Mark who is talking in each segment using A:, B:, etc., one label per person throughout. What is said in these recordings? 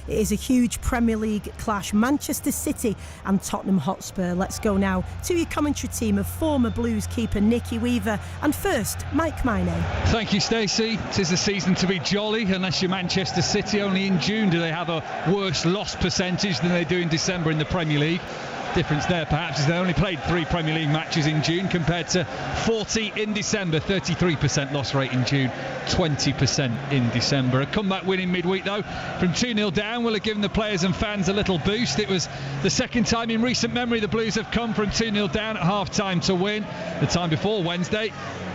A: It is a huge Premier League clash, Manchester City and Tottenham Hotspur. Let's go now to your commentary team of former Blues keeper Nicky Weaver and first Mike Miney.
B: Thank you, Stacey. It is the season to be jolly, unless you're Manchester City. Only in June do they have a worse loss percentage than they do in December in the Premier League. Difference there perhaps is they only played 3 Premier League matches in June compared to 40 in December. 33% loss rate in June, 20% in December. A comeback win in midweek though from 2-0 down will have given the players and fans a little boost. It was the second time in recent memory the Blues have come from 2-0 down at half time to win. The time before Wednesday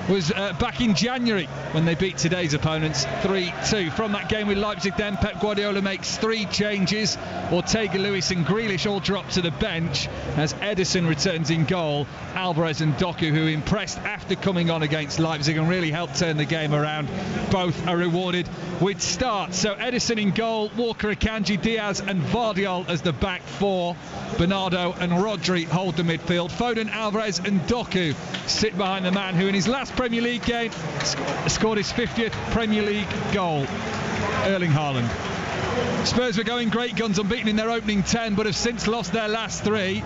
B: was back in January when they beat today's opponents 3-2. From that game with Leipzig then, Pep Guardiola makes 3 changes. Ortega, Lewis and Grealish all drop to the bench as Ederson returns in goal. Alvarez and Doku, who impressed after coming on against Leipzig and really helped turn the game around, both are rewarded with starts. So Ederson in goal, Walker, Akanji, Diaz and Vardiol as the back 4. Bernardo and Rodri hold the midfield. Foden, Alvarez and Doku sit behind the man who in his last Premier League game scored his 50th Premier League goal, Erling Haaland. Spurs were going great guns, unbeaten in their opening 10, but have since lost their last 3.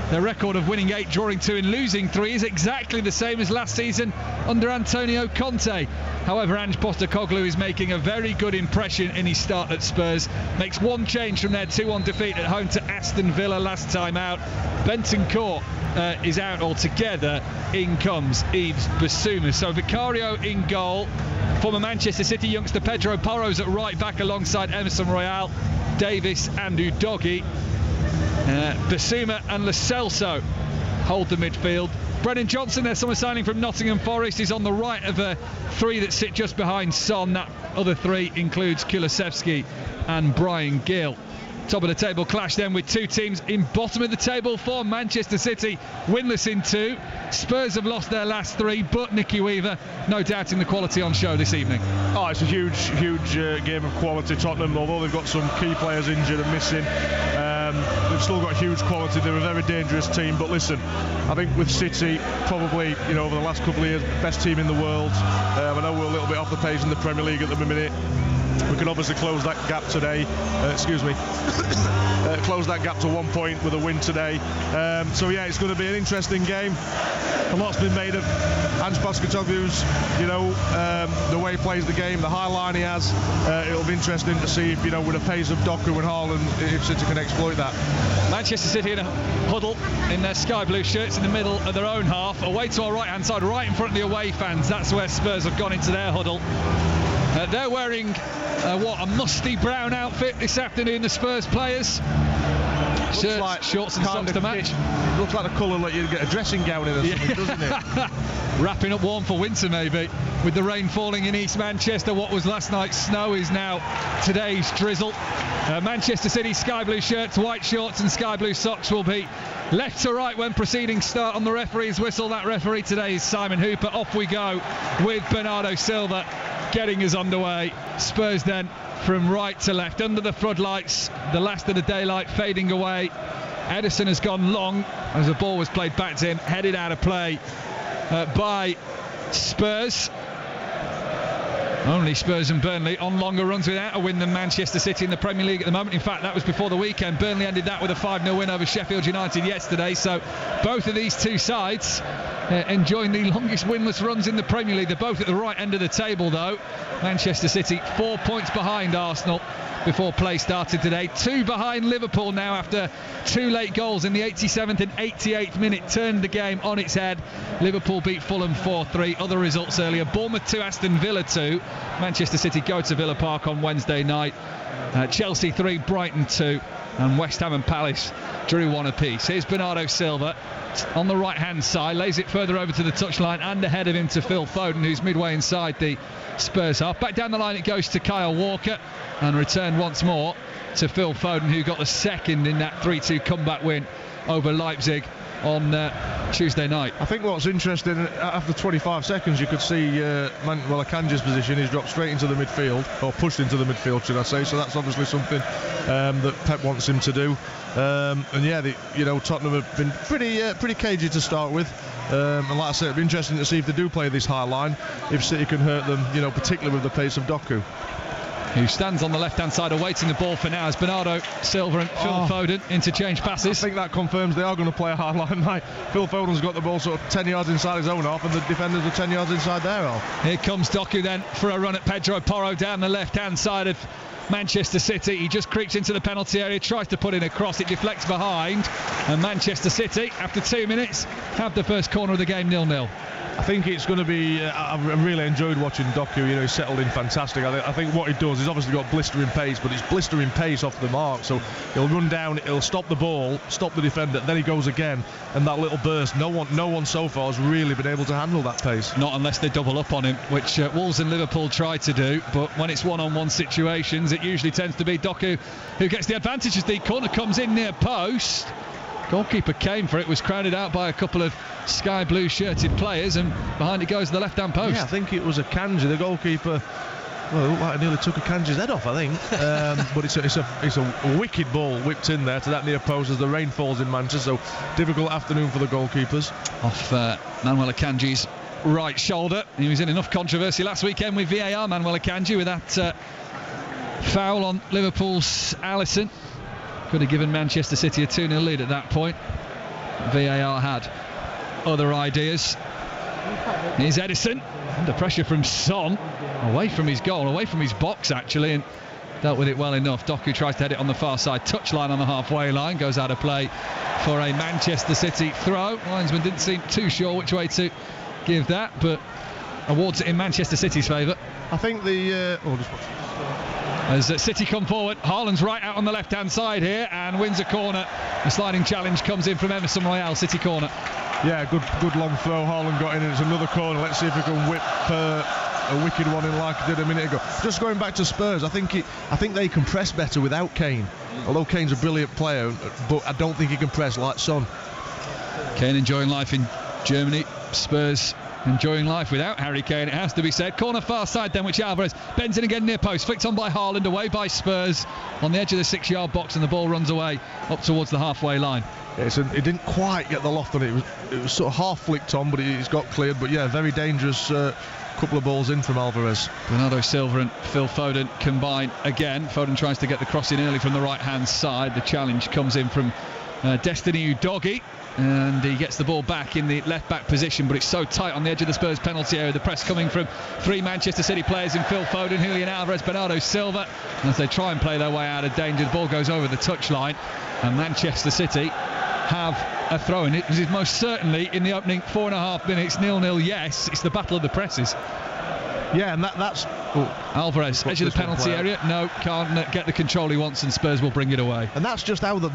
B: Their record of winning 8, drawing 2 and losing 3 is exactly the same as last season under Antonio Conte. However, Ange Postecoglou is making a very good impression in his start at Spurs. Makes 1 change from their 2-1 defeat at home to Aston Villa last time out. Bentancur is out altogether. In comes Yves Bissouma. So Vicario in goal. Former Manchester City youngster Pedro Porro's at right back alongside Emerson Royal, Davis and Udogie. Bissouma and Lo Celso hold the midfield. Brennan Johnson, their summer signing from Nottingham Forest, is on the right of 3 that sit just behind Son. That other 3 includes Kulusevski and Brian Gill. Top of the table clash then with 2 teams in bottom of the table form. Manchester City winless in 2. Spurs have lost their last 3, but Nicky Weaver, no doubting the quality on show this evening.
C: Oh, it's a huge game of quality. Tottenham, although they've got some key players injured and missing, they've still got huge quality. They're a very dangerous team. But listen, I think with City, probably over the last couple of years, best team in the world. I know we're a little bit off the pace in the Premier League at the minute. We can obviously close that gap today. Close that gap to 1 point with a win today. So yeah, it's going to be an interesting game. A lot's been made of Ange Postecoglou's, the way he plays the game, the high line he has. It'll be interesting to see if, with the pace of Doku and Haaland, if City can exploit that.
B: Manchester City in a huddle in their sky blue shirts in the middle of their own half, away to our right hand side, right in front of the away fans. That's where Spurs have gone into their huddle. They're wearing a musty brown outfit this afternoon, the Spurs players. Shirts, like shorts and socks to match.
C: Looks like the colour like you'd get a dressing gown in or something, doesn't it?
B: Wrapping up warm for winter maybe. With the rain falling in East Manchester, what was last night's snow is now today's drizzle. Manchester City sky blue shirts, white shorts and sky blue socks will be left to right when proceedings start on the referee's whistle. That referee today is Simon Hooper. Off we go with Bernardo Silva getting us underway. Spurs then from right to left under the floodlights, the last of the daylight fading away. Ederson has gone long as the ball was played back to him, headed out of play by Spurs. Only Spurs and Burnley on longer runs without a win than Manchester City in the Premier League at the moment. In fact, that was before the weekend. Burnley ended that with a 5-0 win over Sheffield United yesterday. So both of these 2 sides enjoying the longest winless runs in the Premier League. They're both at the right end of the table though. Manchester City 4 points behind Arsenal before play started today. 2 behind Liverpool now after 2 late goals in the 87th and 88th minute turned the game on its head. Liverpool beat Fulham 4-3. Other results earlier: Bournemouth 2, Aston Villa 2. Manchester City go to Villa Park on Wednesday night. Chelsea 3, Brighton 2, and West Ham and Palace drew 1 apiece. Here's Bernardo Silva on the right hand side, lays it further over to the touchline and ahead of him to Phil Foden, who's midway inside the Spurs half. Back down the line it goes to Kyle Walker and returned once more to Phil Foden, who got the second in that 3-2 comeback win over Leipzig on Tuesday night.
C: I think what's interesting, after 25 seconds you could see Akanji's position. He's dropped straight into the midfield, or pushed into the midfield should I say, so that's obviously something that Pep wants him to do. And yeah, Tottenham have been pretty cagey to start with, and like I said, it'll be interesting to see if they do play this high line, if City can hurt them, particularly with the pace of Doku.
B: who stands on the left-hand side awaiting the ball for now as Bernardo Silva and Phil Foden interchange passes.
C: I think that confirms they are going to play a hard line night. Phil Foden's got the ball sort of 10 yards inside his own half, and the defenders are 10 yards inside their half.
B: Here comes Doku then for a run at Pedro Porro down the left-hand side of Manchester City. He just creeps into the penalty area, tries to put in a cross, it deflects behind, and Manchester City, after 2 minutes, have the first corner of the game 0-0.
C: I think it's going to be. I've really enjoyed watching Doku. You know, he's settled in fantastic. I think what he does, he's obviously got blistering pace, but it's blistering pace off the mark. So he'll run down, he'll stop the ball, stop the defender, then he goes again, and that little burst. No one so far has really been able to handle that pace.
B: Not unless they double up on him, which Wolves and Liverpool try to do. But when it's one-on-one situations, it usually tends to be Doku who gets the advantage as the corner comes in near post. Goalkeeper came for it, was crowded out by a couple of sky blue shirted players, and behind it goes the left hand post.
C: Yeah, I think it was a Kanji, the goalkeeper. Well, it looked like it nearly took a Kanji's head off, I think. But it's a wicked ball whipped in there to that near post as the rain falls in Manchester. So difficult afternoon for the goalkeepers.
B: Off Manuel Akanji's right shoulder. He was in enough controversy last weekend with VAR, Manuel Akanji, with that foul on Liverpool's Alisson. Could have given Manchester City a 2-0 lead at that point. VAR had other ideas. Here's Edison, under pressure from Son, away from his goal, away from his box actually, and dealt with it well enough. Doku tries to head it on the far side, touchline on the halfway line, goes out of play for a Manchester City throw. Linesman didn't seem too sure which way to give that, but awards it in Manchester City's favour.
C: I think the...
B: As City come forward, Haaland's right out on the left-hand side here and wins a corner. The sliding challenge comes in from Emerson Royale, City corner. Yeah,
C: good long throw. Haaland got in, and it's another corner. Let's see if we can whip a wicked one in like he did a minute ago. Just going back to Spurs, I think they can press better without Kane. Although Kane's a brilliant player, but I don't think he can press like Son.
B: Kane enjoying life in Germany. Spurs enjoying life without Harry Kane, it has to be said. Corner far side then, which Alvarez bends in again near post, flicked on by Haaland, away by Spurs on the edge of the 6-yard box, and the ball runs away up towards the halfway line.
C: Yeah, it didn't quite get the loft on it. It was sort of half flicked on, but it's got cleared. But yeah, very dangerous couple of balls in from Alvarez.
B: Bernardo Silva and Phil Foden combine again. Foden tries to get the cross in early from the right hand side. The challenge comes in from Destiny Udogie, and he gets the ball back in the left back position, but it's so tight on the edge of the Spurs penalty area. The press coming from 3 Manchester City players in Phil Foden, Julian Alvarez, Bernardo Silva, and as they try and play their way out of danger, the ball goes over the touchline, and Manchester City have a throw in. It is most certainly in the opening 4.5 minutes 0-0. Yes, it's the battle of the presses.
C: Yeah, and that's
B: Alvarez, edge of the penalty area. No, can't get the control he wants, and Spurs will bring it away.
C: And that's just how the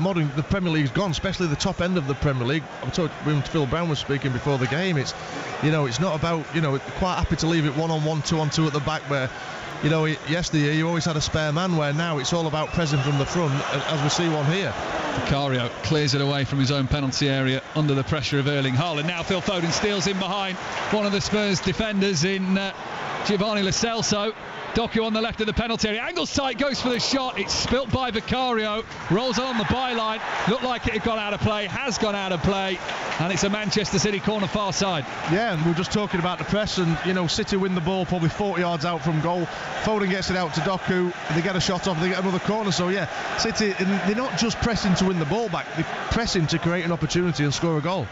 C: Premier League's gone, especially the top end of the Premier League. I told when Phil Brown was speaking before the game, it's not about, quite happy to leave it 1-on-1, 2-on-2 at the back where, yesterday you always had a spare man, where now it's all about pressing from the front, as we see one here.
B: Vicario clears it away from his own penalty area under the pressure of Erling Haaland. Now Phil Foden steals in behind one of the Spurs defenders in Giovanni Lo Celso. Doku on the left of the penalty area, angles tight, goes for the shot, it's spilt by Vicario, rolls on the byline, looked like it had gone out of play, has gone out of play, and it's a Manchester City corner far side.
C: Yeah, and we're just talking about the press, and City win the ball probably 40 yards out from goal. Foden gets it out to Doku, they get a shot off, they get another corner. So yeah, City, they're not just pressing to win the ball back, they're pressing to create an opportunity and score a goal.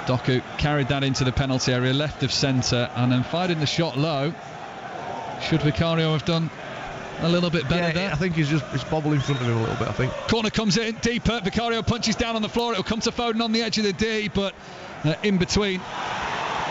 B: Doku carried that into the penalty area, left of centre, and then fired in the shot low. Should Vicario have done a little bit better there?
C: I think he's bobbled in front of him a little bit, I think.
B: Corner comes in deeper, Vicario punches down on the floor, it'll come to Foden on the edge of the D, but in between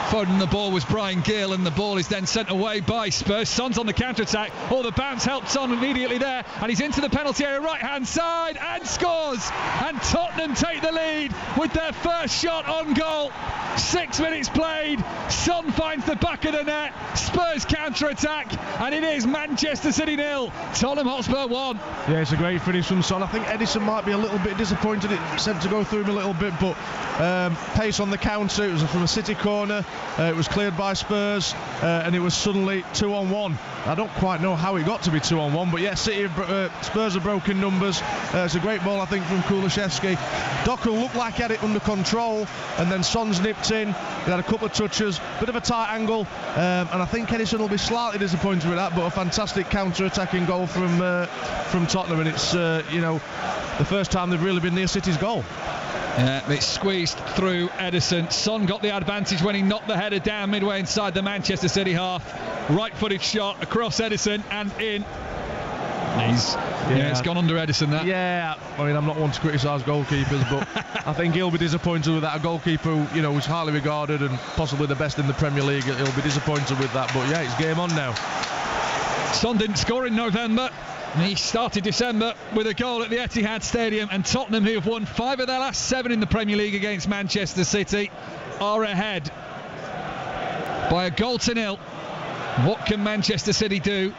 B: Foden and the ball was Brian Gill, and the ball is then sent away by Spurs. Son's on the counter-attack, the bounce helps Son immediately there, and he's into the penalty area right hand side and scores, and Tottenham take the lead with their first shot on goal. 6 minutes played, Son finds the back of the net, Spurs counter-attack, and it is Manchester City 0, Tottenham Hotspur 1.
C: Yeah, it's a great finish from Son. I think Edison might be a little bit disappointed, it sent to go through him a little bit, but pace on the counter, it was from a City corner. It was cleared by Spurs, and it was suddenly 2-on-1. I don't quite know how it got to be 2-on-1, but yeah, Spurs have broken numbers. It's a great ball, I think, from Kulusevski. Doku looked like he had it under control, and then Son's nipped in. He had a couple of touches, bit of a tight angle, and I think Edison will be slightly disappointed with that, but a fantastic counter-attacking goal from Tottenham, and it's the first time they've really been near City's goal.
B: Yeah, it's squeezed through Edison. Son got the advantage when he knocked the header down midway inside the Manchester City half. Right-footed shot across Edison and in. It's gone under Edison, that.
C: Yeah, I mean, I'm not one to criticise goalkeepers, but I think he'll be disappointed with that. A goalkeeper who is highly regarded and possibly the best in the Premier League, he'll be disappointed with that. But yeah, it's game on now.
B: Son didn't score in November. He started December with a goal at the Etihad Stadium, and Tottenham, who have won 5 of their last 7 in the Premier League against Manchester City, are ahead by a 1-0. What can Manchester City do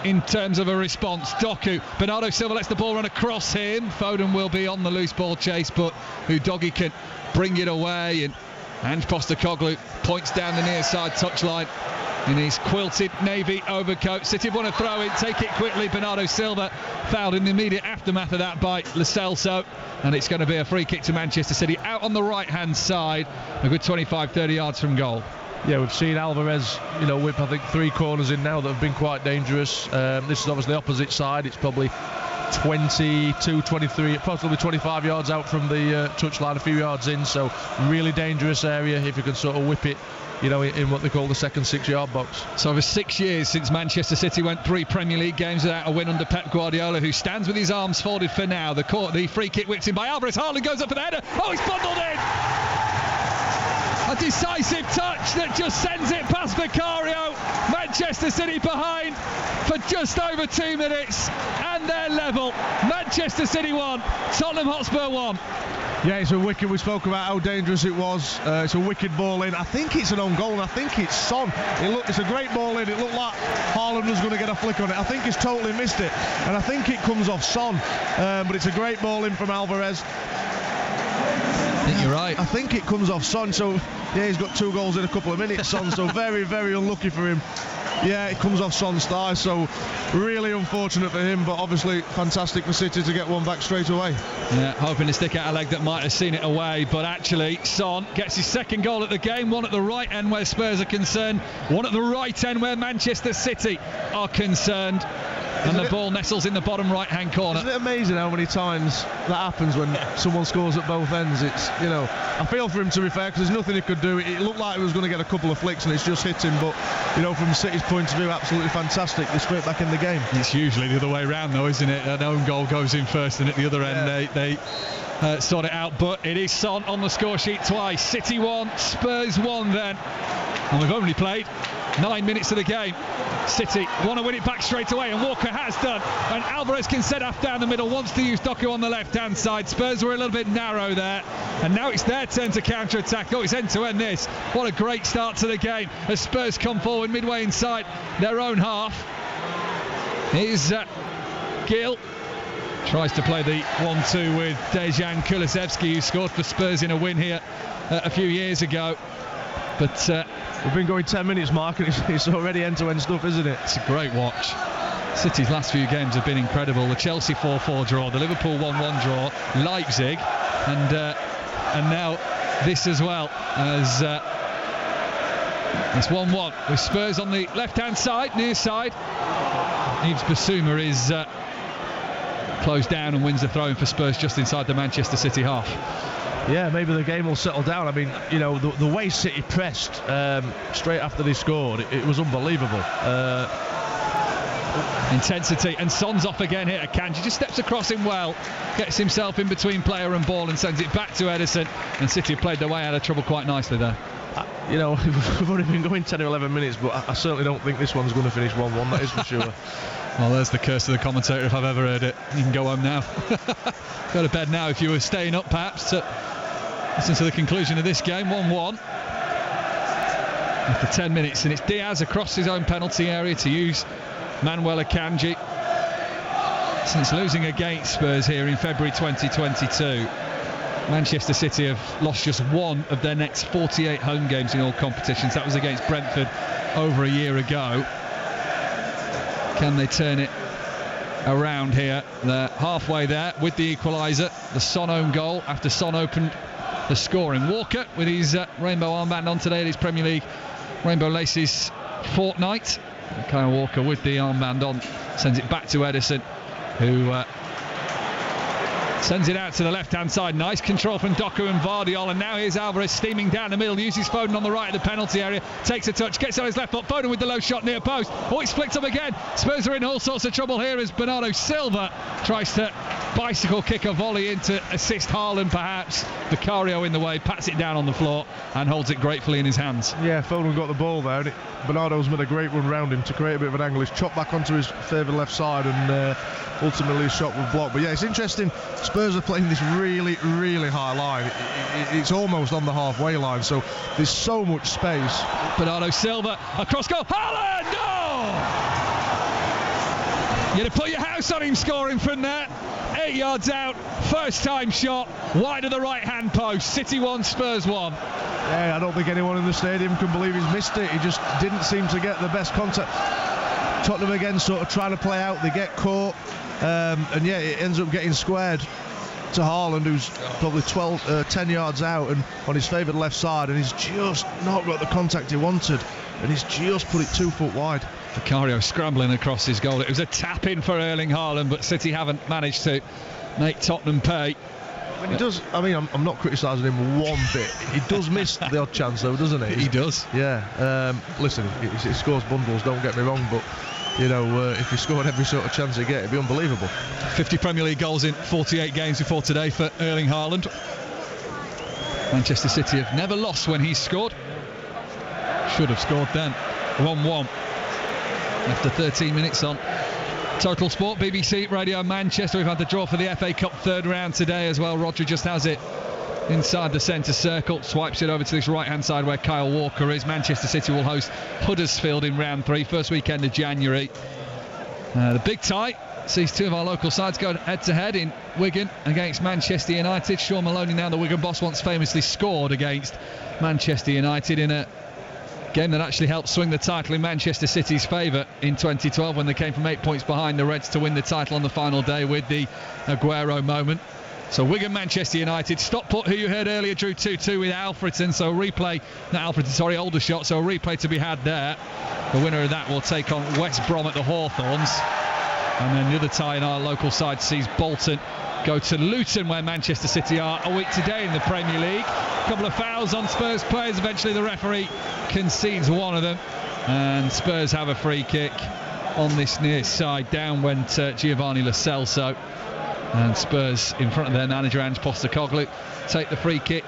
B: in terms of a response? Doku, Bernardo Silva lets the ball run across him. Foden will be on the loose ball chase, but Udogie can bring it away, and Ange Postecoglou points down the near side touchline in his quilted navy overcoat. City have won a throw-in, take it quickly. Bernardo Silva fouled in the immediate aftermath of that by Lo Celso, and it's going to be a free kick to Manchester City out on the right-hand side, a good 25-30 yards from goal.
C: Yeah, we've seen Alvarez, whip, I think, 3 corners in now that have been quite dangerous. This is obviously the opposite side. It's probably 22, 23, possibly 25 yards out from the touchline, a few yards in, so really dangerous area if you can sort of whip it, in what they call the second 6-yard box.
B: So over 6 years since Manchester City went 3 Premier League games without a win under Pep Guardiola, who stands with his arms folded for now. The free kick whipped in by Alvarez. Haaland goes up for the header. Oh, it's bundled in! A decisive touch that just sends it past Vicario. Manchester City behind for just over 2 minutes, and they're level. Manchester City 1, Tottenham Hotspur 1.
C: Yeah, it's a wicked. We spoke about how dangerous it was. It's a wicked ball in. I think it's an own goal, and I think it's Son. It's a great ball in. It looked like Haaland was going to get a flick on it. I think he's totally missed it, and I think it comes off Son. But it's a great ball in from Alvarez.
B: I think you're right.
C: I think it comes off Son. So yeah, he's got 2 goals in a couple of minutes, Son. So very, very unlucky for him. Yeah, it comes off Son's thigh, so really unfortunate for him, but obviously fantastic for City to get one back straight away.
B: Yeah, hoping to stick out a leg that might have seen it away, but actually Son gets his second goal at the game, one at the right end where Spurs are concerned, one at the right end where Manchester City are concerned. And the ball nestles in the bottom right-hand corner.
C: Isn't it amazing how many times that happens when someone scores at both ends? It's, I feel for him, to be fair, because there's nothing he could do. It looked like he was going to get a couple of flicks and it's just hit him, but, from City's point of view, absolutely fantastic. They're straight back in the game.
B: It's usually the other way around, though, isn't it? An own goal goes in first, and at the other end they sort it out. But it is Son on the score sheet twice. City 1, Spurs 1 then. And we've only played 9 minutes of the game. City want to win it back straight away, and Walker has done, and Alvarez can set off down the middle, wants to use Doku on the left hand side. Spurs were a little bit narrow there, and now it's their turn to counter attack. Oh, it's end to end this. What a great start to the game as Spurs come forward midway inside their own half. Here's Gil, tries to play the 1-2 with Dejan Kulusevski, who scored for Spurs in a win here a few years ago. But
C: we've been going 10 minutes, Mark, and it's already end-to-end stuff, isn't it?
B: It's a great watch. City's last few games have been incredible. The Chelsea 4-4 draw, the Liverpool 1-1 draw, Leipzig, and now this as well, as it's 1-1 with Spurs on the left-hand side, near side. Yves Bissouma is closed down and wins the throw-in for Spurs just inside the Manchester City half.
C: Yeah, maybe the game will settle down. I mean, the way City pressed straight after they scored, it was unbelievable.
B: Intensity, and Son's off again here. Akanji just steps across him well, gets himself in between player and ball and sends it back to Edison, and City have played their way out of trouble quite nicely there.
C: We've only been going 10 or 11 minutes, but I certainly don't think this one's going to finish 1-1, that is for sure.
B: Well, there's the curse of the commentator if I've ever heard it. You can go home now. Go to bed now if you were staying up, perhaps, to listen to the conclusion of this game. 1-1 after 10 minutes, and it's Diaz across his own penalty area to use Manuel Akanji. Since losing against Spurs here in February 2022, Manchester City have lost just one of their next 48 home games in all competitions. That was against Brentford over a year ago. Can they turn it around here? They're halfway there with the equaliser. The Son own goal after Son opened the scoring. Walker with his rainbow armband on today at his Premier League Rainbow Laces fortnight. Kyle Walker with the armband on sends it back to Ederson, who sends it out to the left-hand side. Nice control from Doku and Vardiol, and now here's Alvarez steaming down the middle, uses Foden on the right of the penalty area, takes a touch, gets on his left foot. Foden with the low shot near post. Oh, it's flicked up again. Spurs are in all sorts of trouble here as Bernardo Silva tries to bicycle kick a volley in to assist Haaland perhaps. Vicario in the way, pats it down on the floor and holds it gratefully in his hands.
C: Yeah, Foden got the ball there, and Bernardo's made a great run round him to create a bit of an angle. He's chopped back onto his favoured left side, and ultimately his shot was blocked. But yeah, it's interesting. Spurs are playing this really, really high line. It's almost on the halfway line, so there's so much space.
B: Bernardo Silva, across goal. Haaland! Oh! You'd have put your house on him scoring from that. 8 yards out, first time shot, wide of the right hand post. City 1, Spurs 1.
C: Yeah, I don't think anyone in the stadium can believe he's missed it. He just didn't seem to get the best contact. Tottenham again sort of trying to play out, they get caught, and yeah, it ends up getting squared to Haaland, who's probably 10 yards out and on his favoured left side, and he's just not got the contact he wanted, and he's just put it 2 foot wide.
B: Vicario scrambling across his goal. It was a tap in for Erling Haaland, but City haven't managed to make Tottenham pay.
C: When he does, I mean, I'm not criticising him one bit. He does miss the odd chance though, doesn't he?
B: He does.
C: Yeah. Listen, he scores bundles, don't get me wrong, but you know, if he scored every sort of chance he get, it'd be unbelievable.
B: 50 Premier League goals in 48 games before today for Erling Haaland. Manchester City have never lost when he's scored. Should have scored then. 1-1 after 13 minutes on Total Sport, BBC Radio Manchester. We've had the draw for the FA Cup third round today as well. Rodri just has it inside the centre circle, swipes it over to this right hand side where Kyle Walker is. Manchester City will host Huddersfield in round 3, first weekend of January. The big tie sees two of our local sides go head to head in Wigan against Manchester United. Sean Maloney, now the Wigan boss, once famously scored against Manchester United in a game that actually helped swing the title in Manchester City's favour in 2012 when they came from 8 points behind the Reds to win the title on the final day with the Aguero moment. So Wigan, Manchester United. Stockport, who you heard earlier, drew 2-2 with Alfredson. So replay, not Alfredson, sorry, Aldershot. So a replay to be had there. The winner of that will take on West Brom at the Hawthorns. And then the other tie in our local side sees Bolton go to Luton, where Manchester City are a week today in the Premier League. A couple of fouls on Spurs players. Eventually the referee concedes one of them. And Spurs have a free kick on this near side. Down went Giovanni Lo Celso. And Spurs, in front of their manager Ange Postecoglou, take the free kick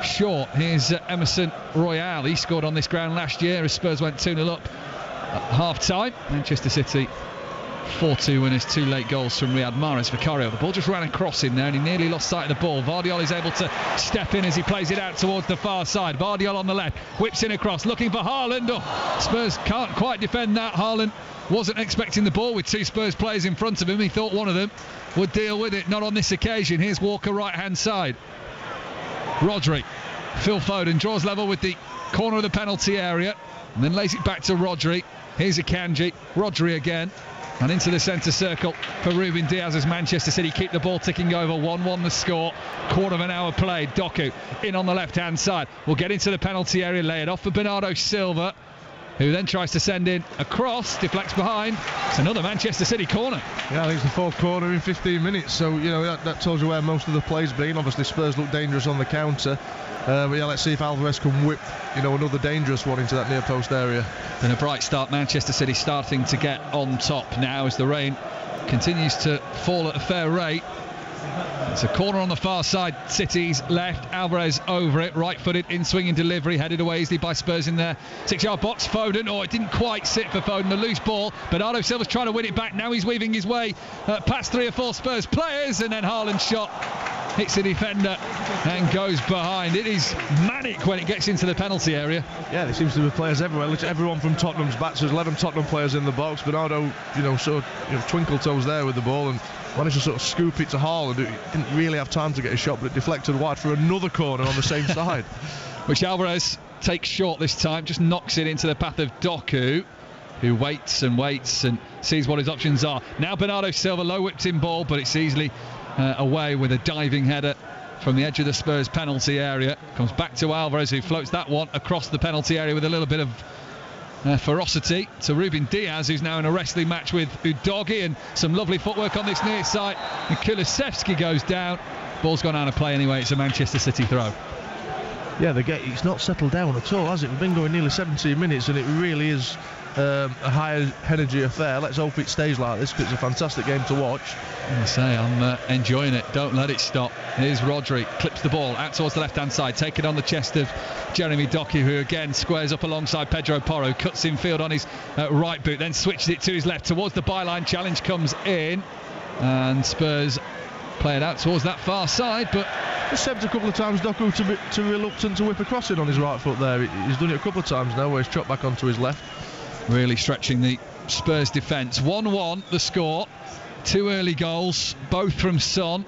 B: short. Here's Emerson Royale. He scored on this ground last year as Spurs went 2-0 up at half-time. Manchester City 4-2 winners, 2 late goals from Riyad Mahrez. Vicario, the ball just ran across him there and he nearly lost sight of the ball. Vardiol is able to step in as he plays it out towards the far side. Vardiol on the left, whips in across, looking for Haaland. Oh, Spurs can't quite defend that. Haaland wasn't expecting the ball with 2 Spurs players in front of him. He thought one of them would deal with it. Not on this occasion. Here's Walker right hand side. Rodri, Phil Foden draws level with the corner of the penalty area and then lays it back to Rodri. Here's Akanji, Rodri again, and into the centre circle for Ruben Diaz as Manchester City keep the ball ticking over. 1-1 the score, quarter of an hour played. Doku in on the left hand side, will get into the penalty area, lay it off for Bernardo Silva, who then tries to send in a cross, deflects behind. It's another Manchester City corner.
C: Yeah, I think it's the 4th corner in 15 minutes, so you know that tells you where most of the play's been. Obviously Spurs look dangerous on the counter, but yeah, let's see if Alvarez can whip another dangerous one into that near post area.
B: Been a bright start. Manchester City starting to get on top now as the rain continues to fall at a fair rate. It's a corner on the far side, City's left. Alvarez over it, right-footed, in-swinging delivery, headed away easily by Spurs in their 6-yard box. Foden, it didn't quite sit for Foden, the loose ball. Bernardo Silva's trying to win it back. Now he's weaving his way past 3 or 4 Spurs players, and then Haaland's shot hits the defender and goes behind. It is manic when it gets into the penalty area.
C: Yeah, there seems to be players everywhere. Everyone from Tottenham's back, so there's 11 Tottenham players in the box. Bernardo, twinkle toes there with the ball, and managed to sort of scoop it to Haaland, who didn't really have time to get a shot, but it deflected wide for another corner on the same side.
B: Which Alvarez takes short this time, just knocks it into the path of Doku, who waits and sees what his options are. Now Bernardo Silva, low whipped in ball, but it's easily away with a diving header from the edge of the Spurs penalty area. Comes back to Alvarez, who floats that one across the penalty area with a little bit of ferocity to Ruben Diaz, who's now in a wrestling match with Udogie, and some lovely footwork on this near side. And Kulusevski goes down. Ball's gone out of play anyway. It's a Manchester City throw.
C: Yeah, it's not settled down at all, has it? We've been going nearly 17 minutes, and it really is a high energy affair. Let's hope it stays like this, because it's a fantastic game to watch.
B: I'm enjoying it. Don't let it stop. Here's Rodri, clips the ball out towards the left hand side, taking on the chest of Jeremy Doku, who again squares up alongside Pedro Porro, cuts in field on his right boot, then switches it to his left towards the byline. Challenge comes in, and Spurs play it out towards that far side, but
C: just said a couple of times Doku to reluctant to whip a cross in on his right foot there. He's done it a couple of times now, where he's chopped back onto his left.
B: Really stretching the Spurs defence. 1-1 the score. 2 early goals, both from Son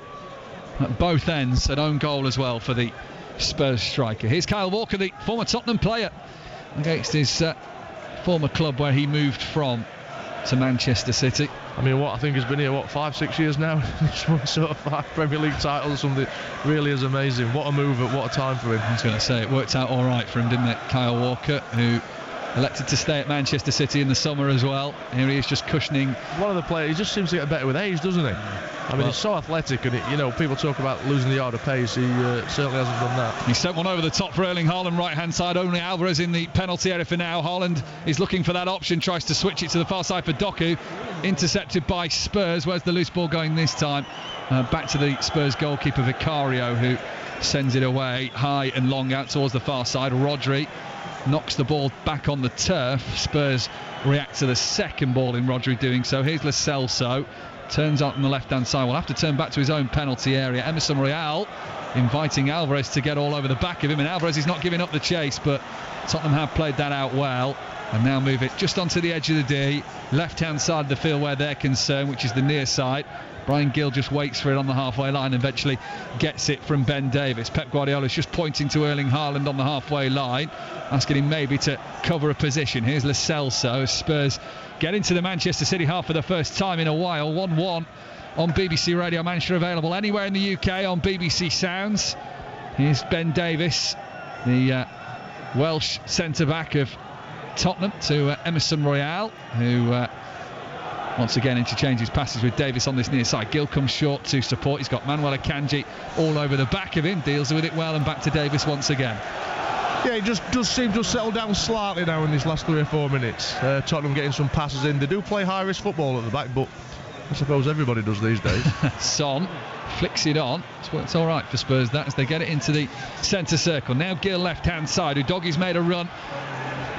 B: at both ends. An own goal as well for the Spurs striker. Here's Kyle Walker, the former Tottenham player, against his former club where he moved from to Manchester City.
C: I mean, I think he's been here 5-6 years now. He's won sort of 5 Premier League titles, something really is amazing. What a move at what a time for him.
B: I was going to say, it worked out all right for him, didn't it? Kyle Walker, who elected to stay at Manchester City in the summer as well. Here he is, just cushioning.
C: One of the players, he just seems to get better with age, doesn't he? I mean, he's so athletic, and people talk about losing the yard of pace. He certainly hasn't done that.
B: He sent one over the top for Erling Haaland, right hand side. Only Alvarez in the penalty area for now. Haaland is looking for that option, tries to switch it to the far side for Doku. Intercepted by Spurs. Where's the loose ball going this time? Back to the Spurs goalkeeper Vicario, who sends it away high and long out towards the far side. Rodri knocks the ball back on the turf. Spurs react to the second ball in Rodri doing so. Here's Lo Celso, turns out on the left hand side. Will have to turn back to his own penalty area. Emerson Royal inviting Alvarez to get all over the back of him, and Alvarez is not giving up the chase, but Tottenham have played that out well, and now move it just onto the edge of the D, left hand side of the field where they're concerned, which is the near side. Brian Gill just waits for it on the halfway line and eventually gets it from Ben Davies. Pep Guardiola's just pointing to Erling Haaland on the halfway line, asking him maybe to cover a position. Here's Lo Celso as Spurs get into the Manchester City half for the first time in a while. 1-1 on BBC Radio Manchester, available anywhere in the UK on BBC Sounds. Here's Ben Davies, the Welsh centre-back of Tottenham, to Emerson Royal, who once again interchanges passes with Davis on this near side. Gill comes short to support. He's got Manuel Akanji all over the back of him, deals with it well, and back to Davis once again.
C: Yeah, he just does seem to have settled down slightly now in these last 3 or 4 minutes. Tottenham getting some passes in. They do play high-risk football at the back, but I suppose everybody does these days.
B: Son flicks it on. It's all right for Spurs, that, as they get it into the centre circle. Now Gill left-hand side. Udogie's made a run,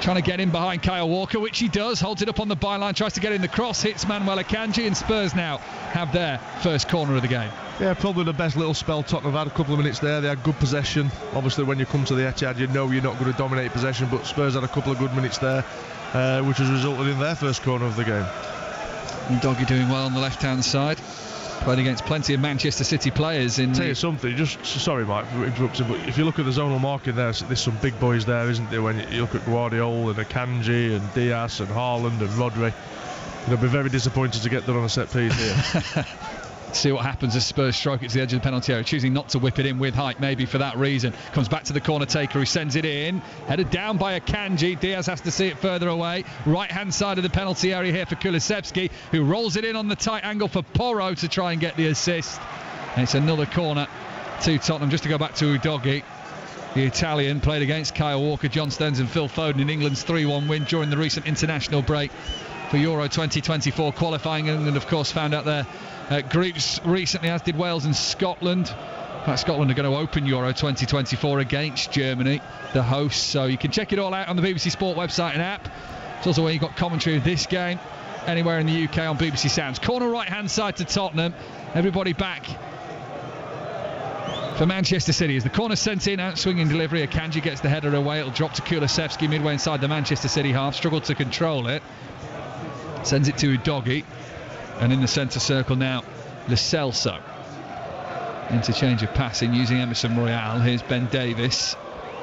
B: trying to get in behind Kyle Walker, which he does. Holds it up on the byline, tries to get in the cross, hits Manuel Akanji, and Spurs now have their first corner of the game.
C: Yeah, probably the best little spell Tottenham have had. A couple of minutes there, they had good possession. Obviously, when you come to the Etihad, you know you're not going to dominate possession, but Spurs had a couple of good minutes there, which has resulted in their first corner of the game.
B: Udogie doing well on the left-hand side. Played against plenty of Manchester City players in.
C: Tell you something, just sorry Mike for interrupting, but if you look at the zonal marking there, there's some big boys there, isn't there? When you look at Guardiola and Akanji and Diaz and Haaland and Rodri, you'll be very disappointed to get done on a set piece here.
B: See what happens as Spurs stroke it to the edge of the penalty area, choosing not to whip it in with height, maybe for that reason. Comes back to the corner taker, who sends it in, headed down by Akanji. Diaz has to see it further away. Right hand side of the penalty area here for Kulusevski, who rolls it in on the tight angle for Porro to try and get the assist. And it's another corner to Tottenham. Just to go back to Udogie, the Italian, played against Kyle Walker, John Stones and Phil Foden in England's 3-1 win during the recent international break for Euro 2024 qualifying. England, of course, found out their groups recently, as did Wales and Scotland. In fact, Scotland are going to open Euro 2024 against Germany, the hosts. So you can check it all out on the BBC Sport website and app. It's also where you've got commentary of this game anywhere in the UK on BBC Sounds. Corner right-hand side to Tottenham. Everybody back for Manchester City as the corner sent in, out swinging delivery. Akanji gets the header away. It'll drop to Kulusevski midway inside the Manchester City half. Struggled to control it. Sends it to Udogie. And in the centre circle now Lo Celso. Interchange of passing using Emerson Royale. Here's Ben Davies,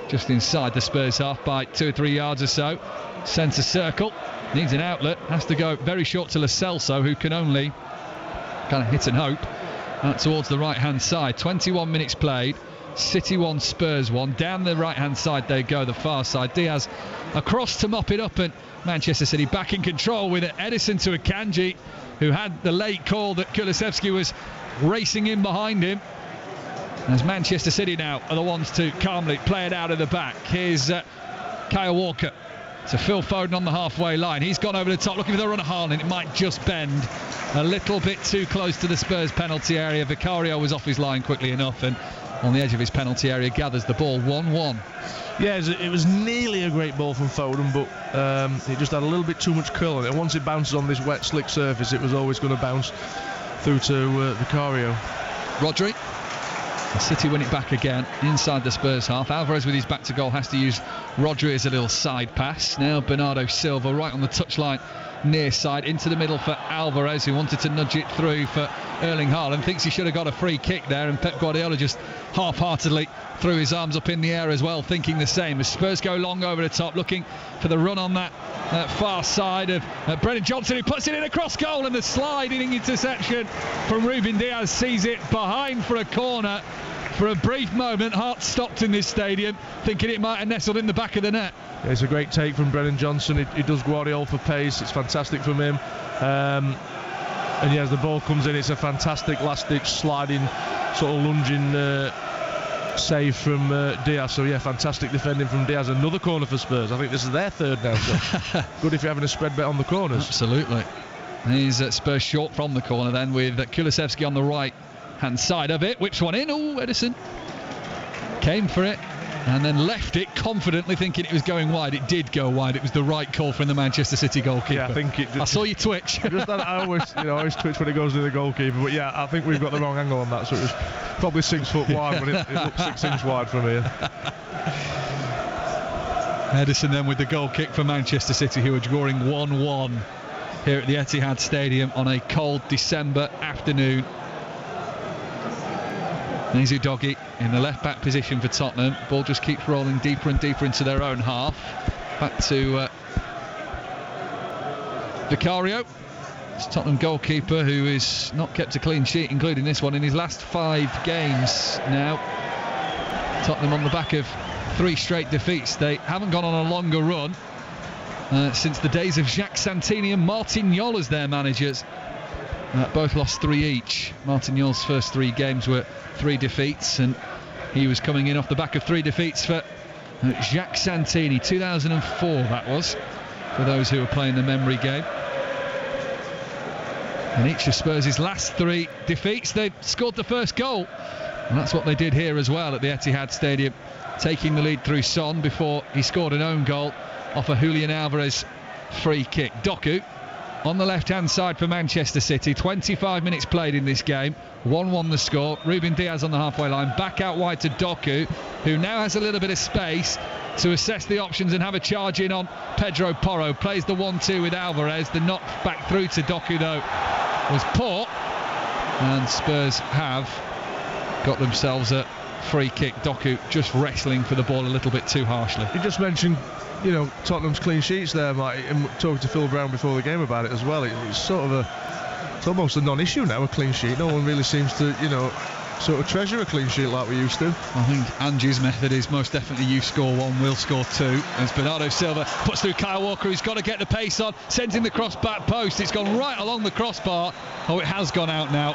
B: just inside the Spurs half by 2 or 3 yards or so. Centre circle, needs an outlet, has to go very short to Lo Celso, who can only kind of hit and hope out towards the right hand side. 21 minutes played, City 1, Spurs 1. Down the right hand side they go, the far side. Diaz across to mop it up, and Manchester City back in control with Edison to Akanji, who had the late call that Kulusevski was racing in behind him. As Manchester City now are the ones to calmly play it out of the back. Here's Kyle Walker to Phil Foden on the halfway line. He's gone over the top looking for the run of Haaland. It might just bend a little bit too close to the Spurs penalty area. Vicario was off his line quickly enough and on the edge of his penalty area gathers the ball. 1-1.
C: Yeah, it was nearly a great ball from Foden, but it just had a little bit too much curl on it. Once it bounces on this wet, slick surface, it was always going to bounce through to Vicario.
B: Rodri. City win it back again inside the Spurs half. Alvarez with his back to goal has to use Rodri as a little side pass. Now Bernardo Silva right on the touchline near side into the middle for Alvarez, who wanted to nudge it through for Erling Haaland. Thinks he should have got a free kick there, and Pep Guardiola just half-heartedly threw his arms up in the air as well, thinking the same. As Spurs go long over the top, looking for the run on that far side of Brennan Johnson, who puts it in across goal, and the sliding interception from Ruben Diaz sees it behind for a corner. For a brief moment, heart stopped in this stadium, thinking it might have nestled in the back of the net.
C: Yeah, it's a great take from Brennan Johnson. He does Guardiola for pace. It's fantastic from him. And yeah, as the ball comes in, it's a fantastic last-ditch sliding, sort of lunging save from Diaz. So yeah, fantastic defending from Diaz. Another corner for Spurs. I think this is their third now. So good if you're having a spread bet on the corners.
B: Absolutely. He's Spurs short from the corner then, with Kulusevski on the right hand side of it, whips one in. Oh, Edison came for it and then left it confidently, thinking it was going wide. It did go wide. It was the right call from the Manchester City goalkeeper.
C: Yeah, I think it.
B: I saw you twitch.
C: I always twitch when it goes to the goalkeeper. But yeah, I think we've got the wrong angle on that. So it was probably 6 foot wide, but it looked 6 inches wide from here.
B: Edison then with the goal kick for Manchester City, who are drawing 1-1 here at the Etihad Stadium on a cold December afternoon. Nizu Doggy in the left back position for Tottenham. Ball just keeps rolling deeper and deeper into their own half. Back to Vicario. It's Tottenham goalkeeper who is not kept a clean sheet, including this one, in his last 5 games now. Tottenham on the back of 3 straight defeats. They haven't gone on a longer run since the days of Jacques Santini and Martin Jol as their managers. Both lost 3 each. Martin Jol's first 3 games were 3 defeats, and he was coming in off the back of 3 defeats for Jacques Santini. 2004 that was, for those who were playing the memory game. And each of Spurs' last 3 defeats, they scored the first goal, and that's what they did here as well at the Etihad Stadium, taking the lead through Son before he scored an own goal off a Julian Alvarez free kick. Doku on the left-hand side for Manchester City. 25 minutes played in this game. 1-1 the score. Ruben Diaz on the halfway line. Back out wide to Doku, who now has a little bit of space to assess the options and have a charge in on Pedro Porro. Plays the 1-2 with Alvarez. The knock back through to Doku, though, was poor. And Spurs have got themselves a free kick. Doku just wrestling for the ball a little bit too harshly.
C: You just mentioned, you know, Tottenham's clean sheets there, Mike, and talking to Phil Brown before the game about it as well. It's sort of it's almost a non-issue now, a clean sheet. No one really seems to, you know, sort of treasure a clean sheet like we used to.
B: I think Angie's method is most definitely you score 1, we'll score 2. As Bernardo Silva puts through Kyle Walker, who's got to get the pace on, sends in the cross back post. It's gone right along the crossbar. Oh, it has gone out now.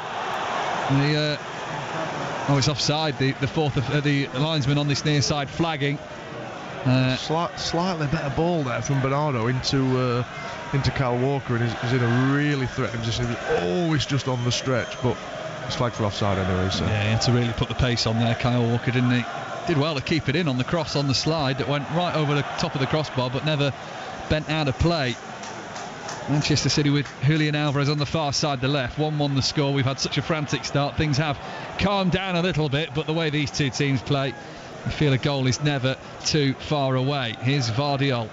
B: It's offside. The fourth of the linesman on this near side flagging.
C: Slightly better ball there from Bernardo into Kyle Walker, and he's in a really threatening position. He was always just on the stretch, but it's flagged for offside anyway. So.
B: Yeah, he had to really put the pace on there, Kyle Walker, didn't he? Did well to keep it in on the cross on the slide that went right over the top of the crossbar, but never bent out of play. Manchester City with Julian Alvarez on the far side, the left. 1-1 the score. We've had such a frantic start. Things have calmed down a little bit, but the way these two teams play, I feel a goal is never too far away. Here's Vardiol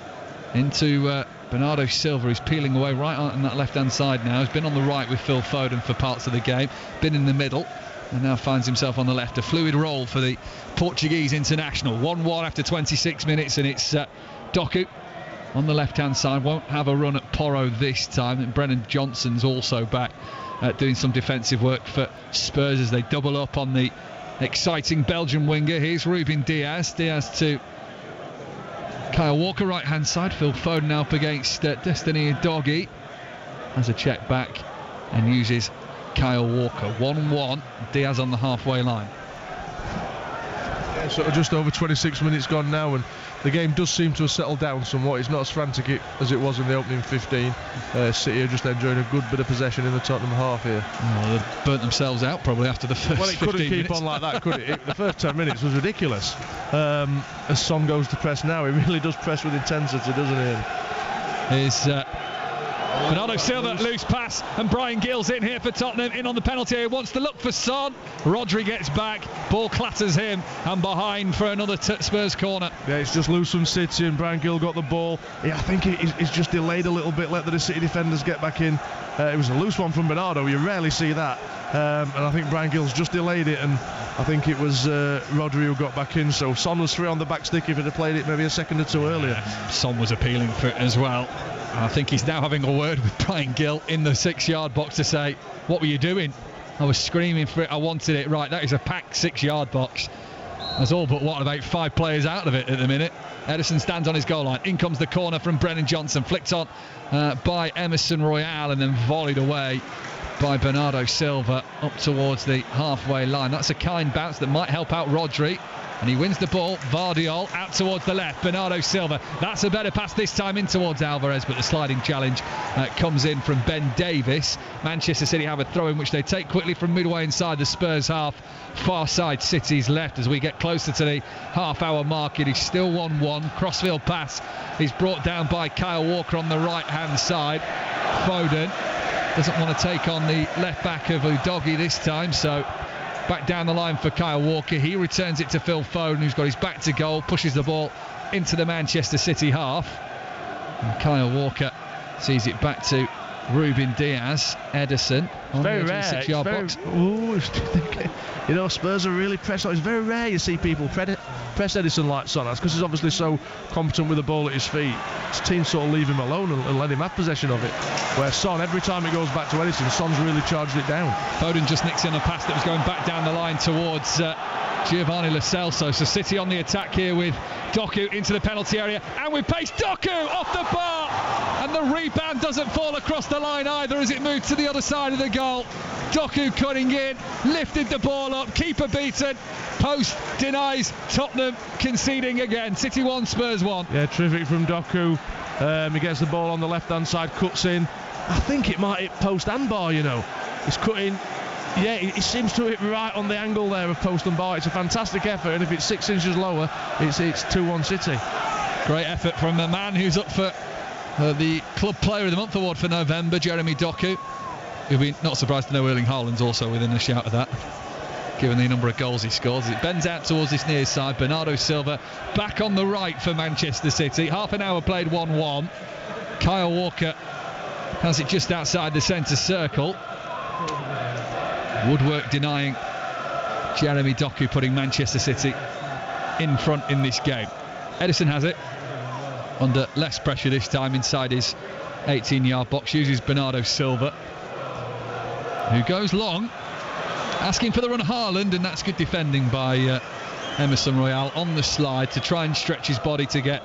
B: into Bernardo Silva is peeling away right on that left-hand side now. He's been on the right with Phil Foden for parts of the game, been in the middle, and now finds himself on the left. A fluid role for the Portuguese international. 1-1 after 26 minutes, and it's Doku on the left-hand side. Won't have a run at Porro this time, and Brennan Johnson's also back doing some defensive work for Spurs as they double up on the exciting Belgian winger. Here's Ruben Diaz. Diaz to Kyle Walker, right-hand side. Phil Foden now up against Destiny Udogie. Has a check back and uses Kyle Walker. 1-1. Diaz on the halfway line.
C: Yeah, sort of just over 26 minutes gone now, and the game does seem to have settled down somewhat. It's not as frantic as it was in the opening 15. City are just enjoying a good bit of possession in the Tottenham half here.
B: Well, they've burnt themselves out probably after the first 15 minutes.
C: Well, it couldn't keep on like that, could it? The first 10 minutes was ridiculous. As Son goes to press now, he really does press with intensity, doesn't he?
B: Is Bernardo Silva, loose pass, and Brian Gill's in here for Tottenham, in on the penalty area, wants to look for Son. Rodri gets back, ball clatters him, and behind for another Spurs corner.
C: Yeah, it's just loose from City, and Brian Gill got the ball. Yeah, I think he's just delayed a little bit, let the City defenders get back in. It was a loose one from Bernardo, you rarely see that. And I think Brian Gill's just delayed it, and I think it was Rodri who got back in. So Son was free on the back stick if he'd have played it maybe a second or two earlier.
B: Son was appealing for it as well. I think he's now having a word with Brian Gill in the 6-yard box to say, what were you doing? I was screaming for it, I wanted it. Right, that is a packed 6-yard box. There's all but about 5 players out of it at the minute. Ederson stands on his goal line. In comes the corner from Brennan Johnson, flicked on by Emerson Royale and then volleyed away by Bernardo Silva up towards the halfway line. That's a kind bounce that might help out Rodri. And he wins the ball. Vardiol out towards the left. Bernardo Silva. That's a better pass this time in towards Alvarez, but the sliding challenge comes in from Ben Davis. Manchester City have a throw-in which they take quickly from midway inside the Spurs half. Far side City's left as we get closer to the half-hour mark. It is still 1-1. Crossfield pass is brought down by Kyle Walker on the right-hand side. Foden doesn't want to take on the left back of Udogie this time, so back down the line for Kyle Walker. He returns it to Phil Foden, who's got his back to goal, pushes the ball into the Manchester City half. And Kyle Walker sees it back to Ruben Diaz. Ederson on
C: very
B: the
C: rare.
B: 6-yard box.
C: You know, Spurs are really pressed. It's very rare you see people press Ederson like Son has, because he's obviously so competent with the ball at his feet. His team sort of leave him alone and let him have possession of it. Where Son, every time it goes back to Ederson, Son's really charged it down.
B: Foden just nicks in a pass that was going back down the line towards Giovanni Lo Celso. So City on the attack here with Doku into the penalty area, and with pace, Doku off the bar, and the rebound doesn't fall across the line either as it moved to the other side of the goal. Doku cutting in, lifted the ball up, keeper beaten, post denies, Tottenham conceding again. City 1, Spurs 1.
C: Yeah, terrific from Doku. He gets the ball on the left hand side, cuts in. I think it might hit post and bar, you know. He's cutting. Yeah, he seems to hit right on the angle there of post and bar. It's a fantastic effort, and if it's 6 inches lower, it's 2-1 City.
B: Great effort from the man who's up for the Club Player of the Month award for November, Jeremy Doku. You'll be not surprised to know Erling Haaland's also within a shout of that, given the number of goals he scores. It bends out towards this near side. Bernardo Silva back on the right for Manchester City. Half an hour played, 1-1. Kyle Walker has it just outside the centre circle. Woodwork denying Jeremy Doku, putting Manchester City in front in this game. Ederson has it under less pressure this time inside his 18-yard box. Uses Bernardo Silva, who goes long, asking for the run Haaland, and that's good defending by Emerson Royale on the slide to try and stretch his body to get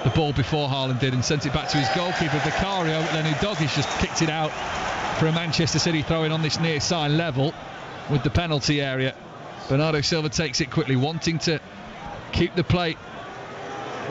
B: the ball before Haaland did, and sent it back to his goalkeeper Vicario, but then Udogie's just kicked it out for a Manchester City throw-in on this near side level with the penalty area. Bernardo Silva takes it quickly, wanting to keep the play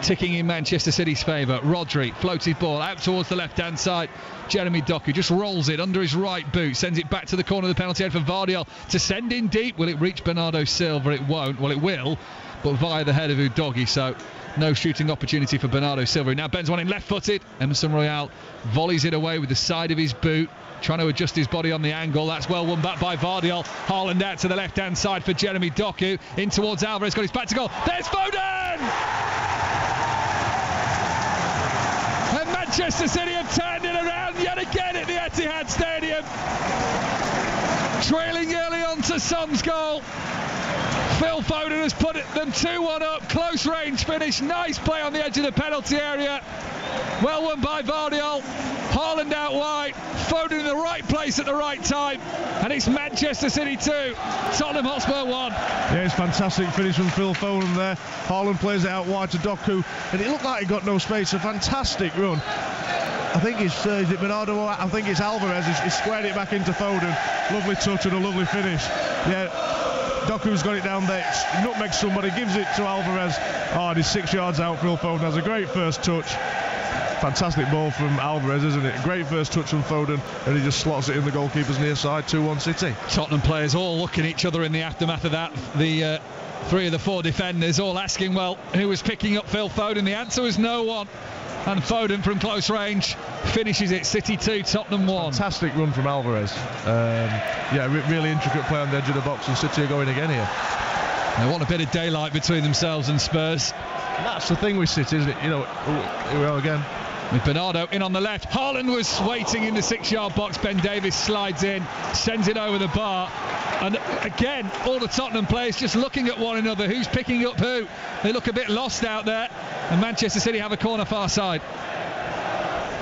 B: ticking in Manchester City's favour. Rodri floated ball out towards the left-hand side. Jeremy Doku just rolls it under his right boot, sends it back to the corner of the penalty area for Vardiol to send in deep. Will it reach Bernardo Silva? It won't. Well, it will, but via the head of Udogie, so no shooting opportunity for Bernardo Silva. He now bends one in left-footed. Emerson Royale volleys it away with the side of his boot, trying to adjust his body on the angle. That's well won back by Vardiol. Haaland out to the left-hand side for Jeremy Doku. In towards Alvarez, got his back to goal. There's Foden! And Manchester City have turned it around yet again at the Etihad Stadium. Trailing early on to Son's goal. Phil Foden has put them 2-1 up. Close range finish. Nice play on the edge of the penalty area. Well won by Vardiol. Haaland out wide. Foden in the right place at the right time. And it's Manchester City 2, Tottenham Hotspur 1.
C: Yeah, it's fantastic finish from Phil Foden there. Haaland plays it out wide to Doku, and it looked like he got no space. A fantastic run. I think it's is it Bernardo? I think it's Alvarez. He's squared it back into Foden. Lovely touch and a lovely finish. Yeah, Doku's got it down there. Nutmegs somebody, gives it to Alvarez. Oh, and he's 6 yards out. Phil Foden has a great first touch. Fantastic ball from Alvarez, isn't it? Great first touch from Foden, and he just slots it in the goalkeeper's near side. 2-1 City.
B: Tottenham players all looking at each other in the aftermath of that. The 3 of the 4 defenders all asking, well, who was picking up Phil Foden? The answer was no one. And Foden from close range finishes it. City 2, Tottenham 1.
C: Fantastic run from Alvarez. Really intricate play on the edge of the box, and City are going again here.
B: They want a bit of daylight between themselves and Spurs.
C: And that's the thing with City, isn't it? You know, here we are again.
B: With Bernardo in on the left. Haaland was waiting in the 6-yard box. Ben Davies slides in, sends it over the bar. And again, all the Tottenham players just looking at one another. Who's picking up who? They look a bit lost out there. And Manchester City have a corner far side.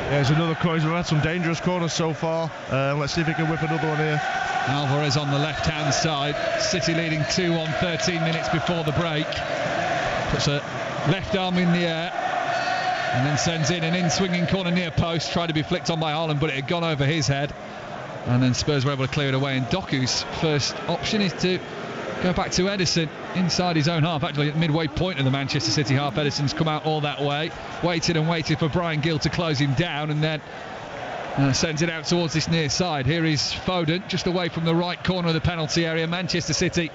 C: Yeah, it's another corner. We've had some dangerous corners so far. Let's see if he can whip another one here.
B: Alvarez on the left-hand side. City leading 2-1, 13 minutes before the break. Puts a left arm in the air. And then sends in an in-swinging corner near post. Tried to be flicked on by Haaland, but it had gone over his head. And then Spurs were able to clear it away. And Doku's first option is to go back to Ederson inside his own half. Actually, at the midway point of the Manchester City half, Ederson's come out all that way. Waited and waited for Bryan Gill to close him down. And then sends it out towards this near side. Here is Foden, just away from the right corner of the penalty area. Manchester City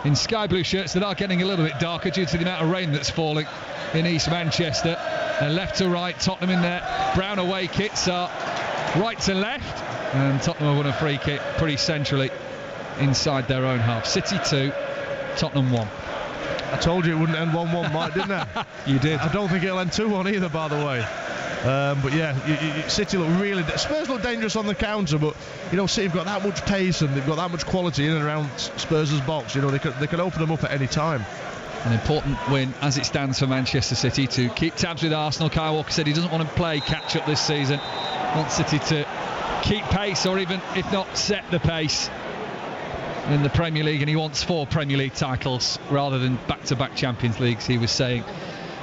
B: in sky blue shirts that are getting a little bit darker due to the amount of rain that's falling in East Manchester. Left to right, Tottenham in there. Brown away kits are right to left, and Tottenham have won a free kick pretty centrally inside their own half. City 2, Tottenham 1.
C: I told you it wouldn't end 1-1, Mike, didn't I?
B: You did.
C: I don't think it'll end 2-1 either, by the way. But yeah, City look really... Spurs look dangerous on the counter, but, you know, City have got that much pace and they've got that much quality in and around Spurs' box. You know, they can open them up at any time.
B: An important win as it stands for Manchester City to keep tabs with Arsenal. Kyle Walker said he doesn't want to play catch-up this season. Wants City to keep pace, or even, if not, set the pace in the Premier League, and he wants 4 Premier League titles rather than back-to-back Champions Leagues, he was saying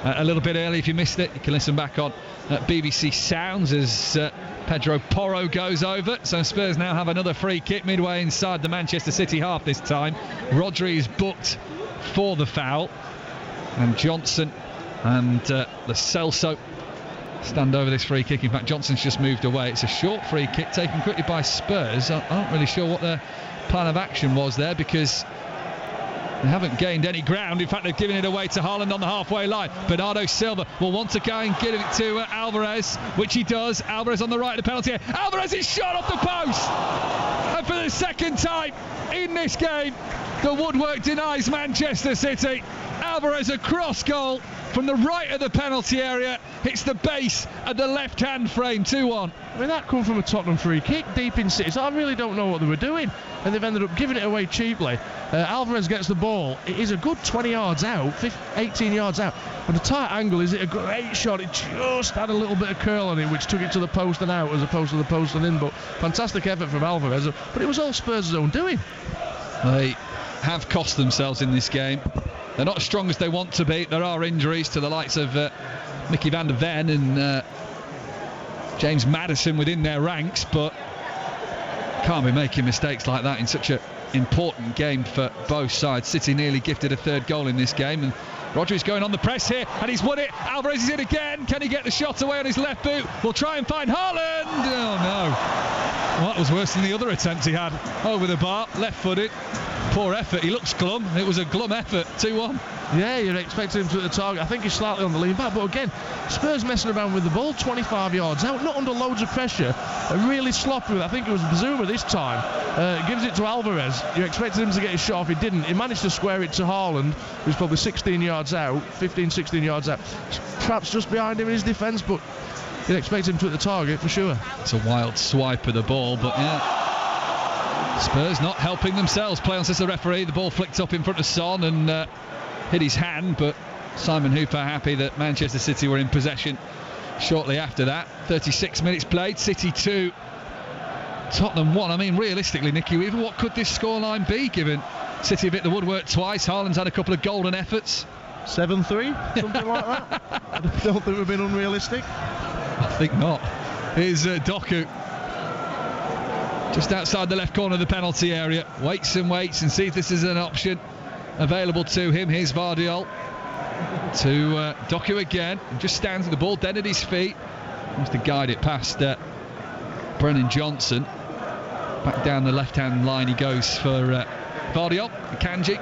B: a little bit early. If you missed it, you can listen back on BBC Sounds as Pedro Porro goes over. So Spurs now have another free kick midway inside the Manchester City half this time. Rodri is booked for the foul, and Johnson and Lo Celso stand over this free kick. In fact, Johnson's just moved away. It's a short free kick taken quickly by Spurs. I'm not really sure what their plan of action was there, because they haven't gained any ground. In fact, they've given it away to Haaland on the halfway line. Bernardo Silva will want to go and give it to Alvarez, which he does. Alvarez on the right of the penalty area. Alvarez is shot off the post, and for the second time in this game, the woodwork denies Manchester City. Alvarez a cross goal from the right of the penalty area, hits the base of the left-hand frame. 2-1.
C: I mean, that come from a Tottenham free kick deep in City, so I really don't know what they were doing, and they've ended up giving it away cheaply. Alvarez gets the ball. It is a good 20 yards out, 18 yards out, and a tight angle. Is it a great shot? It just had a little bit of curl on it, which took it to the post and out as opposed to the post and in. But fantastic effort from Alvarez, but it was all Spurs' own doing.
B: They have cost themselves in this game. They're not as strong as they want to be. There are injuries to the likes of Mickey van der Ven and James Maddison within their ranks, but can't be making mistakes like that in such an important game for both sides. City nearly gifted a third goal in this game, and Rodri's going on the press here, and he's won it. Alvarez is in again. Can he get the shot away on his left boot? We'll try and find Haaland. Oh no, well, that was worse than the other attempt he had over the bar, left-footed. Poor effort. He looks glum. It was a glum effort. 2-1.
C: Yeah, you're expecting him to hit the target. I think he's slightly on the lean back, but again, Spurs messing around with the ball 25 yards out, not under loads of pressure, and really sloppy with it. I think it was Bazuma this time. Gives it to Alvarez. You expected him to get his shot off. He didn't. He managed to square it to Haaland, who's probably 16 yards out, 15, 16 yards out. Traps just behind him in his defence, but you'd expect him to hit the target for sure.
B: It's a wild swipe of the ball, but yeah, Spurs not helping themselves. Play on, says the referee. The ball flicked up in front of Son and hit his hand, but Simon Hooper happy that Manchester City were in possession shortly after that. 36 minutes played, City 2, Tottenham 1. I mean, realistically, Nicky Weaver, what could this scoreline be, given City have hit the woodwork twice? Haaland's had a couple of golden efforts.
C: 7-3, something like that. I don't think we've been unrealistic.
B: I think not. Here's Doku, just outside the left corner of the penalty area. Waits and sees if this is an option available to him. Here's Vardiol to Doku again. And just stands with the ball dead at his feet. Wants to guide it past Brennan Johnson. Back down the left-hand line he goes for Vardiol, Kanji.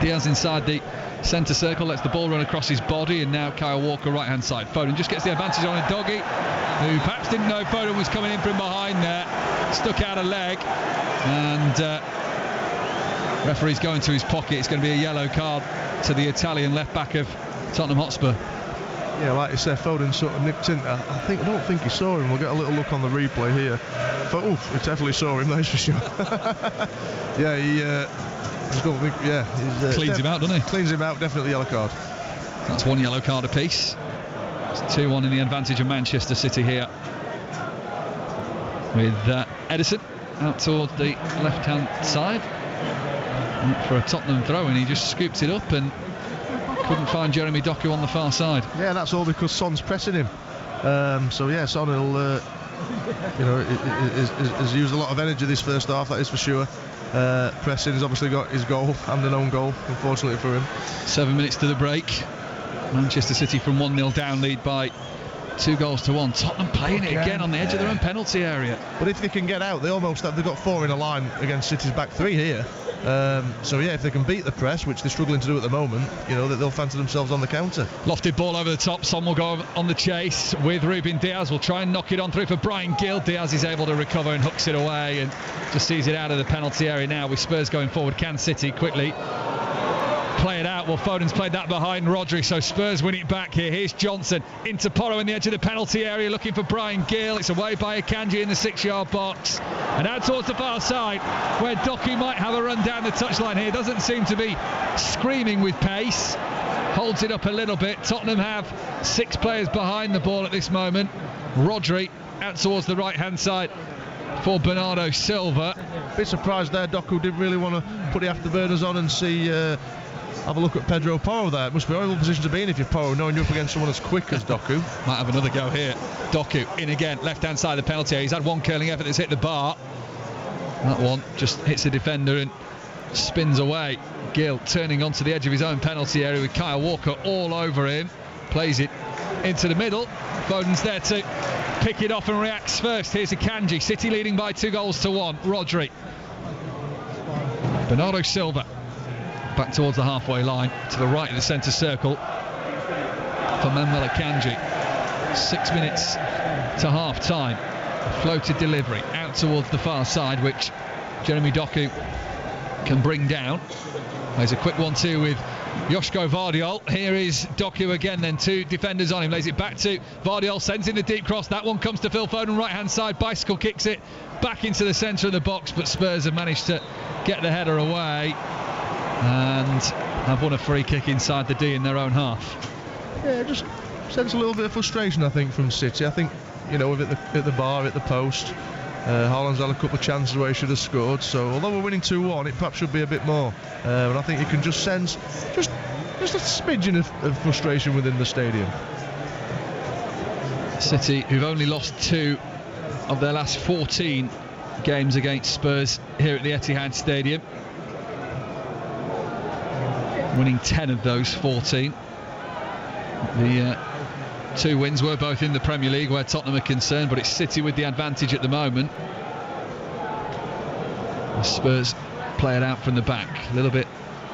B: Diaz inside the centre circle, lets the ball run across his body, and now Kyle Walker right-hand side. Foden just gets the advantage on a Doggy, who perhaps didn't know Foden was coming in from behind there. Stuck out a leg, and referee's going to his pocket. It's going to be a yellow card to the Italian left-back of Tottenham Hotspur.
C: Yeah, like you said, Foden sort of nipped in. I don't think he saw him. We'll get a little look on the replay here. He definitely saw him, that's for sure. Yeah, he
B: cleans him out, doesn't he?
C: Cleans him out, definitely yellow card.
B: That's one yellow card apiece. It's 2-1 in the advantage of Manchester City here, with Edison out towards the left-hand side for a Tottenham throw, and he just scoops it up and couldn't find Jeremy Doku on the far side. Yeah,
C: that's all because Son's pressing him. So yeah, Son will, has used a lot of energy this first half, that is for sure. Pressing has obviously got his goal and an own goal, unfortunately for him.
B: 7 minutes to the break. Manchester City from 1-0 down, lead by 2-1. Tottenham playing it again on the edge of their own penalty area.
C: But if they can get out, they've got 4 in a line against City's back 3 here. So yeah, if they can beat the press, which they're struggling to do at the moment, they'll fancy themselves on the counter.
B: Lofted ball over the top. Son will go on the chase with Ruben Diaz. Will try and knock it on through for Brian Gill. Diaz is able to recover and hooks it away and just sees it out of the penalty area now, with Spurs going forward. Can City quickly play it out? Well, Foden's played that behind Rodri, so Spurs win it back here. Here's Johnson into Porro in the edge of the penalty area, looking for Brian Gill. It's away by Akanji in the 6-yard box, and out towards the far side, where Doku might have a run down the touchline here. Doesn't seem to be screaming with pace. Holds it up a little bit. Tottenham have 6 players behind the ball at this moment. Rodri out towards the right-hand side for Bernardo Silva.
C: Bit surprised there, Doku didn't really want to put the afterburners on and see... have a look at Pedro Porro there. It must be a horrible position to be in if you're Porro, knowing you're up against someone as quick as Doku.
B: Might have another go here. Doku in again, left-hand side of the penalty area. He's had one curling effort that's hit the bar. That one just hits the defender and spins away. Gill turning onto the edge of his own penalty area with Kyle Walker all over him. Plays it into the middle. Foden's there to pick it off and reacts first. Here's Akanji. City leading by 2-1. Rodri. Bernardo Silva back towards the halfway line, to the right of the centre circle for Manuel Akanji. 6 minutes to half time. A floated delivery out towards the far side, which Jeremy Doku can bring down. There's a quick 1-2 with Joško Vardiol. Here is Doku again, then 2 defenders on him. Lays it back to Vardiol, sends in the deep cross. That one comes to Phil Foden, right hand side. Bicycle kicks it back into the centre of the box, but Spurs have managed to get the header away and have won a free kick inside the D in their own half.
C: Yeah, just sense a little bit of frustration, I think, from City. I think, with at the bar, at the post, Haaland's had a couple of chances where he should have scored. So although we're winning 2-1, it perhaps should be a bit more. And I think you can just sense just a smidgen of frustration within the stadium.
B: City, who've only lost 2 of their last 14 games against Spurs here at the Etihad Stadium, winning 10 of those 14. The 2 wins were both in the Premier League, where Tottenham are concerned, but it's City with the advantage at the moment. The Spurs play it out from the back. A little bit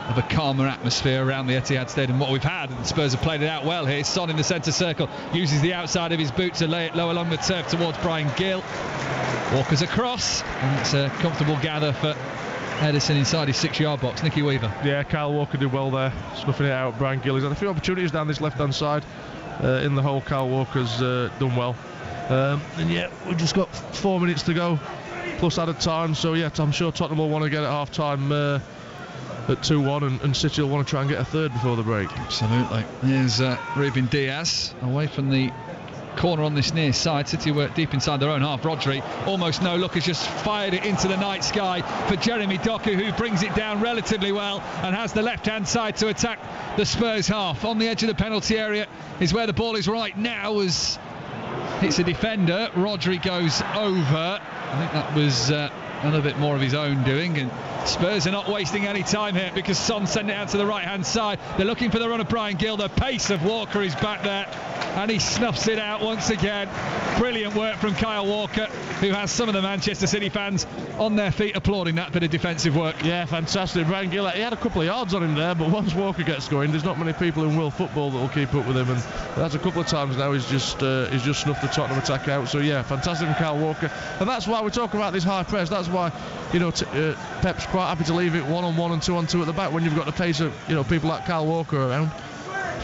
B: of a calmer atmosphere around the Etihad Stadium what we've had, and Spurs have played it out well here. Son in the centre circle uses the outside of his boot to lay it low along the turf towards Brian Gill. Walker's across, and it's a comfortable gather for Edison inside his 6-yard box. Nicky Weaver.
C: Yeah, Kyle Walker did well there, snuffing it out. Brian Gill has had a few opportunities down this left-hand side. in the hole. Kyle Walker's done well. And yeah, we've just got 4 minutes to go, plus added time. So yeah, I'm sure Tottenham will want to get at half time at 2-1, and City will want to try and get a third before the break.
B: Absolutely. Here's Ruben Diaz away from the corner on this near side. City were deep inside their own half. Rodri, almost no look, has just fired it into the night sky for Jeremy Doku, who brings it down relatively well and has the left hand side to attack the Spurs half. On the edge of the penalty area is where the ball is right now, as hits a defender. Rodri goes over. I think that was a little bit more of his own doing, and Spurs are not wasting any time here because Son sent it out to the right hand side. They're looking for the run of Brian Gill. The pace of Walker is back there, and he snuffs it out once again. Brilliant work from Kyle Walker, who has some of the Manchester City fans on their feet applauding that bit of defensive work.
C: Yeah, fantastic. Brian Gill, he had a couple of yards on him there, but once Walker gets going, there's not many people in world football that will keep up with him, and that's a couple of times now he's just snuffed the Tottenham attack out. So yeah, fantastic from Kyle Walker, and that's why we talk about this high press. That's why, you know, Pep's quite happy to leave it 1-on-1 and 2-on-2 at the back when you've got the pace of, you know, people like Kyle Walker around.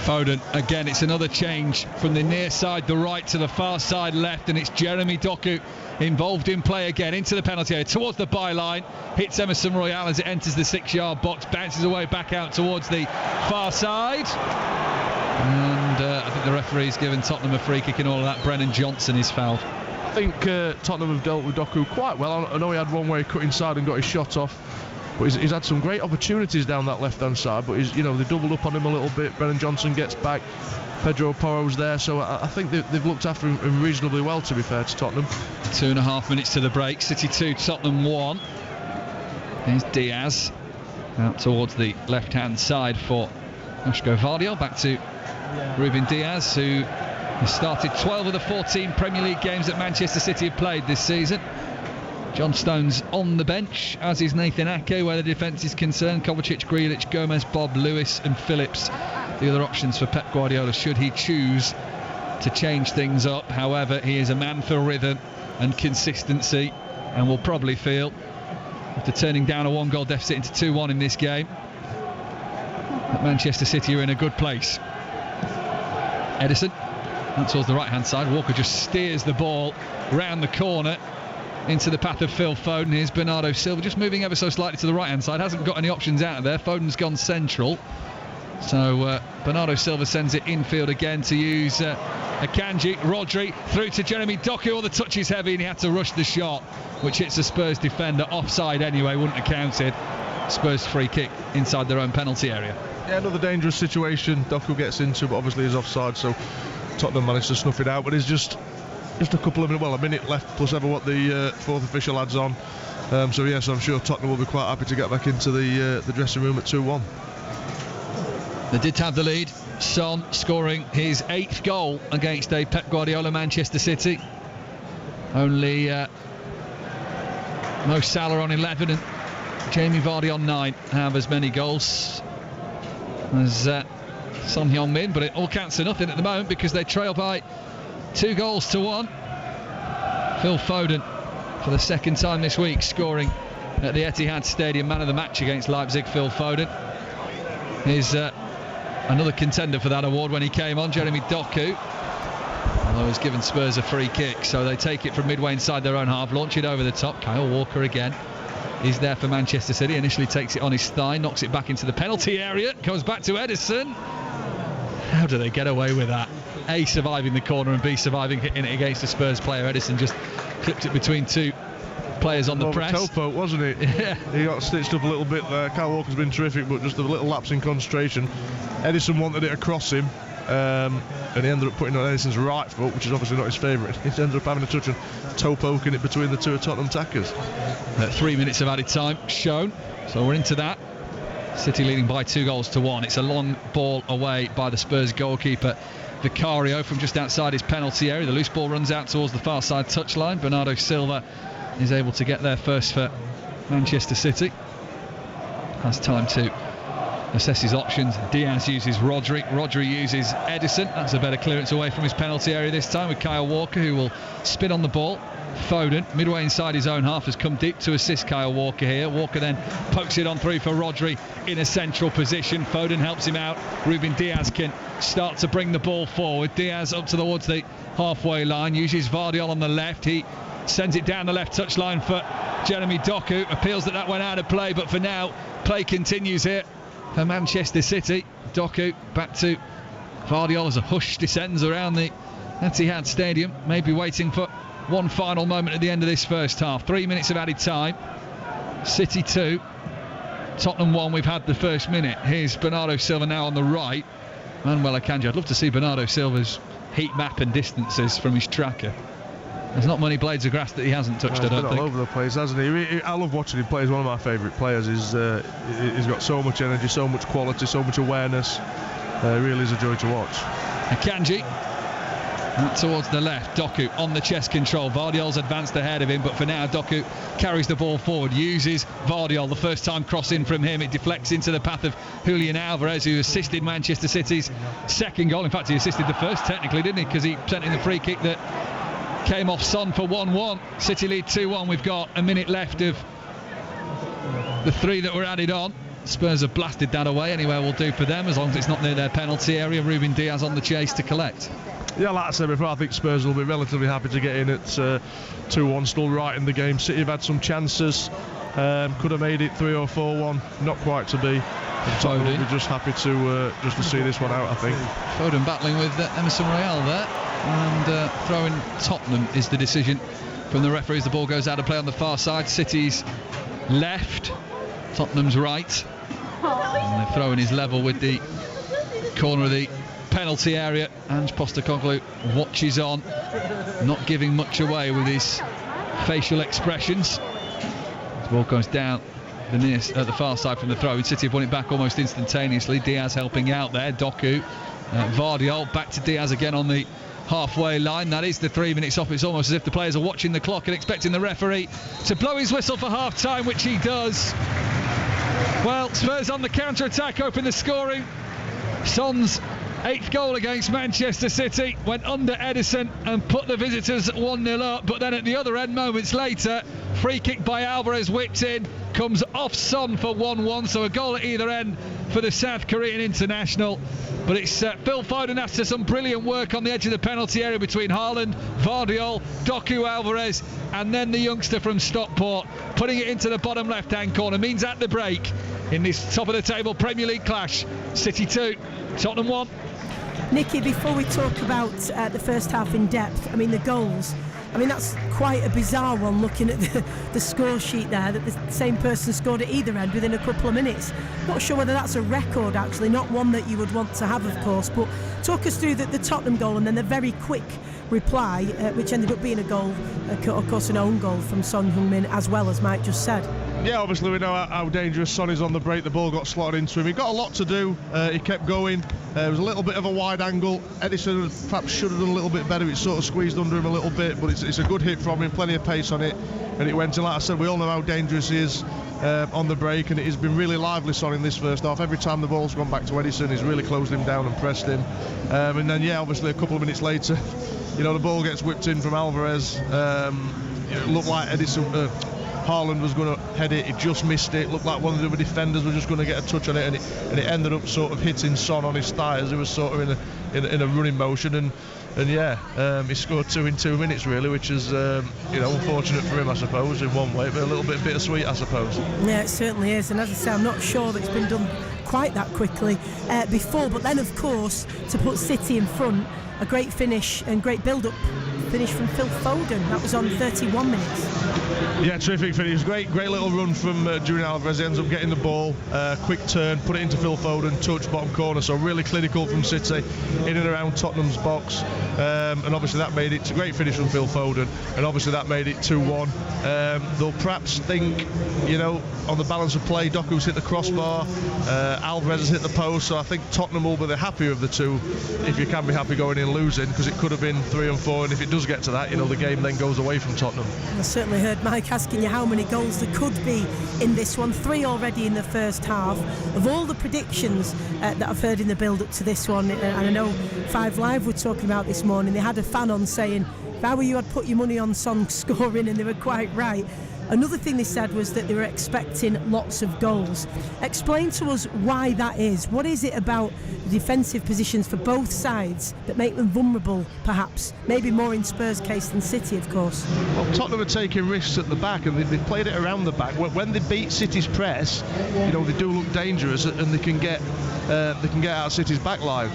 B: Foden, again, it's another change from the near side, the right, to the far side left, and it's Jeremy Doku involved in play again, into the penalty area, towards the byline, hits Emerson Royal as it enters the 6-yard box, bounces away back out towards the far side, and I think the referee's given Tottenham a free kick in all of that. Brennan Johnson is fouled.
C: I think Tottenham have dealt with Doku quite well. I know he had one where he cut inside and got his shot off, but he's had some great opportunities down that left-hand side. But they doubled up on him a little bit. Brennan Johnson gets back. Pedro Porro's there, so I think they've looked after him reasonably well, to be fair to Tottenham.
B: 2.5 minutes to the break. City 2, Tottenham 1. Here's Diaz out towards the left-hand side for Joško Vardiol. Back to Ruben Diaz, who has started 12 of the 14 Premier League games that Manchester City have played this season. John Stones on the bench, as is Nathan Ake where the defence is concerned. Kovacic, Grealish, Gomez, Bob, Lewis and Phillips, the other options for Pep Guardiola should he choose to change things up. However, he is a man for rhythm and consistency, and will probably feel, after turning down a 1-goal deficit into 2-1 in this game, that Manchester City are in a good place. Edison out towards the right hand side. Walker just steers the ball round the corner into the path of Phil Foden. Here's Bernardo Silva just moving ever so slightly to the right hand side, hasn't got any options out of there. Foden's gone central, so Bernardo Silva sends it infield again to use Akanji. Rodri through to Jeremy Doku. The touch is heavy and he had to rush the shot, which hits the Spurs defender offside anyway, wouldn't have counted. Spurs free kick inside their own penalty area.
C: Yeah, another dangerous situation Doku gets into, but obviously is offside, so Tottenham managed to snuff it out. But it's just a couple of minutes, well, a minute left plus ever what the fourth official adds on. So yes, I'm sure Tottenham will be quite happy to get back into the dressing room at 2-1.
B: They did have the lead. Son scoring his 8th goal against a Pep Guardiola Manchester City. Only Mo Salah on 11 and Jamie Vardy on 9 have as many goals as Son Heung-min, but it all counts for nothing at the moment because they trail by 2-1. Phil Foden, for the second time this week, scoring at the Etihad Stadium. Man of the match against Leipzig, Phil Foden. He's another contender for that award when he came on, Jeremy Doku. Although he's given Spurs a free kick, so they take it from midway inside their own half, launch it over the top. Kyle Walker again. He's there for Manchester City. Initially takes it on his thigh, knocks it back into the penalty area, comes back to Edison. How do they get away with that? A, surviving the corner, and B, surviving hitting it against a Spurs player. Edison just clipped it between two players on the press.
C: Topo, wasn't it?
B: Yeah.
C: He got stitched up a little bit there. Kyle Walker's been terrific, but just a little lapse in concentration. Edison wanted it across him, and he ended up putting it on Edison's right foot, which is obviously not his favourite. He ended up having a touch and toe poking it between the two of Tottenham attackers.
B: 3 minutes of added time shown, so we're into that. City leading by 2-1. It's a long ball away by the Spurs goalkeeper Vicario from just outside his penalty area. The loose ball runs out towards the far side touchline. Bernardo Silva is able to get there first for Manchester City. Has time to assess his options. Diaz uses Rodri. Rodri uses Edison. That's a better clearance away from his penalty area this time, with Kyle Walker, who will spin on the ball. Foden, midway inside his own half, has come deep to assist Kyle Walker here. Walker then pokes it on through for Rodri in a central position. Foden helps him out. Ruben Diaz can start to bring the ball forward. Diaz up towards the halfway line, uses Vardiol on the left. He sends it down the left touchline for Jeremy Doku. Appeals that went out of play, but for now, play continues here for Manchester City. Doku back to Vardiol as a hush descends around the Etihad Stadium, maybe waiting for one final moment at the end of this first half. 3 minutes of added time. City 2, Tottenham 1. We've had the first minute. Here's Bernardo Silva now on the right. Manuel Akanji. I'd love to see Bernardo Silva's heat map and distances from his tracker. There's not many blades of grass that he hasn't touched, I don't think.
C: All over the place, hasn't he? I love watching him play. He's one of my favourite players. He's got so much energy, so much quality, so much awareness. It really is a joy to watch.
B: Akanji towards the left. Doku on the chest control. Vardiol's advanced ahead of him, but for now Doku carries the ball forward, uses Vardiol. The first time crossing from him, it deflects into the path of Julian Alvarez, who assisted Manchester City's second goal. In fact, he assisted the first technically, didn't he, because he sent in the free kick that came off Son for 1-1. City lead 2-1. We've got a minute left of the 3 that were added on. Spurs have blasted that away. Anywhere will do for them, as long as it's not near their penalty area. Ruben Diaz on the chase to collect.
C: Yeah, like I said before, I think Spurs will be relatively happy to get in at 2-1, still right in the game. City have had some chances, could have made it 3 or 4-1, not quite to be. Tottenham will be just happy to see this one out, I think.
B: Foden battling with Emerson Royale there, and throwing Tottenham is the decision from the referees. The ball goes out of play on the far side. City's left, Tottenham's right, and the throwing is level with the corner of the penalty area. Ange Postecoglou watches on, not giving much away with his facial expressions. The ball goes down the far side from the throw. City have won it back almost instantaneously. Diaz helping out there. Doku, Vardiol back to Diaz again on the halfway line. That is the 3 minutes off. It's almost as if the players are watching the clock and expecting the referee to blow his whistle for half time, which he does. Well, Spurs on the counter-attack, open the scoring. Son's 8th goal against Manchester City went under Edison and put the visitors 1-0 up, but then at the other end, moments later, free kick by Alvarez whipped in, comes off Son for 1-1, so a goal at either end for the South Korean international. But it's Phil Foden after some brilliant work on the edge of the penalty area between Haaland, Vardiol, Doku, Alvarez, and then the youngster from Stockport putting it into the bottom left-hand corner. Means at the break in this top of the table Premier League clash, City 2, Tottenham 1.
A: Nicky, before we talk about the first half in depth, I mean the goals, I mean that's quite a bizarre one, looking at the score sheet there, that the same person scored at either end within a couple of minutes. Not sure whether that's a record actually, not one that you would want to have of course, but talk us through the Tottenham goal and then the very quick reply, which ended up being a goal, of course an own goal from Son Heung-min, as well as Mike just said.
C: Yeah, obviously we know how dangerous Son is on the break. The ball got slotted into him. He got a lot to do. He kept going. It was a little bit of a wide angle. Edison perhaps should have done a little bit better. It sort of squeezed under him a little bit, but it's a good hit from him. Plenty of pace on it, and it went in. Like I said, we all know how dangerous he is on the break, and it has been really lively Son in this first half. Every time the ball's gone back to Edison, he's really closed him down and pressed him. And then, yeah, obviously a couple of minutes later, you know, the ball gets whipped in from Alvarez. It looked like Haaland was going to head it, he just missed it. Looked like one of the other defenders was just going to get a touch on it, and it ended up sort of hitting Son on his thigh as he was sort of in a running motion, and he scored 2 in 2 minutes really, which is unfortunate for him I suppose in one way, but a little bit bittersweet I suppose.
A: Yeah, it certainly is, and as I say, I'm not sure that it's been done quite that quickly before, but then of course to put City in front, a great finish and great build-up finish from Phil Foden. That was on 31 minutes.
C: Yeah, terrific finish. Great little run from Julian Alvarez. He ends up getting the ball, quick turn, put it into Phil Foden, touch bottom corner. So really clinical from City in and around Tottenham's box. And obviously that made it a great finish from Phil Foden. And obviously that made it 2-1. They'll perhaps think, on the balance of play, Doku's hit the crossbar, Alvarez has hit the post. So I think Tottenham will be the happier of the two, if you can be happy going in losing, because it could have been 3 and 4. And if it does get to that, the game then goes away from Tottenham.
A: I certainly heard Mike asking you how many goals there could be in this one. 3 already in the first half. Of all the predictions that I've heard in the build-up to this one, and I know 5 Live were talking about this morning, they had a fan on saying, if I were you, I'd put your money on Son scoring, and they were quite right. Another thing they said was that they were expecting lots of goals. Explain to us why that is. What is it about the defensive positions for both sides that make them vulnerable, perhaps? Maybe more in Spurs' case than City, of course.
C: Well, Tottenham are taking risks at the back, and they played it around the back. When they beat City's press, they do look dangerous, and they can get out of City's back line.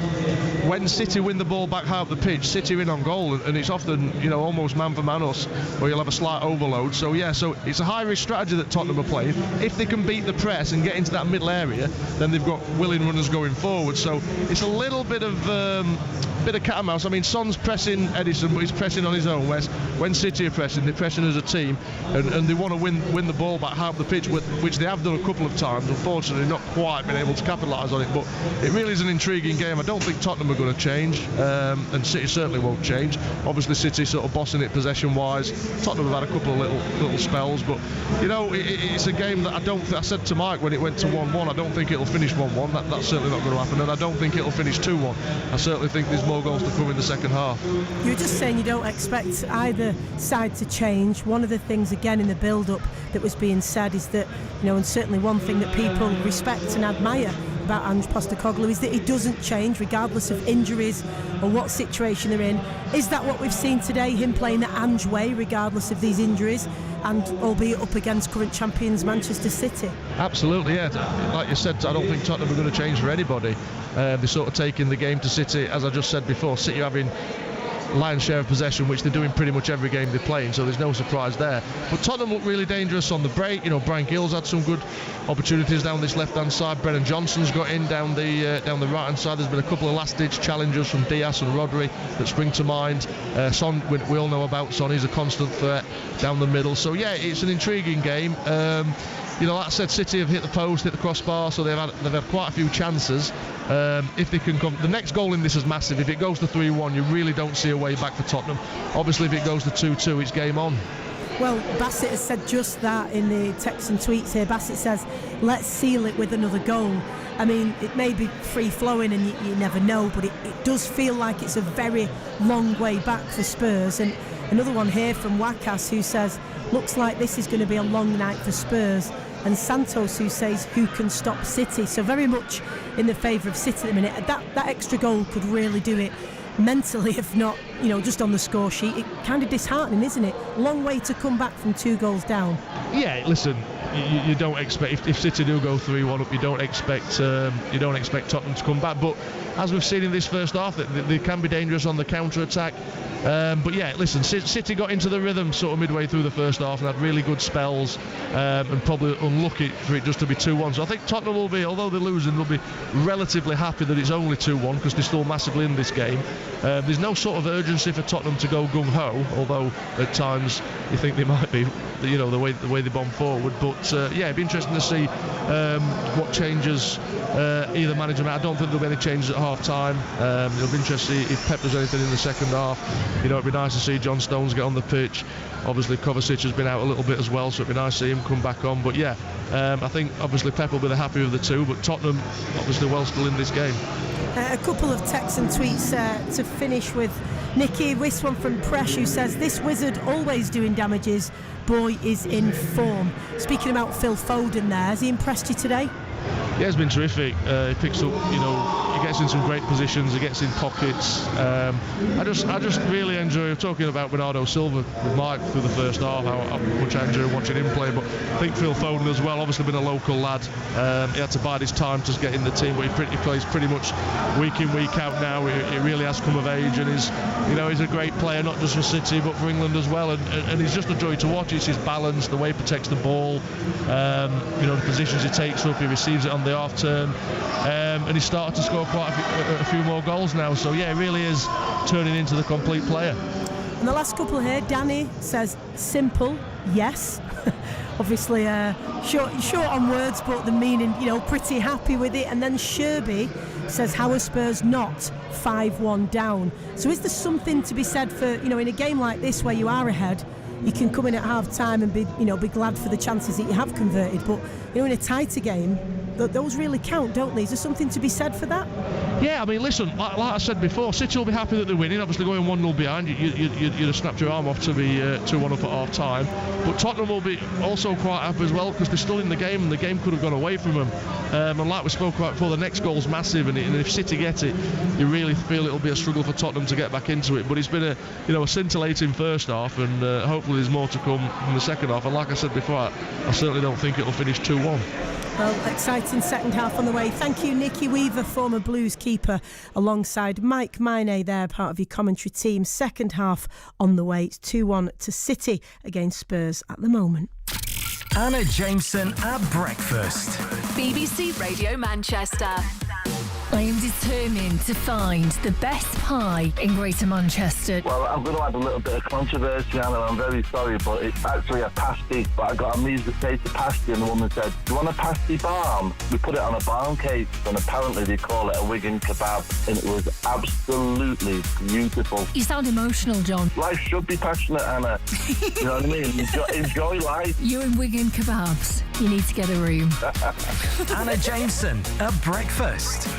C: When City win the ball back half the pitch, City are in on goal, and it's often almost man for man us, or you'll have a slight overload. So it's a high risk strategy that Tottenham are playing. If they can beat the press and get into that middle area, then they've got willing runners going forward. So it's a little bit of cat and mouse. I mean, Son's pressing Edison, but he's pressing on his own. Whereas when City are pressing, they're pressing as a team, and they want to win the ball back half the pitch, which they have done a couple of times. Unfortunately, not quite been able to capitalise on it. But it really is an intriguing game. I don't think Tottenham are going to change, and City certainly won't change. Obviously, City sort of bossing it possession-wise. Tottenham have had a couple of little spells, but it's a game that I said to Mike when it went to 1-1, I don't think it'll finish 1-1. That's certainly not going to happen, and I don't think it'll finish 2-1. I certainly think there's more goals to come in the second half.
A: You were just saying you don't expect either side to change. One of the things again in the build-up that was being said is that, and certainly one thing that people respect and admire about Ange Postecoglou is that he doesn't change regardless of injuries or what situation they're in. Is that what we've seen today, him playing the Ange way regardless of these injuries, and albeit up against current champions Manchester City?
C: Absolutely, yeah. Like you said, I don't think Tottenham are going to change for anybody. They're sort of taking the game to City, as I just said before. City having lion's share of possession, which they're doing pretty much every game they're playing, so there's no surprise there. But Tottenham look really dangerous on the break. Brian Gill's had some good opportunities down this left-hand side. Brennan Johnson's got in down the right-hand side. There's been a couple of last-ditch challenges from Diaz and Rodri that spring to mind. Son, we all know about Son. He's a constant threat down the middle. So yeah, it's an intriguing game. Like I said, City have hit the post, hit the crossbar, so they've had quite a few chances. If they can come, the next goal in this is massive. If it goes to 3-1, you really don't see a way back for Tottenham. Obviously, if it goes to 2-2, it's game on.
A: Well, Bassett has said just that in the texts and tweets here. Bassett says, let's seal it with another goal. I mean, it may be free-flowing and you never know, but it does feel like it's a very long way back for Spurs. And another one here from Wakas who says, looks like this is going to be a long night for Spurs. And Santos who says, who can stop City? So very much in the favour of City at the minute. That extra goal could really do it mentally, if not, just on the score sheet. It's kind of disheartening, isn't it? Long way to come back from 2 goals down. Yeah,
C: listen, you don't expect, if City do go 3-1 up, you don't expect Tottenham to come back. But as we've seen in this first half, they can be dangerous on the counter-attack. But yeah, listen, City got into the rhythm sort of midway through the first half and had really good spells, and probably unlucky for it just to be 2-1. So I think Tottenham will be, although they're losing, they'll be relatively happy that it's only 2-1 because they're still massively in this game. There's no sort of urgency for Tottenham to go gung-ho, although at times you think they might be, the way they bomb forward. But yeah, it'd be interesting to see what changes either manager. I don't think there'll be any changes at half-time. It'll be interesting to see if Pep does anything in the second half. It'd be nice to see John Stones get on the pitch. Obviously Kovacic has been out a little bit as well, so it'd be nice to see him come back on. But yeah, I think obviously Pep will be the happier of the two, but Tottenham obviously well still in this game.
A: A couple of texts and tweets to finish with. Nicky, this one from Presh who says, this wizard always doing damages, boy is in form. Speaking about Phil Foden there, has he impressed you today?
C: Yeah, it's been terrific. He picks up, he gets in some great positions, he gets in pockets. I just really enjoy talking about Bernardo Silva with Mike through the first half, how much I enjoy watching him play. But I think Phil Foden as well, obviously been a local lad. He had to bide his time to get in the team, but he plays pretty much week in, week out now. He really has come of age, and he's a great player, not just for City but for England as well. And he's just a joy to watch. It's his balance, the way he protects the ball, the positions he takes up, he receives it on the half turn, and he's started to score quite a few more goals now. So yeah, he really is turning into the complete player.
A: And the last couple here, Danny says simple, yes. Obviously short on words, but the meaning, pretty happy with it. And then Sherby says, how are Spurs not 5-1 down? So is there something to be said for, in a game like this where you are ahead, you can come in at half time and be glad for the chances that you have converted. But in a tighter game, those really count, don't they? Is there something to be said for that?
C: Yeah, I mean, listen, like I said before, City will be happy that they're winning. Obviously, going 1-0 behind, you'd have snapped your arm off to be 2-1 up at half time. But Tottenham will be also quite happy as well because they're still in the game and the game could have gone away from them. And like we spoke about before, the next goal's massive, and if City get it, you really feel it'll be a struggle for Tottenham to get back into it. But it's been a scintillating first half, and hopefully there's more to come in the second half. And like I said before, I certainly don't think it'll finish 2-1.
A: Well, exciting second half on the way. Thank you, Nicky Weaver, former Blues keeper, alongside Mike Minay there, part of your commentary team. Second half on the way. It's 2-1 to City against Spurs at the moment.
D: Anna Jameson at breakfast.
E: BBC Radio Manchester.
F: I am determined to find the best pie in Greater Manchester.
G: Well, I'm going to add a little bit of controversy, Anna. I'm very sorry, but it's actually a pasty. But I got a measly taste of pasty, and the woman said, "Do you want a pasty barm?" We put it on a barm cake, and apparently they call it a Wigan kebab, and it was absolutely beautiful.
F: You sound emotional, John.
G: Life should be passionate, Anna. You know what I mean? Enjoy life.
F: You and Wigan kebabs. You need to get a room.
D: Anna Jameson at breakfast.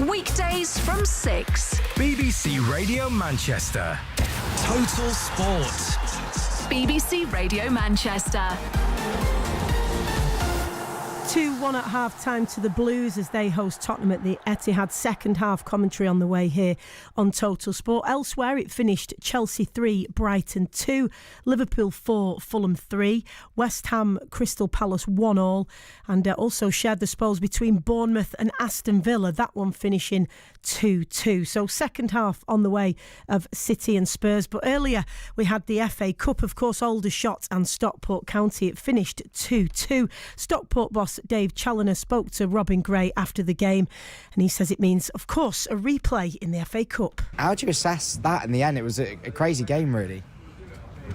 E: Weekdays from 6.
D: BBC Radio Manchester. Total Sport.
E: BBC Radio Manchester.
A: 2-1 at half-time to the Blues as they host Tottenham at the Etihad. Second half commentary on the way here on Total Sport. Elsewhere, it finished Chelsea 3, Brighton 2, Liverpool 4, Fulham 3, West Ham, Crystal Palace 1-1, and also shared the spoils between Bournemouth and Aston Villa, that one finishing 2-2. So second half on the way of City and Spurs. But earlier we had the FA Cup, of course, Aldershot and Stockport County. It finished 2-2. Stockport boss Dave Challoner spoke to Robin Gray after the game, and he says it means, of course, a replay in the FA Cup.
H: How do you assess that in the end? It was a crazy game, really.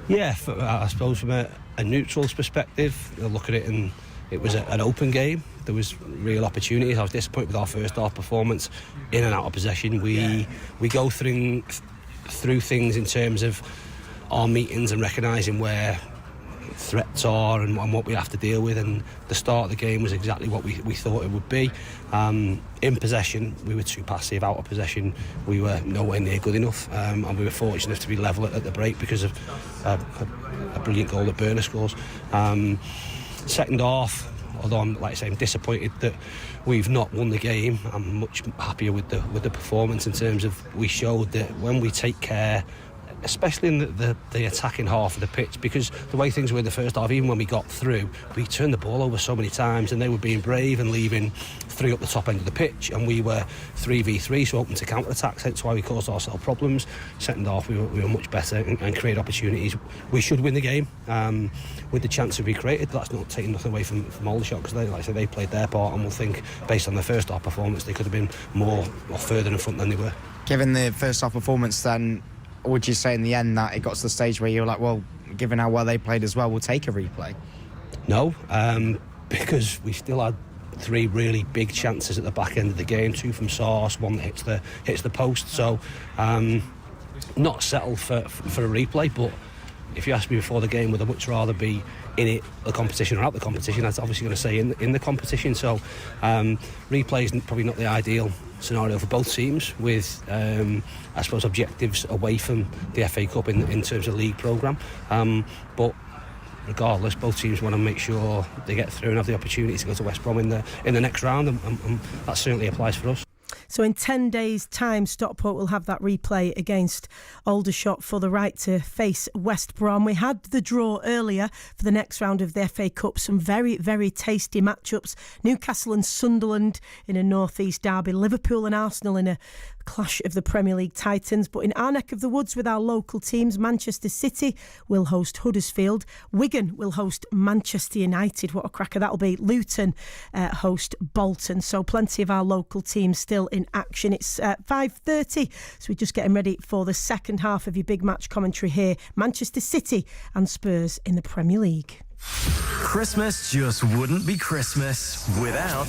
I: Yeah, I suppose from a neutral's perspective, you look at it and it was an open game. There was real opportunities. I was disappointed with our first half performance in and out of possession. We go through things in terms of our meetings and recognising where threats are and what we have to deal with, and the start of the game was exactly what we thought it would be. In possession, we were too passive. Out of possession, we were nowhere near good enough, and we were fortunate to be level at the break because of a brilliant goal that Burner scores. Second half, although I'm disappointed that we've not won the game, I'm much happier with the performance in terms of we showed that when we take care, especially in the attacking half of the pitch, because the way things were in the first half, even when we got through, we turned the ball over so many times and they were being brave and leaving 3 up the top end of the pitch, and we were 3v3, so open to counter-attacks. That's why we caused ourselves problems. Second half we were much better and created opportunities. We should win the game with the chance to be created. That's not taking nothing away from Aldershot, because they played their part, and we'll think based on their first half performance they could have been more or further in front than they were.
H: Given the first half performance, then would you say in the end that it got to the stage where you're like, well, given how well they played as well, we'll take a replay?
I: No, because we still had 3 really big chances at the back end of the game, 2 from Sauce, 1 that hits the post. So not settled for a replay, but if you asked me before the game, would I much rather be in it, the competition, or out the competition? I was obviously going to say in the competition. So replay is probably not the ideal scenario for both teams, with I suppose objectives away from the FA Cup in terms of league programme, but regardless, both teams want to make sure they get through and have the opportunity to go to West Brom in the next round, and that certainly applies for us.
A: So in 10 days' time, Stockport will have that replay against Aldershot for the right to face West Brom. We had the draw earlier for the next round of the FA Cup. Some very, very tasty matchups. Newcastle and Sunderland in a North East derby. Liverpool and Arsenal in a clash of the Premier League titans. But in our neck of the woods with our local teams, Manchester City will host Huddersfield. Wigan will host Manchester United. What a cracker that'll be. Luton host Bolton. So plenty of our local teams still in in action. It's 5:30, so we're just getting ready for the second half of your big match commentary here. Manchester City and Spurs in the Premier League.
D: Christmas just wouldn't be Christmas without...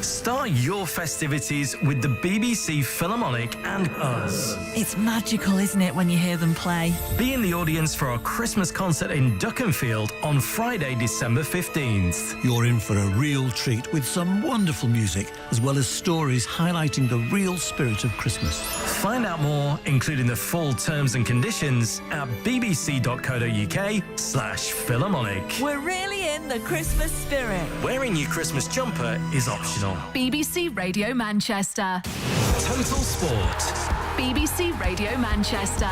D: Start your festivities with the BBC Philharmonic and us.
J: It's magical, isn't it, when you hear them play?
D: Be in the audience for our Christmas concert in Duckenfield on Friday, December 15th.
K: You're in for a real treat with some wonderful music, as well as stories highlighting the real spirit of Christmas.
D: Find out more, including the full terms and conditions, at bbc.co.uk/Philharmonic.
J: We're really in the Christmas spirit.
D: Wearing your Christmas jumper is optional.
E: BBC Radio Manchester.
D: Total Sport.
E: BBC Radio Manchester.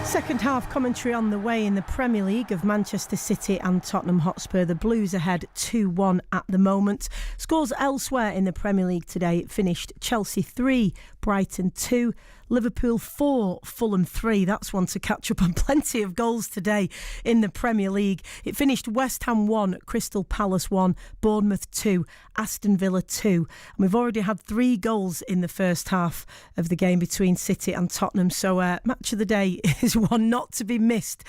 A: Second half commentary on the way in the Premier League of Manchester City and Tottenham Hotspur. The Blues ahead 2-1 at the moment. Scores elsewhere in the Premier League today finished: Chelsea 3, Brighton 2, Liverpool 4, Fulham 3. That's one to catch up on. Plenty of goals today in the Premier League. It finished West Ham 1, Crystal Palace 1, Bournemouth 2, Aston Villa 2. And we've already had 3 goals in the first half of the game between City and Tottenham. So match of the day is one not to be missed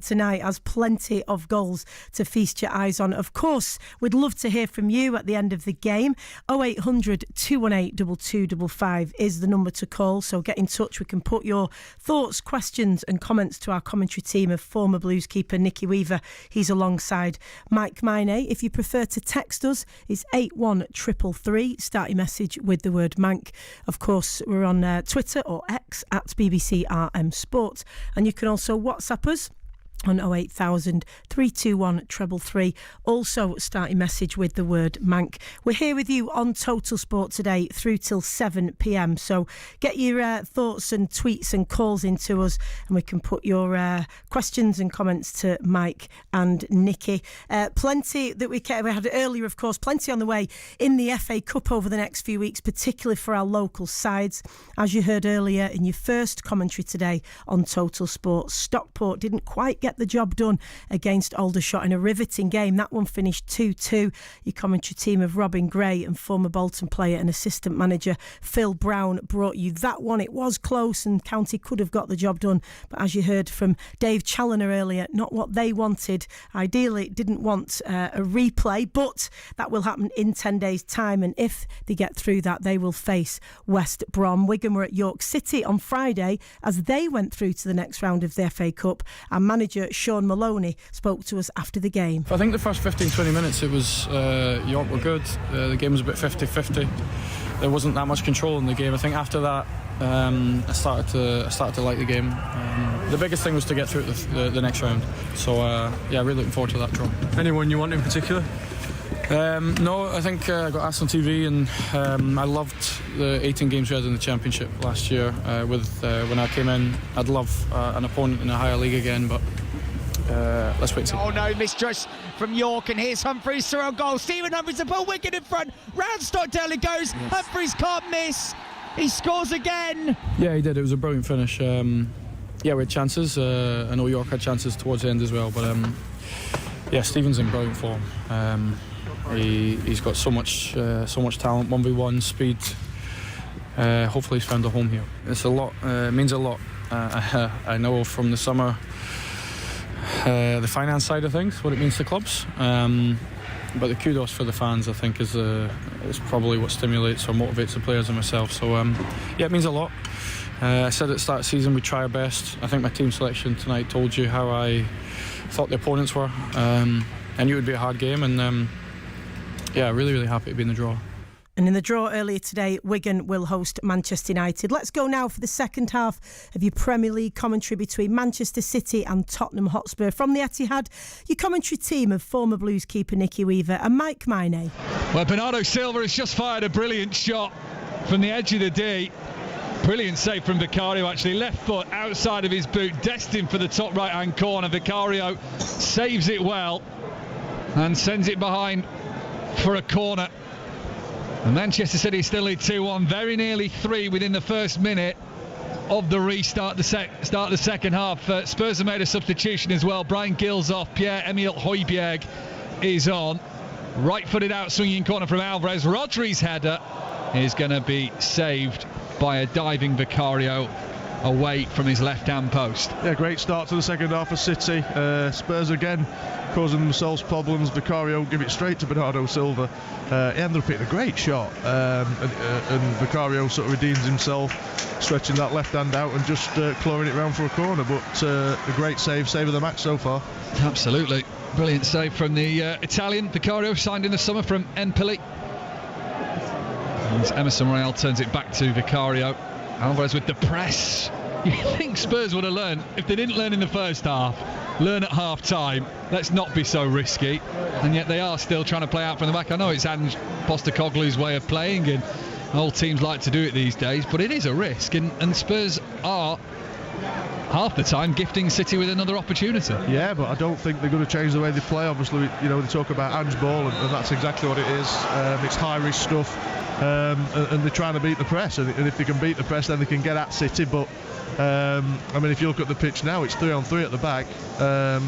A: tonight, as plenty of goals to feast your eyes on. Of course, we'd love to hear from you at the end of the game. 0800 218 2255 is the number to call. So get in touch. We can put your thoughts, questions and comments to our commentary team of former Blues keeper Nicky Weaver. He's alongside Mike Minay. If you prefer to text us, it's 81333. Start your message with the word Mank. Of course, we're on Twitter or X at BBC RM Sport. And you can also WhatsApp us on 08000 321 333. Also start your message with the word Mank. We're here with you on Total Sport today through till 7 p.m. So get your thoughts and tweets and calls into us, and we can put your questions and comments to Mike and Nicky. Plenty that we had earlier, of course, plenty on the way in the FA Cup over the next few weeks, particularly for our local sides. As you heard earlier in your first commentary today on Total Sport, Stockport didn't quite get the job done against Aldershot in a riveting game. That one finished 2-2. Your commentary team of Robin Gray and former Bolton player and assistant manager Phil Brown brought you that one. It was close and County could have got the job done, but as you heard from Dave Challoner earlier, not what they wanted. Ideally didn't want a replay, but that will happen in 10 days time, and if they get through that, they will face West Brom. Wigan were at York City on Friday as they went through to the next round of the FA Cup, and manager Sean Maloney spoke to us after the game.
L: I think the first 15-20 minutes it was York were good. The game was a bit 50-50. There wasn't that much control in the game. I think after that I started to like the game. The biggest thing was to get through the next round. So really looking forward to that draw.
M: Anyone you want in particular?
L: No, I think I got asked on TV, and I loved the 18 games we had in the Championship last year. When I came in, I'd love an opponent in a higher league again, but let's wait and see.
N: Oh no, mistrust from York, and here's Humphreys' through on goal. Stephen Humphreys, the ball, Wigan in front, round Stockdale it goes. Yes. Humphreys can't miss, he scores again.
L: Yeah, he did. It was a brilliant finish. We had chances. I know York had chances towards the end as well, but Stephen's in brilliant form. He's got so much talent, 1v1 speed. Hopefully he's found a home here. It's a lot. It means a lot. I know from the summer the finance side of things, what it means to clubs. But the kudos for the fans, I think, is probably what stimulates or motivates the players and myself. So it means a lot. I said at the start of the season we'd try our best. I think my team selection tonight told you how I thought the opponents were. I knew it would be a hard game, and really, really happy to be in the draw.
A: And in the draw earlier today, Wigan will host Manchester United. Let's go now for the second half of your Premier League commentary between Manchester City and Tottenham Hotspur. From the Etihad, your commentary team of former Blues keeper Nicky Weaver and Mike Minay.
B: Well, Bernardo Silva has just fired a brilliant shot from the edge of the D. Brilliant save from Vicario, actually. Left foot outside of his boot, destined for the top right-hand corner. Vicario saves it well and sends it behind for a corner. And Manchester City still lead 2-1, very nearly 3 within the first minute of the restart, the second half. Spurs have made a substitution as well. Brian Gill's off, Pierre-Emile Højbjerg is on. Right-footed out swinging corner from Alvarez. Rodri's header is going to be saved by a diving Vicario away from his left-hand post.
C: Yeah, great start to the second half for City. Spurs again causing themselves problems. Vicario give it straight to Bernardo Silva. He ended up hitting a great shot, and Vicario sort of redeems himself, stretching that left hand out and just clawing it round for a corner. But a great save of the match so far.
B: Absolutely. Brilliant save from the Italian. Vicario, signed in the summer from Empoli. And Emerson Royal turns it back to Vicario. Alvarez with the press. You think Spurs would have learned, if they didn't learn in the first half, learn at half time. Let's not be so risky. And yet they are still trying to play out from the back. I know it's Ange Postecoglou's way of playing, and all teams like to do it these days, but it is a risk, and Spurs are half the time gifting City with another opportunity.
C: Yeah, but I don't think they're going to change the way they play. Obviously, they talk about Ange ball, and that's exactly what it is. It's high risk stuff, and they're trying to beat the press, and if they can beat the press, then they can get at City. But if you look at the pitch now, it's 3-on-3 at the back.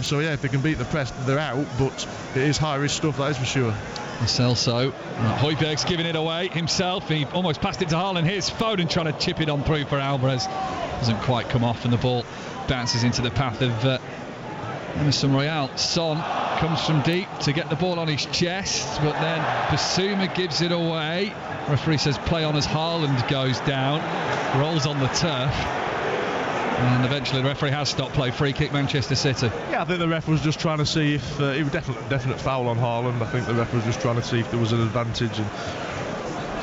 C: So yeah, if they can beat the press, they're out. But it is high risk stuff, that is for sure.
B: Celso, Højbjerg's giving it away himself. He almost passed it to Haaland. Here's Foden trying to chip it on through for Alvarez. Doesn't quite come off, and the ball bounces into the path of Emerson Royal. Son comes from deep to get the ball on his chest, but then Basuma gives it away. Referee says play on as Haaland goes down, rolls on the turf. And eventually the referee has stopped play. Free kick, Manchester City.
C: Yeah, I think the ref was just trying to see if it was definite foul on Haaland. I think the ref was just trying to see if there was an advantage, and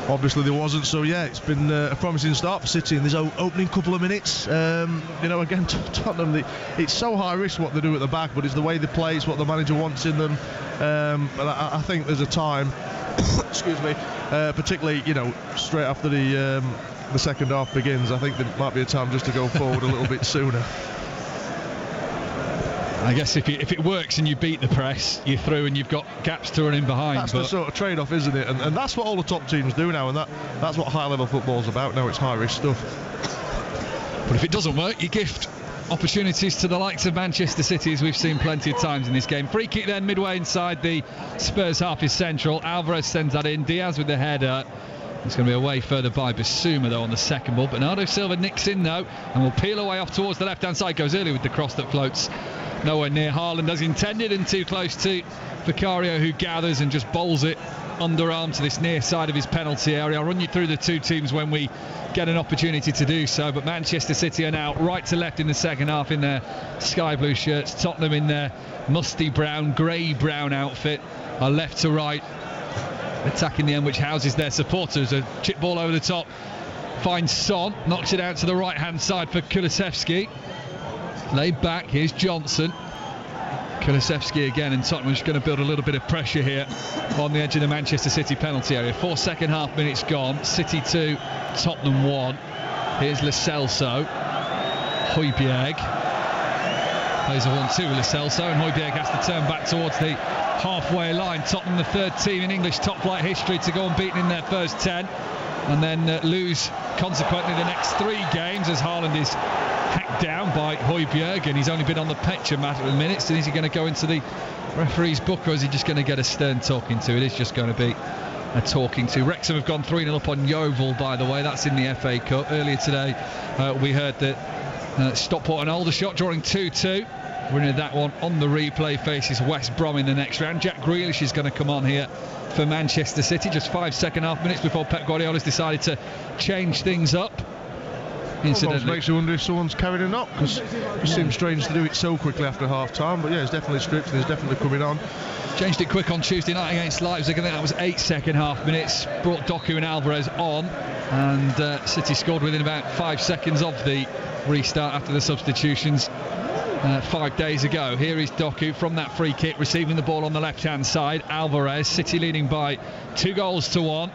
C: obviously there wasn't. So yeah, it's been a promising start for City in this opening couple of minutes. Again, Tottenham, it's so high risk what they do at the back, but it's the way they play, it's what the manager wants in them. But I think there's a time, excuse me, particularly straight after the second half begins, I think there might be a time just to go forward a little bit sooner.
B: I guess if it works and you beat the press, you're through and you've got gaps to run in behind.
C: That's the sort of trade-off, isn't it? And that's what all the top teams do now, and that's what high-level football's about now. It's high-risk stuff.
B: But if it doesn't work, you gift opportunities to the likes of Manchester City, as we've seen plenty of times in this game. Free kick then midway inside the Spurs half is central. Alvarez sends that in. Diaz with the header. It's going to be away further by Basuma though on the second ball. Bernardo Silva nicks in though and will peel away off towards the left hand side. Goes early with the cross that floats nowhere near Haaland as intended, and too close to Vicario, who gathers and just bowls it underarm to this near side of his penalty area. I'll run you through the two teams when we get an opportunity to do so, but Manchester City are now right to left in the second half in their sky blue shirts. Tottenham in their musty brown, grey brown outfit are left to right, attacking the end, which houses their supporters. A chip ball over the top finds Son, knocks it out to the right hand side for Kulusevski. Laid back, here's Johnson. Kulusevski again, and Tottenham's going to build a little bit of pressure here on the edge of the Manchester City penalty area. 4 second half minutes gone. City 2, Tottenham 1. Here's Lo Celso. Højbjerg plays a 1-2 with Lo Celso, and Højbjerg has to turn back towards the halfway line. Tottenham, the third team in English top flight history to go unbeaten in their first 10, and then lose consequently the next 3 games as Haaland is hacked down by Højbjerg, and he's only been on the pitch a matter of minutes. And is he going to go into the referee's book, or is he just going to get a stern talking to? It is just going to be a talking to. Wrexham have gone 3-0 up on Yeovil, by the way. That's in the FA Cup. Earlier today we heard that Stockport and Aldershot drawing 2-2. Winning of that one on the replay faces West Brom in the next round. Jack Grealish is going to come on here for Manchester City just 5 second half minutes before Pep Guardiola's decided to change things up.
C: Almost makes you wonder if someone's carried a knock, because it seems strange to do it so quickly after half time. But yeah, it's definitely stripped and he's definitely coming on.
B: Changed it quick on Tuesday night against Leipzig. I think that was 8 second half minutes. Brought Doku and Alvarez on, and City scored within about 5 seconds of the restart after the substitutions 5 days ago. Here is Doku from that free kick, receiving the ball on the left hand side. Alvarez, City leading by 2-1.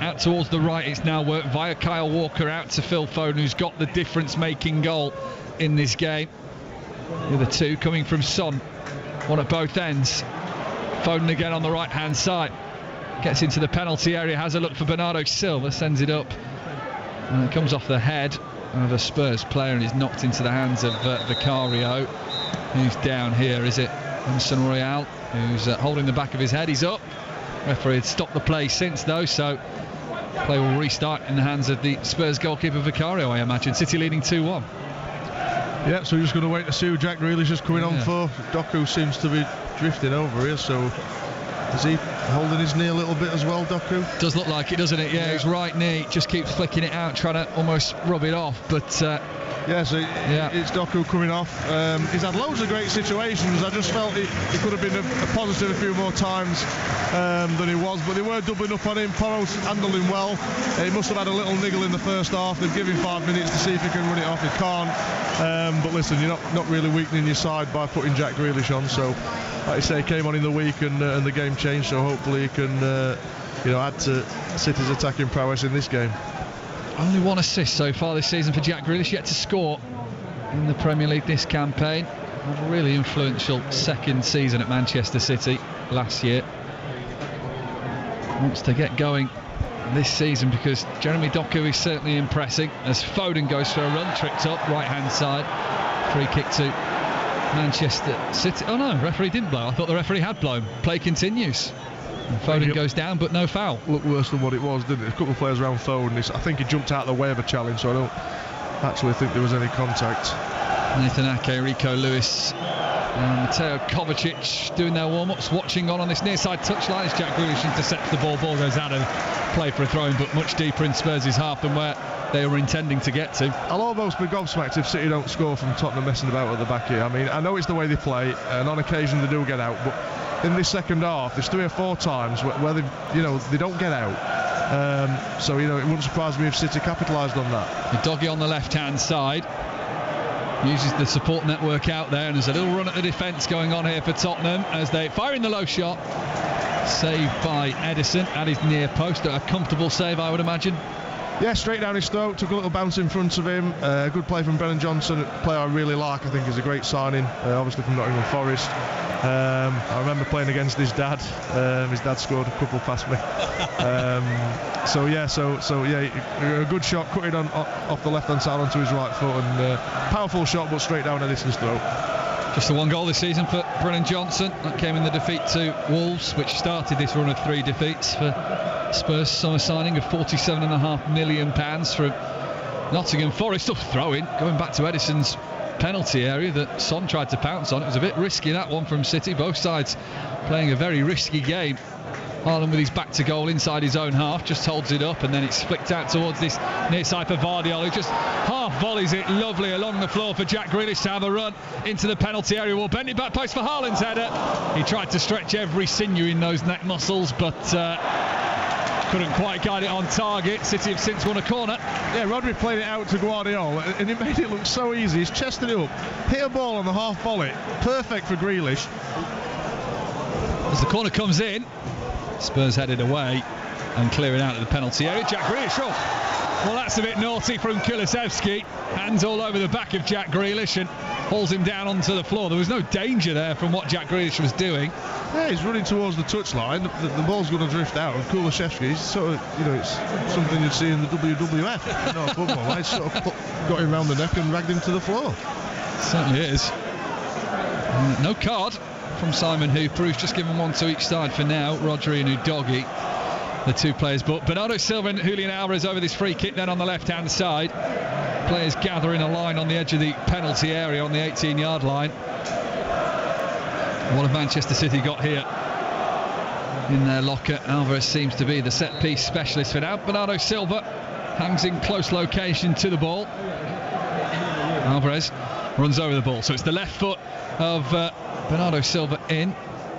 B: Out towards the right, it's now worked via Kyle Walker out to Phil Foden, who's got the difference-making goal in this game. The other two coming from Son, one at both ends. Foden again on the right-hand side. Gets into the penalty area, has a look for Bernardo Silva, sends it up. And it comes off the head of a Spurs player and is knocked into the hands of Vicario. Who's down here? Is it Emerson Royal, who's holding the back of his head? He's up. Referee had stopped the play since though, so play will restart in the hands of the Spurs goalkeeper Vicario, I imagine. City leading 2-1.
C: Yeah, so we're just going to wait to see who Jack Grealish is coming on for. Doku seems to be drifting over here, so is he holding his knee a little bit as well, Doku?
B: Does look like it, doesn't it? Yeah, his right knee just keeps flicking it out, trying to almost rub it off, but
C: it's Doku coming off. He's had loads of great situations. I just felt he could have been a positive a few more times than he was, but they were doubling up on him. Porro's handled him well. He must have had a little niggle in the first half. They've given him 5 minutes to see if he can run it off. He can't. But listen, you're not really weakening your side by putting Jack Grealish on. So, like you say, he came on in the week and the game changed. So hopefully he can add to City's attacking prowess in this game.
B: Only 1 assist so far this season for Jack Grealish, yet to score in the Premier League this campaign. A really influential second season at Manchester City last year. Wants to get going this season because Jeremy Doku is certainly impressing as Foden goes for a run, tripped up, right hand side, free kick to Manchester City. Oh no, referee didn't blow. I thought the referee had blown. Play continues. And Foden goes down, but no foul.
C: Looked worse than what it was, didn't it? A couple of players around Foden. I think he jumped out of the way of a challenge, so I don't actually think there was any contact.
B: Nathan Ake, Rico Lewis and Mateo Kovacic doing their warm-ups, watching on this near side touchline as Jack Grealish intercepts the ball. Ball goes out of play for a throw-in, but much deeper in Spurs' half than where they were intending to get to.
C: I'll almost be gobsmacked if City don't score from Tottenham messing about at the back here. I mean, I know it's the way they play, and on occasion they do get out, but in this second half, there's 3 or 4 times where they don't get out. So it wouldn't surprise me if City capitalised on that.
B: Doggy on the left-hand side uses the support network out there, and there's a little run at the defence going on here for Tottenham as they fire in the low shot. Saved by Edison at his near post. A comfortable save, I would imagine.
C: Yeah, straight down his throat, took a little bounce in front of him. Good play from Brennan Johnson, a player I really like. I think he's a great signing, obviously from Nottingham Forest. I remember playing against his dad. His dad scored a couple past me. A good shot, cut it off the left-hand side onto his right foot, and powerful shot, but straight down Edison's throat.
B: Just the 1 goal this season for Brennan Johnson. That came in the defeat to Wolves, which started this run of 3 defeats for Spurs' summer signing of £47.5 million from Nottingham Forest. Throw-in, going back to Edison's penalty area that Son tried to pounce on. It was a bit risky, that one from City. Both sides playing a very risky game. Haaland with his back to goal inside his own half, just holds it up, and then it's flicked out towards this near side for Vardiol, who just half volleys it lovely along the floor for Jack Grealish to have a run into the penalty area. Well, bend it back post for Haaland's header. He tried to stretch every sinew in those neck muscles, but couldn't quite guide it on target. City have since won a corner.
C: Yeah, Rodri played it out to Guardiola, and it made it look so easy. He's chested it up, hit a ball on the half volley, perfect for Grealish.
B: As the corner comes in, Spurs headed away and clearing out of the penalty area. Jack Grealish. Well, that's a bit naughty from Kulusevski. Hands all over the back of Jack Grealish and hauls him down onto the floor. There was no danger there from what Jack Grealish was doing.
C: Yeah, he's running towards the touchline. The ball's going to drift out. And Kulusevski, sort of, it's something you'd see in the WWF. No football. Right? Sort of got him around the neck and dragged him to the floor.
B: Certainly is. No card from Simon Hooper, who's just given 1 to each side for now. Rodri and Udogie, the 2 players. But Bernardo Silva and Julian Alvarez over this free kick then on the left-hand side. Players gather in a line on the edge of the penalty area on the 18-yard line. What have Manchester City got here in their locker? Alvarez seems to be the set-piece specialist for now. Bernardo Silva hangs in close location to the ball. Alvarez runs over the ball, so it's the left foot of Bernardo Silva in,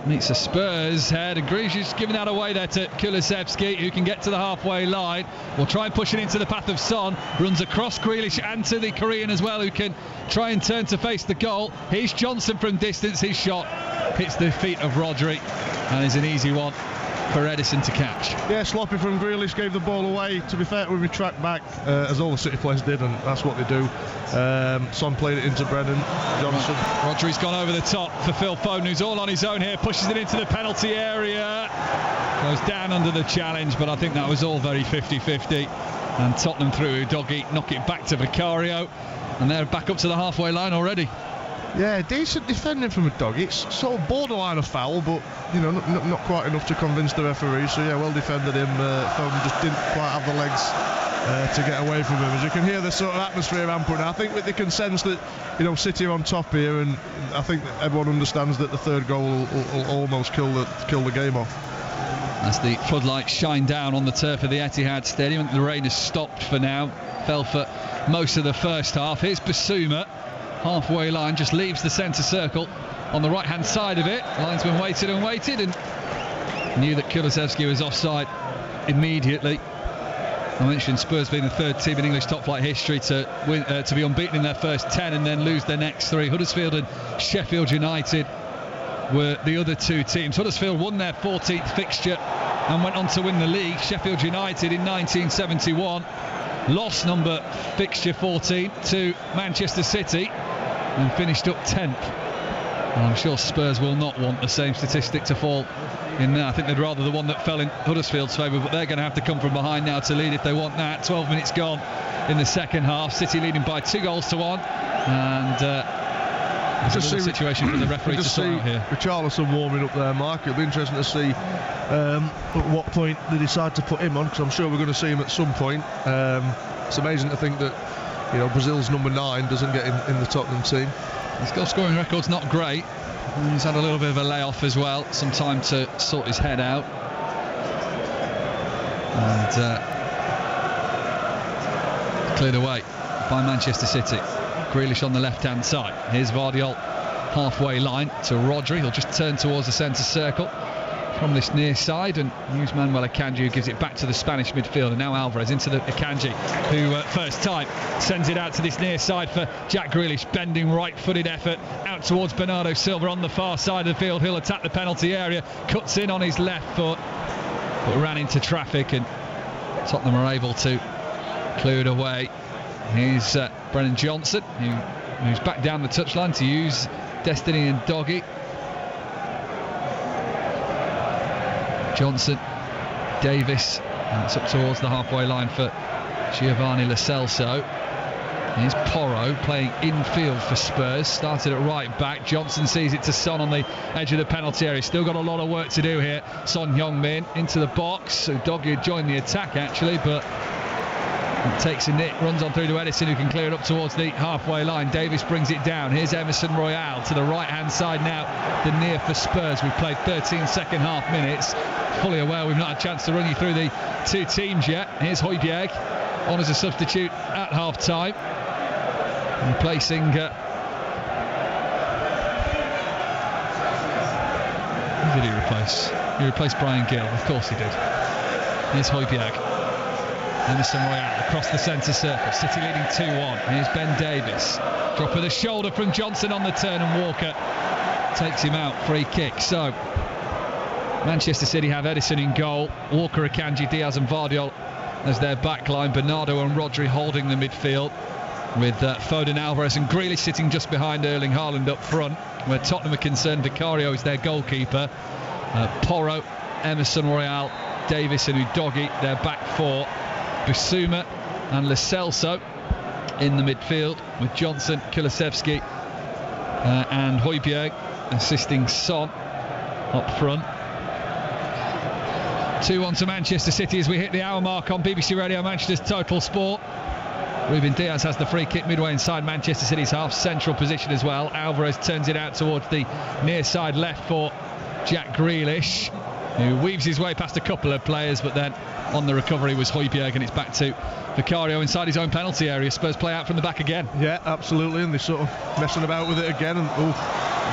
B: meets a Spurs head, and Grealish is giving that away there to Kulusevski, who can get to the halfway line. Will try and push it into the path of Son, runs across Grealish and to the Korean as well, who can try and turn to face the goal. Here's Johnson from distance. His shot hits the feet of Rodri and is an easy one for Edison to catch.
C: Yeah, sloppy from Grealish, gave the ball away. To be fair, we retract back, as all the City players did, and that's what they do. Son played it into Brennan Johnson.
B: Rodri's gone over the top for Phil Foden, who's all on his own here, pushes it into the penalty area. Goes down under the challenge, but I think that was all very 50-50. And Tottenham through Udogie, knock it back to Vicario, and they're back up to the halfway line already.
C: Yeah, decent defending from a dog. It's sort of borderline a foul, but not quite enough to convince the referee. So yeah, well defended him. Foden just didn't quite have the legs to get away from him. As you can hear the sort of atmosphere hampering. I think with the consensus that City are on top here, and I think that everyone understands that the third goal will almost kill the game off.
B: As the floodlights shine down on the turf of the Etihad Stadium, the rain has stopped for now. Fell for most of the first half. Here's Basuma, halfway line, just leaves the centre circle on the right hand side of it. Linesman waited and waited and knew that Kulusevski was offside immediately. I mentioned Spurs being the third team in English top flight history to be unbeaten in their first 10 and then lose their next 3. Huddersfield and Sheffield United were the other two teams. Huddersfield won their 14th fixture and went on to win the league. Sheffield United in 1971 lost number fixture 14 to Manchester City and finished up 10th. And I'm sure Spurs will not want the same statistic to fall in there. I think they'd rather the one that fell in Huddersfield's favour, but they're going to have to come from behind now to lead if they want that. 12 minutes gone in the second half. City leading by 2-1, and there's a situation for the referee to sort out here.
C: Richarlison warming up there, Mark. It'll be interesting to see at what point they decide to put him on, because I'm sure we're going to see him at some point. It's amazing to think that Brazil's number 9 doesn't get in the Tottenham team.
B: His goal scoring record's not great. He's had a little bit of a layoff as well, some time to sort his head out. And cleared away by Manchester City. Grealish on the left-hand side. Here's Vardiol, halfway line to Rodri. He'll just turn towards the centre circle from this near side, and use Manuel Akanji, who gives it back to the Spanish midfield. And now Alvarez into the Akanji, who first time sends it out to this near side for Jack Grealish. Bending right-footed effort out towards Bernardo Silva on the far side of the field. He'll attack the penalty area, cuts in on his left foot, but ran into traffic, and Tottenham are able to clear it away. Here's Brennan Johnson, who moves back down the touchline to use Destiny and Doggy. Johnson, Davis, and it's up towards the halfway line for Giovanni Lo Celso. Here's Porro playing infield for Spurs. Started at right back. Johnson sees it to Son on the edge of the penalty area. Still got a lot of work to do here. Son Heung-min into the box. So Doggy had joined the attack actually, but it takes a nick, runs on through to Edison, who can clear it up towards the halfway line. Davis brings it down. Here's Emerson Royale to the right-hand side now. The near for Spurs. We've played 13 second half minutes. Fully aware we've not had a chance to run you through the two teams yet. Here's Højbjerg on as a substitute at half-time. Replacing... who did he replace? He replaced Brian Gill. Of course he did. Here's Højbjerg. Emerson Royale across the centre circle. City leading 2-1. Here's Ben Davis. Drop of the shoulder from Johnson on the turn, and Walker takes him out. Free kick. So Manchester City have Edison in goal. Walker, Akanji, Diaz and Vardiol as their backline. Bernardo and Rodri holding the midfield, with Foden, Alvarez and Grealish sitting just behind Erling Haaland up front. Where Tottenham are concerned, Vicario is their goalkeeper. Porro, Emerson Royale, Davis and Udogi, their back four. Basuma and Lo Celso in the midfield, with Johnson, Kulusevski and Højbjerg assisting Son up front. 2-1 to Manchester City as we hit the hour mark on BBC Radio Manchester's Total Sport. Ruben Diaz has the free kick midway inside Manchester City's half, central position as well. Alvarez turns it out towards the near side left for Jack Grealish, who weaves his way past a couple of players, but then on the recovery was Højbjerg, and it's back to Vicario inside his own penalty area. Spurs play out from the back again.
C: Yeah, absolutely, and they're sort of messing about with it again, and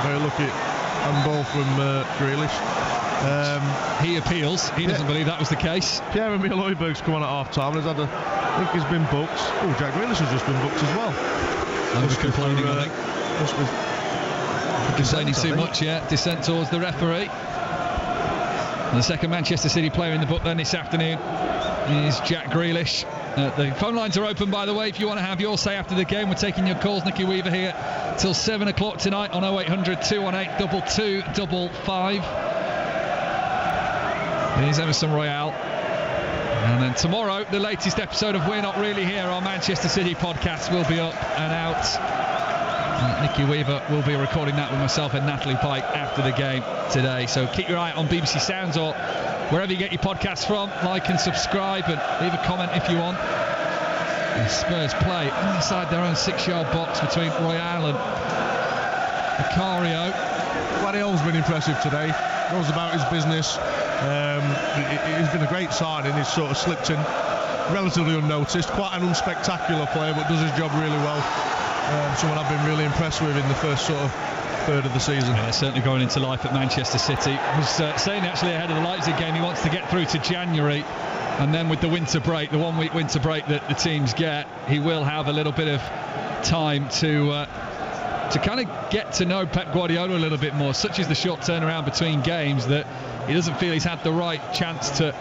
C: very lucky handball from Grealish.
B: He appeals. He doesn't believe that was the case.
C: Pierre-Emile Højbjerg's come on at half-time and has had I think he's been booked. Jack Grealish has just been booked as well.
B: Complaining, I think.
C: Must be
B: complaining too much, yeah. Dissent towards the referee. And the second Manchester City player in the book then this afternoon is Jack Grealish. The phone lines are open, by the way, if you want to have your say after the game. We're taking your calls. Nicky Weaver here till 7 o'clock tonight on 0800 218 2255. Here's Emerson Royale. And then tomorrow, the latest episode of We're Not Really Here, our Manchester City podcast, will be up and out Nicky Weaver will be recording that with myself and Natalie Pike after the game today. So keep your eye on BBC Sounds or wherever you get your podcasts from. Like and subscribe and leave a comment if you want. And Spurs play inside their own 6-yard box between Royale and Vicario.
C: Guardiola's been impressive today. Knows about his business. He's been a great signing. He's sort of slipped in relatively unnoticed. Quite an unspectacular player, but does his job really well. Someone I've been really impressed with in the first sort of third of the season.
B: Yeah, certainly going into life at Manchester City. He was saying actually ahead of the Leipzig game he wants to get through to January, and then with the winter break, the 1 week winter break that the teams get, he will have a little bit of time to kind of get to know Pep Guardiola a little bit more. Such is the short turnaround between games that he doesn't feel he's had the right chance to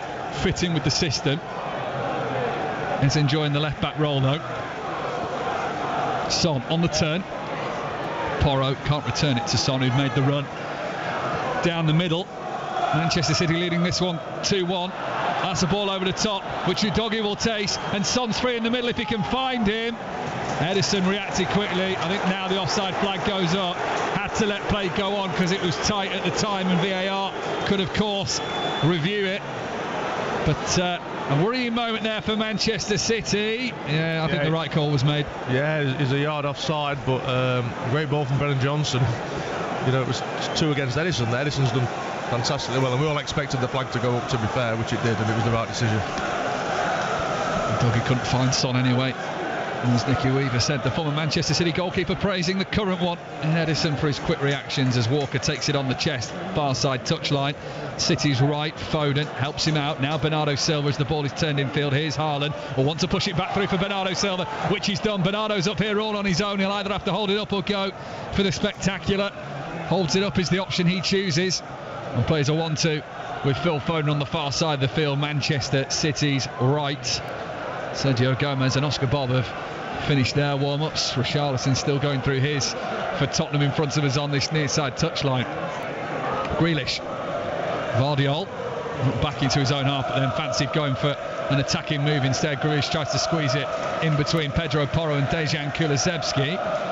B: fit in with the system. He's enjoying the left back role though. Son on the turn. Porro can't return it to Son, who'd made the run down the middle. Manchester City leading this one 2-1. That's a ball over the top, which Udogie will taste, and Son's free in the middle if he can find him. Edison reacted quickly. I think now the offside flag goes up. Had to let play go on because it was tight at the time, and VAR could, of course, review it. But a worrying moment there for Manchester City. Yeah, I think the right call was made.
C: Yeah, he's a yard offside, but a great ball from Brennan Johnson. You know, it was 2 against Edison. Edison's done fantastically well, and we all expected the flag to go up, to be fair, which it did, and it was the right decision.
B: Dougie couldn't find Son anyway. As Nicky Weaver said, the former Manchester City goalkeeper praising the current one in Edison for his quick reactions as Walker takes it on the chest, far side touchline. City's right, Foden helps him out. Now Bernardo Silva as the ball is turned infield. Here's Haaland, will want to push it back through for Bernardo Silva, which he's done. Bernardo's up here all on his own. He'll either have to hold it up or go for the spectacular. Holds it up is the option he chooses, and plays a 1-2 with Phil Foden on the far side of the field. Manchester City's right. Sergio Gomez and Oscar Bob have finished their warm-ups. Richarlison still going through his for Tottenham in front of us on this near side touchline. Grealish, Vardiol back into his own half, but then fancied going for an attacking move instead. Grealish tries to squeeze it in between Pedro Porro and Dejan Kulusevski.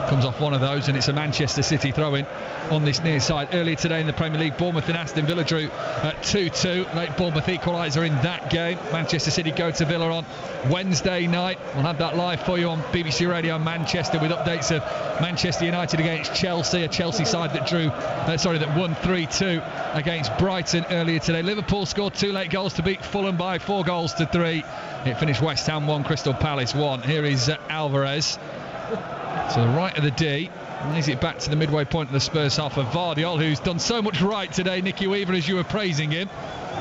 B: Comes off one of those, and it's a Manchester City throw-in on this near side. Earlier today in the Premier League, Bournemouth and Aston Villa drew at 2-2. Late Bournemouth equaliser in that game. Manchester City go to Villa on Wednesday night. We'll have that live for you on BBC Radio Manchester with updates of Manchester United against Chelsea, a Chelsea side that won 3-2 against Brighton earlier today. Liverpool scored 2 late goals to beat Fulham by 4 goals to 3. It finished West Ham 1, Crystal Palace 1. Here is Alvarez. To the right of the D, lays it back to the midway point of the Spurs half of Vardiol, who's done so much right today, Nicky Weaver, as you were praising him,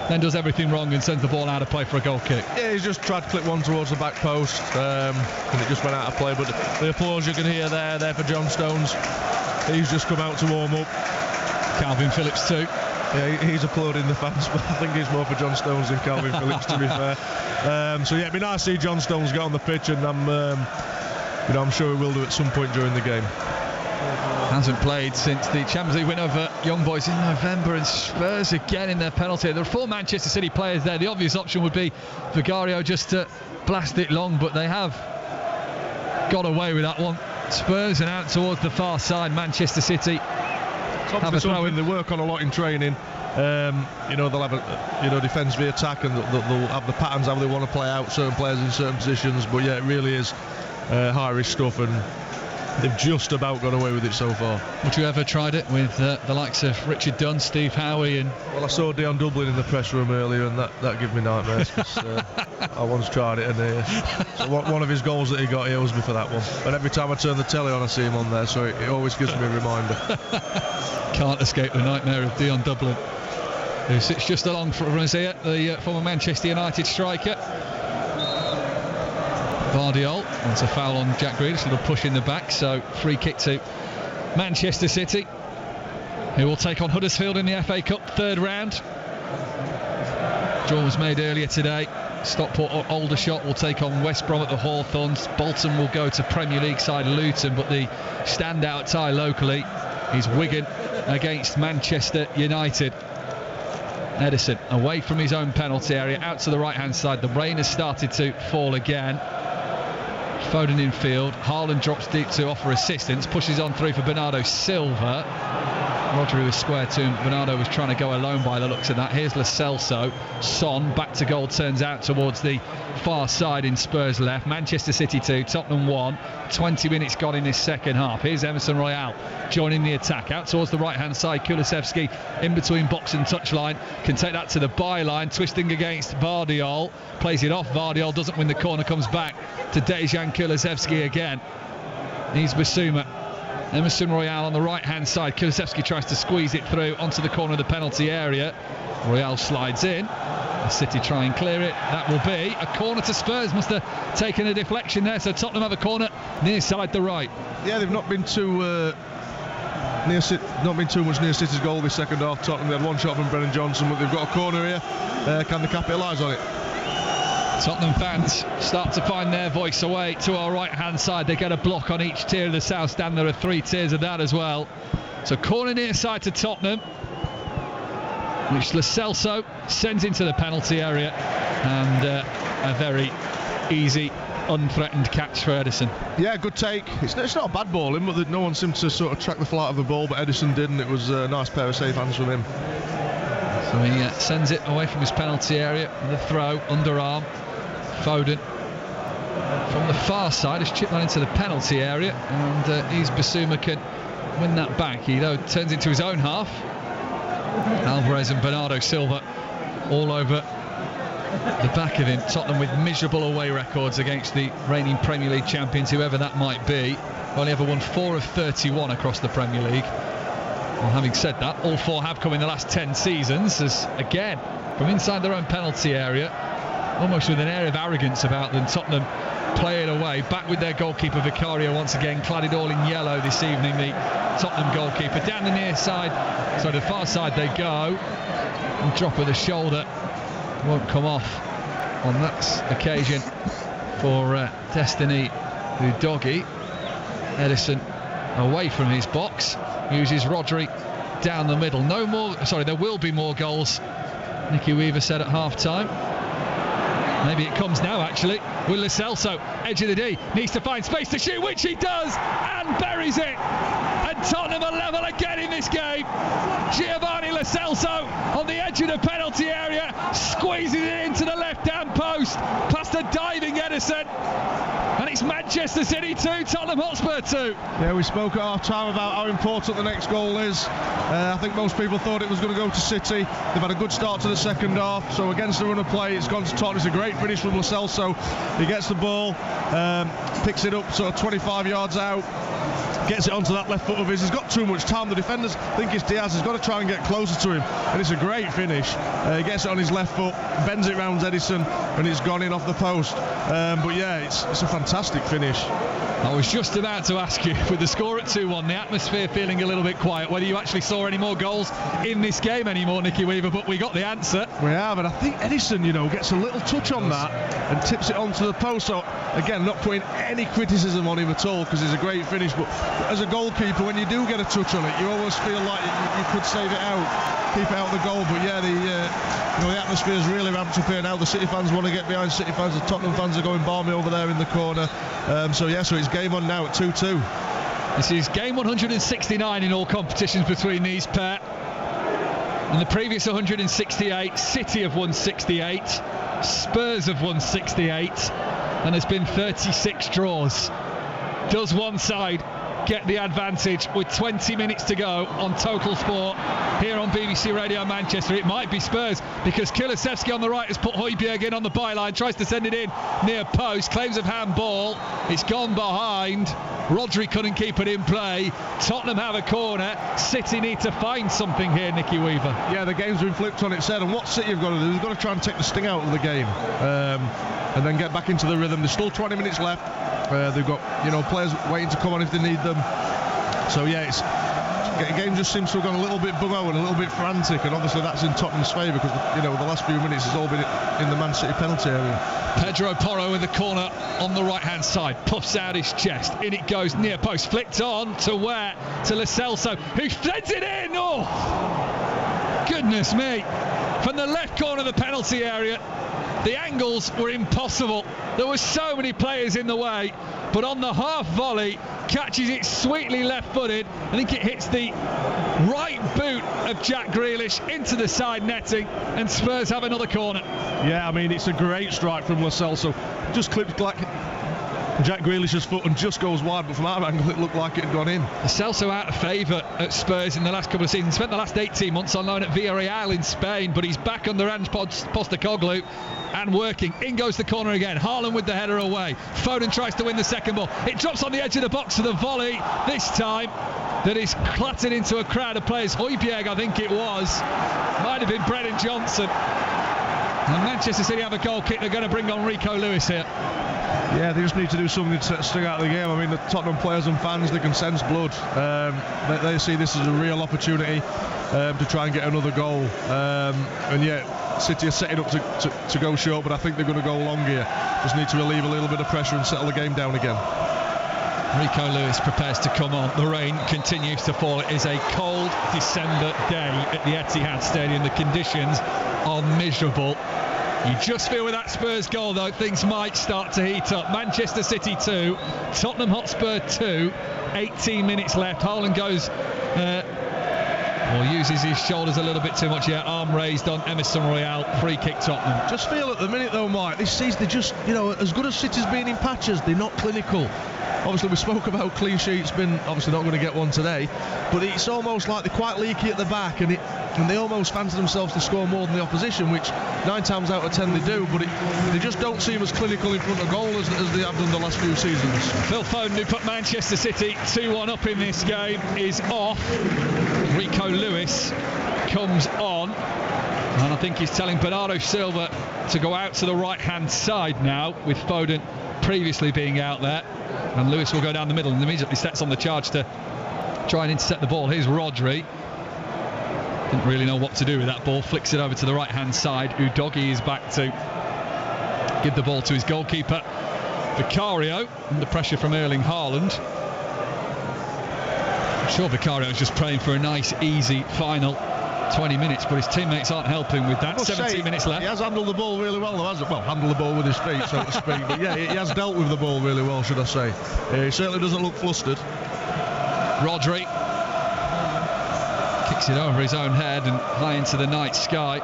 B: then does everything wrong and sends the ball out of play for a goal kick.
C: Yeah, he's just tried to clip one towards the back post, and it just went out of play, but the applause you can hear there for John Stones. He's just come out to warm up.
B: Calvin Phillips too.
C: Yeah, he's applauding the fans, but I think it's more for John Stones than Calvin Phillips, to be fair. So yeah, it'd be nice to see John Stones get on the pitch, and I'm sure he will do at some point during the game.
B: Hasn't played since the Champions League win over Young Boys in November, and Spurs again in their penalty. There are 4 Manchester City players there. The obvious option would be Vicario just to blast it long, but they have got away with that one. Spurs and out towards the far side. Manchester City have a throw in.
C: They work on a lot in training. They'll have defence v attack, and they'll have the patterns how they want to play out certain players in certain positions. But yeah, it really is high risk stuff, and they've just about got away with it so far.
B: Would you ever tried it with the likes of Richard Dunn, Steve Howie, and...
C: Well, I saw Dion Dublin in the press room earlier, and that gave me nightmares. I once tried it, and so one of his goals that he got, he owes me for that one. And every time I turn the telly on, I see him on there, so it always gives me a reminder.
B: Can't escape the nightmare of Dion Dublin, who sits just along from us here, the former Manchester United striker. Vardiol wants a foul on Jack Grealish, a little push in the back, so free kick to Manchester City, who will take on Huddersfield in the FA Cup 3rd round. Draw was made earlier today. Stockport or Aldershot will take on West Brom at the Hawthorns. Bolton will go to Premier League side Luton, but the standout tie locally is Wigan against Manchester United. Edison away from his own penalty area, out to the right hand side. The rain has started to fall again. Foden in field. Haaland drops deep to offer assistance. Pushes on through for Bernardo Silva. Rodri was square to him. Bernardo was trying to go alone by the looks of that. Here's Lo Celso. Son back to goal, turns out towards the far side in Spurs left. Manchester City 2, Tottenham 1. 20 minutes gone in this second half. Here's Emerson Royal joining the attack. Out towards the right-hand side. Kulusevski in between box and touchline. Can take that to the byline. Twisting against Vardiol. Plays it off. Vardiol doesn't win the corner. Comes back to Dejan Kulusevski again. Needs Bissouma. Emerson Royal on the right-hand side. Kulusevski tries to squeeze it through onto the corner of the penalty area. Royal slides in. City try and clear it. That will be a corner to Spurs. Must have taken a deflection there. So Tottenham have a corner near side the right.
C: Yeah, they've not been too much near City's goal this second half. Tottenham, they had one shot from Brennan Johnson, but they've got a corner here. Can they capitalise on it?
B: Tottenham fans start to find their voice away to our right-hand side. They get a block on each tier of the south stand. There are 3 tiers of that as well. So corner near side to Tottenham, which Lo Celso sends into the penalty area, and a very easy, unthreatened catch for Edison.
C: Yeah, good take. It's not a bad ball in, but no one seemed to sort of track the flight of the ball, but Edison did, and it was a nice pair of safe hands from him.
B: So he sends it away from his penalty area. The throw, underarm. Foden from the far side has chipped that into the penalty area, and Bissouma can win that back. He though turns into his own half. Alvarez and Bernardo Silva all over the back of him. Tottenham with miserable away records against the reigning Premier League champions, whoever that might be. Only ever won 4 of 31 across the Premier League. Well, having said that, all 4 have come in the last 10 seasons, as again from inside their own penalty area, almost with an air of arrogance about them, Tottenham play it away, back with their goalkeeper Vicario once again, clad it all in yellow this evening, the Tottenham goalkeeper. Down the near side, so the far side they go, and drop of the shoulder won't come off on that occasion for Destiny Udogie. Edison away from his box, uses Rodri down the middle. There will be more goals, Nicky Weaver said at half-time. Maybe it comes now, actually. Will Lo Celso, edge of the D, needs to find space to shoot, which he does, and buries it. And Tottenham are level again in this game. Giovanni Lo Celso on the edge of the penalty area, squeezing it into the left-hand post, past a diving Edison. And it's Manchester City 2, Tottenham Hotspur 2.
C: Yeah, we spoke at half-time about how important the next goal is. I think most people thought it was going to go to City. They've had a good start to the second half, so against the run of play, it's gone to Tottenham. It's a great finish from Lo Celso. He gets the ball, picks it up sort of 25 yards out, gets it onto that left foot of his. He's got too much time. The defenders think it's Diaz. He's got to try and get closer to him, and it's a great finish. He gets it on his left foot, bends it round Edison, and it's gone in off the post. But yeah, it's a fantastic finish.
B: I was just about to ask you, with the score at 2-1, the atmosphere feeling a little bit quiet, whether you actually saw any more goals in this game anymore, Nicky Weaver, but we got the answer.
C: We have, and I think Edison, gets a little touch on that and tips it onto the post. So, again, not putting any criticism on him at all, because it's a great finish, but as a goalkeeper, when you do get a touch on it, you always feel like you could save it out, keep it out the goal. But yeah, the atmosphere is really ramped up here now. The City fans want to get behind City fans. The Tottenham fans are going balmy over there in the corner. So it's game on now at 2-2.
B: This is game 169 in all competitions between these pair. In the previous 168, City have won 68, Spurs have won 68, and there's been 36 draws. Does one side get the advantage with 20 minutes to go on Total Sport here on BBC Radio Manchester? It might be Spurs, because Kulusevski on the right has put Højbjerg in on the byline, tries to send it in near post, claims of handball, it's gone behind. Rodri couldn't keep it in play. Tottenham have a corner. City need to find something here, Nicky Weaver.
C: Yeah, the game's been flipped on its head, and what City have got to do, they've got to try and take the sting out of the game, and then get back into the rhythm. There's still 20 minutes left. They've got players waiting to come on if they need them. So yeah, the game just seems to have gone a little bit bung-o and a little bit frantic, and obviously that's in Tottenham's favour, because the last few minutes has all been in the Man City penalty area.
B: Pedro Porro in the corner on the right-hand side, puffs out his chest, in it goes near post, flicked on to where? To Lo Celso, who sends it in. Oh, goodness me! From the left corner of the penalty area, The angles were impossible. There were so many players in the way, but on the half volley, catches it sweetly left-footed. I think it hits the right boot of Jack Grealish into the side netting, and Spurs have another corner.
C: Yeah, I mean, it's a great strike from Lo Celso. Just clipped like Jack Grealish's foot and just goes wide, but from our angle it looked like it had gone in.
B: Lo Celso out of favour at Spurs in the last couple of seasons. Spent the last 18 months on loan at Villarreal in Spain, but he's back under Ange Postecoglou and working. In goes the corner again. Haaland with the header away. Foden tries to win the second ball. It drops on the edge of the box for the volley this time. That is clattered into a crowd of players. Hojbjerg, I think it was. Might have been Brennan Johnson. And Manchester City have a goal kick. They're going to bring on Rico Lewis here.
C: Yeah, they just need to do something to stick out of the game. I mean, the Tottenham players and fans, they can sense blood. They see this as a real opportunity to try and get another goal. And yet, City are setting up to go short, but I think they're going to go long here. Just need to relieve a little bit of pressure and settle the game down again.
B: Rico Lewis prepares to come on. The rain continues to fall. It is a cold December day at the Etihad Stadium. The conditions are miserable. You just feel with that Spurs goal, though, things might start to heat up. Manchester City 2, Tottenham Hotspur 2, 18 minutes left. Haaland goes, uses his shoulders a little bit too much here. Arm raised on Emerson Royal. Free kick Tottenham.
C: Just feel at the minute, though, Mike, this season they're just, as good as City's been in patches, they're not clinical. Obviously, we spoke about clean sheets, been obviously not going to get one today, but it's almost like they're quite leaky at the back, and they almost fancy themselves to score more than the opposition, which 9 times out of 10 they do, but they just don't seem as clinical in front of goal as they have done the last few seasons.
B: Phil Foden, who put Manchester City 2-1 up in this game, is off. Rico Lewis comes on, and I think he's telling Bernardo Silva to go out to the right-hand side now, with Foden previously being out there. And Lewis will go down the middle and immediately sets on the charge to try and intercept the ball. Here's Rodri. Didn't really know what to do with that ball. Flicks it over to the right-hand side. Udogie is back to give the ball to his goalkeeper, Vicario, under pressure from Erling Haaland. I'm sure Vicario is just praying for a nice, easy final 20 minutes, but his teammates aren't helping with that. 17 minutes left.
C: He has handled the ball really well, though, hasn't he? Well, handled the ball with his feet, so to speak. But yeah, he has dealt with the ball really well, should I say. He certainly doesn't look flustered.
B: Rodri kicks it over his own head and high into the night sky.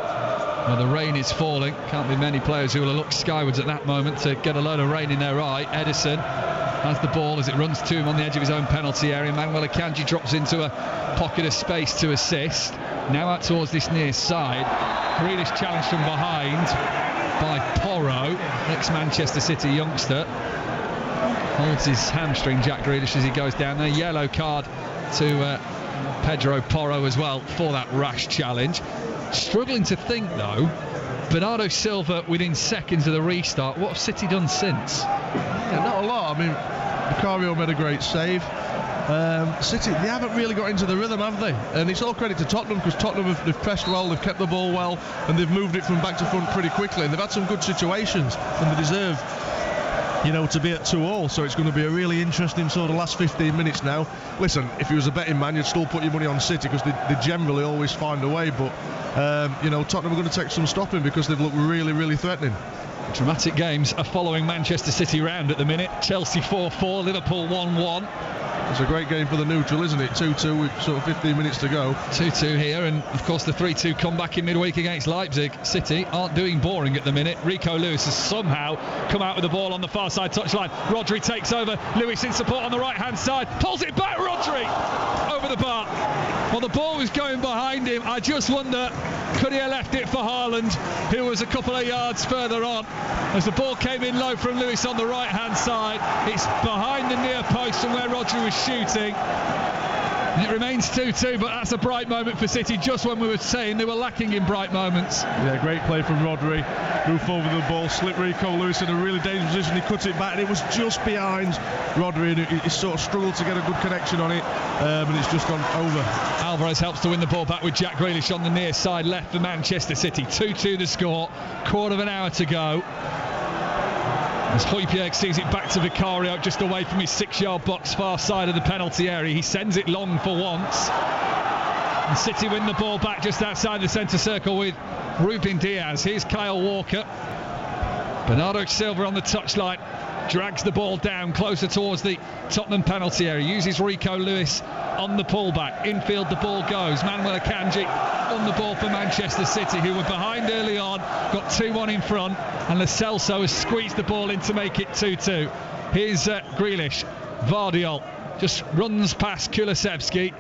B: Well, the rain is falling. Can't be many players who will look skywards at that moment to get a load of rain in their eye. Edison has the ball as it runs to him on the edge of his own penalty area. Manuel Akanji drops into a pocket of space to assist. Now out towards this near side. Grealish challenged from behind by Porro, ex-Manchester City youngster. Holds his hamstring, Jack Grealish, as he goes down there. Yellow card to Pedro Porro as well for that rash challenge. Struggling to think, though, Bernardo Silva within seconds of the restart. What have City done since?
C: Yeah, not a lot. I mean, Vicario made a great save. City, they haven't really got into the rhythm, have they? And it's all credit to Tottenham, because Tottenham they've pressed well, they've kept the ball well, and they've moved it from back to front pretty quickly, and they've had some good situations, and they deserve, to be at 2-2. So it's going to be a really interesting sort of last 15 minutes now. Listen, if you was a betting man, you'd still put your money on City, because they generally always find a way, but Tottenham are going to take some stopping because they've looked really, really threatening.
B: Dramatic games are following Manchester City round at the minute. Chelsea 4-4, Liverpool 1-1.
C: It's a great game for the neutral, isn't it? 2-2 with sort of 15 minutes to go.
B: 2-2 here, and of course the 3-2 comeback in midweek against Leipzig. City aren't doing boring at the minute. Rico Lewis has somehow come out with the ball on the far side touchline. Rodri takes over. Lewis in support on the right-hand side. Pulls it back, Rodri! Over the bar. Well, the ball was going behind him. I just wonder, could he have left it for Haaland, who was a couple of yards further on? As the ball came in low from Lewis on the right-hand side, it's behind the near post from where Rodri was shooting. And it remains 2-2, but that's a bright moment for City, just when we were saying they were lacking in bright moments.
C: Yeah, great play from Rodri. Move forward with the ball, slip Rico Lewis in a really dangerous position. He cuts it back, and it was just behind Rodri, and he sort of struggled to get a good connection on it, and it's just gone over.
B: Alvarez helps to win the ball back with Jack Grealish on the near side left for Manchester City. 2-2 the score, quarter of an hour to go. As Hojbjerg sees it back to Vicario, just away from his 6-yard box, far side of the penalty area. He sends it long for once. And City win the ball back just outside the centre circle with Ruben Diaz. Here's Kyle Walker. Bernardo Silva on the touchline, drags the ball down closer towards the Tottenham penalty area, uses Rico Lewis on the pullback. Infield the ball goes. Manuel Akanji on the ball for Manchester City, who were behind early on, got 2-1 in front, and Lo Celso has squeezed the ball in to make it 2-2. Here's Grealish. Vardiol just runs past Kulusevski,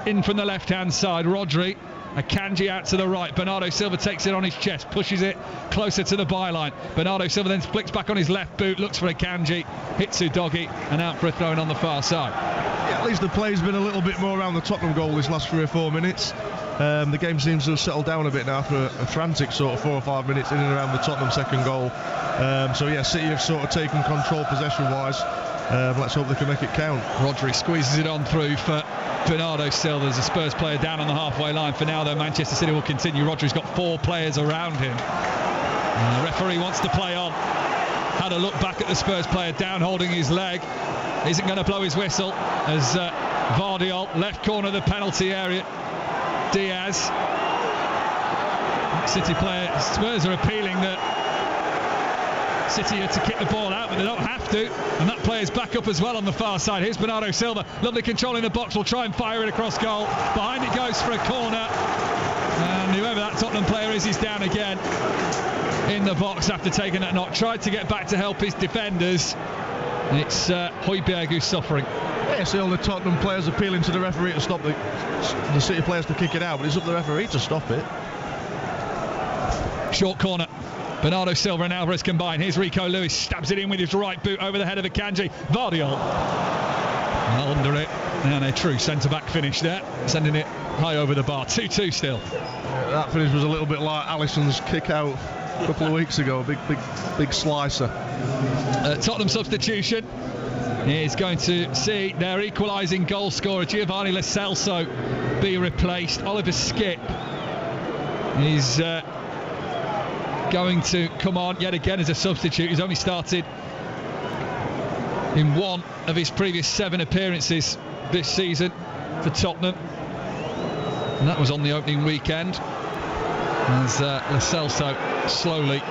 B: in from the left-hand side. Rodri. Akanji out to the right. Bernardo Silva takes it on his chest, pushes it closer to the byline. Bernardo Silva then flicks back on his left boot, looks for Akanji, hits Udogie, and out for a throw-in on the far side.
C: Yeah, at least the play's been a little bit more around the Tottenham goal this last 3 or 4 minutes. The game seems to have settled down a bit now after a frantic sort of 4 or 5 minutes in and around the Tottenham second goal. So yeah, City have sort of taken control possession-wise. Let's hope they can make it count.
B: Rodri squeezes it on through for Bernardo Silva. There's a Spurs player down on the halfway line. For now, though, Manchester City will continue. Rodri's got 4 players around him. And the referee wants to play on. Had a look back at the Spurs player down holding his leg. Isn't going to blow his whistle as Vardiol, left corner of the penalty area. Diaz. City player, Spurs are appealing that City are to kick the ball out, but they don't have to, and that player's back up as well on the far side. Here's Bernardo Silva, lovely control in the box, will try and fire it across goal. Behind it goes for a corner, and whoever that Tottenham player is, he's down again in the box after taking that knock. Tried to get back to help his defenders. It's Højbjerg who's suffering.
C: Yeah, see all the Tottenham players appealing to the referee to stop the City players to kick it out, but it's up to the referee to stop it.
B: Short corner. Bernardo Silva and Alvarez combine. Here's Rico Lewis, stabs it in with his right boot over the head of Akanji. Vardiol. Well under it. And a true centre-back finish there, sending it high over the bar. 2-2 still.
C: Yeah, that finish was a little bit like Alisson's kick out a couple of weeks ago. A big slicer.
B: Tottenham substitution is going to see their equalising goal scorer Giovanni Lo Celso be replaced. Oliver Skipp is going to come on yet again as a substitute. He's only started in 1 of his previous 7 appearances this season for Tottenham, and that was on the opening weekend as Lo Celso slowly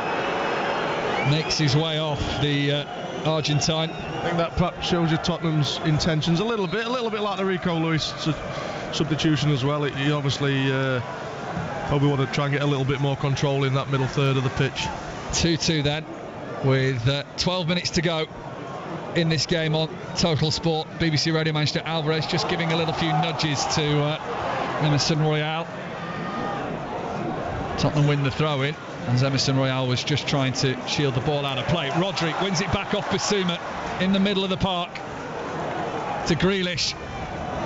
B: makes his way off the Argentine.
C: I think that perhaps shows you Tottenham's intentions a little bit like the Rico Lewis substitution as well. He obviously probably want to try and get a little bit more control in that middle third of the pitch.
B: 2-2 then, with 12 minutes to go in this game on Total Sport. BBC Radio Manchester. Alvarez just giving a little few nudges to Emerson Royal. Tottenham win the throw-in as Emerson Royal was just trying to shield the ball out of play. Rodri wins it back off Bissouma in the middle of the park to Grealish.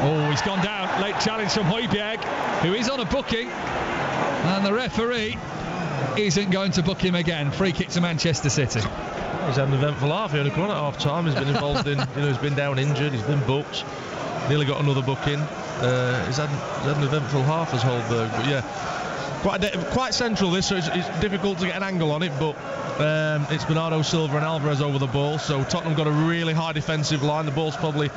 B: Oh, he's gone down. Late challenge from Højbjerg, who is on a booking, and the referee isn't going to book him again. Free kick to Manchester City.
M: He's had an eventful half. He only come on at half time. He's been involved in, he's been down injured, he's been booked, nearly got another booking. He's had an eventful half as Højbjerg, but yeah, quite central this, so it's difficult to get an angle on it, but it's Bernardo Silva and Alvarez over the ball, so Tottenham got a really high defensive line. The ball's probably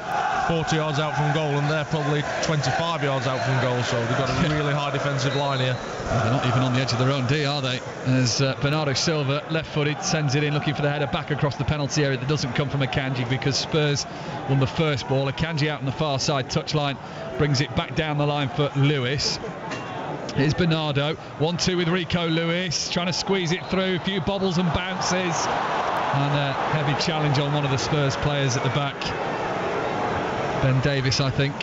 M: 40 yards out from goal, and they're probably 25 yards out from goal, so they've got a really high defensive line here.
B: They're not even on the edge of their own D, are they? As Bernardo Silva, left-footed, sends it in, looking for the header back across the penalty area. That doesn't come from Akanji because Spurs won the first ball. Akanji out on the far side touchline, brings it back down the line for Lewis. Here's Bernardo, 1-2 with Rico Lewis, trying to squeeze it through, a few bobbles and bounces, and a heavy challenge on one of the Spurs players at the back. Ben Davis, I think,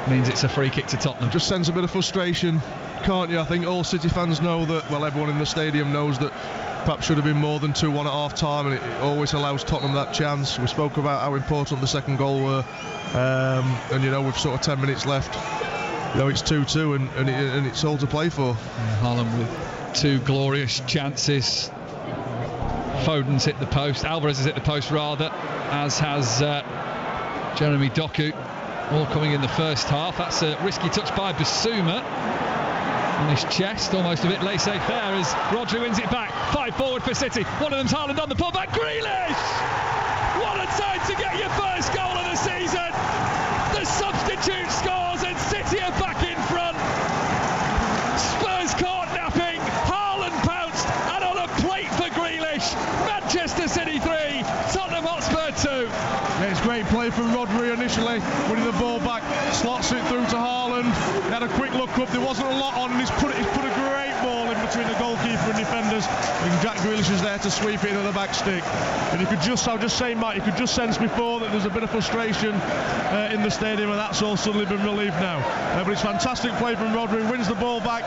B: means it's a free kick to Tottenham.
C: Just sense a bit of frustration, can't you? I think all City fans know that, well, everyone in the stadium knows that perhaps should have been more than 2-1 at half time, and it always allows Tottenham that chance. We spoke about how important the second goal were, and with sort of 10 minutes left, it's 2-2 and it's all to play for.
B: Haaland with 2 glorious chances. Foden's hit the post, Alvarez has hit the post rather, as has Jeremy Doku, all coming in the first half. That's a risky touch by Bissouma on his chest, almost a bit laissez-faire as Rodri wins it back. 5 forward for City, one of them's Haaland on the pullback. Grealish! What a time to get your first goal of the season! The substitute scores and City are back in front. Spurs caught napping, Haaland pounced, and on a plate for Grealish. Manchester
C: Great play from Rodri initially, winning the ball back, slots it through to Haaland. He had a quick look up, there wasn't a lot on, and he's put a great ball in between the goalkeeper and defenders. And Jack Grealish is there to sweep it into the back stick. And I was just saying, Mike, you could just sense before that there's a bit of frustration in the stadium, and that's all suddenly been relieved now. But it's fantastic play from Rodri, wins the ball back,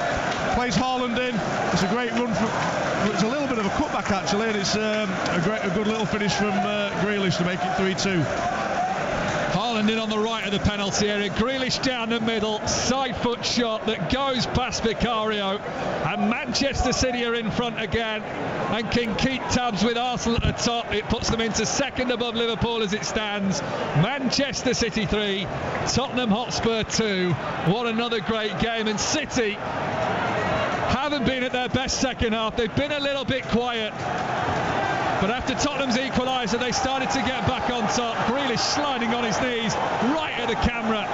C: plays Haaland in. It's a great run it's a little bit of a cutback actually, and it's a good little finish from Grealish to make it 3-2.
B: Haaland in on the right of the penalty area, Grealish down the middle, side foot shot that goes past Vicario, and Manchester City are in front again and can keep tabs with Arsenal at the top. It puts them into second above Liverpool as it stands. Manchester City 3, Tottenham Hotspur 2. What another great game, and City haven't been at their best second half. They've been a little bit quiet, but after Tottenham's equaliser they started to get back on top. Grealish sliding on his knees right at the camera,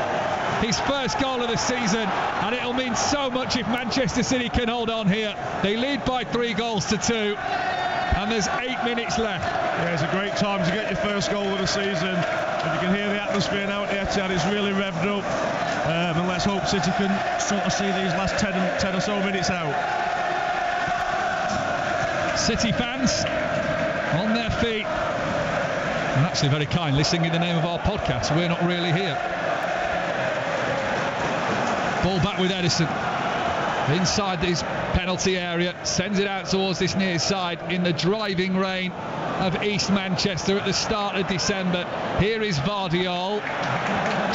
B: his first goal of the season, and it'll mean so much if Manchester City can hold on here. They lead by 3-2, and there's 8 minutes left.
C: Yeah, it's a great time to get your first goal of the season, and you can hear the atmosphere now at the Etihad. It's really revved up, and let's hope City can sort of see these last 10 or so minutes out.
B: City fans on their feet, and actually very kindly singing the name of our podcast, We're Not Really Here. Ball back with Edison inside this penalty area, sends it out towards this near side in the driving rain of East Manchester at the start of December. Here is Vardiol,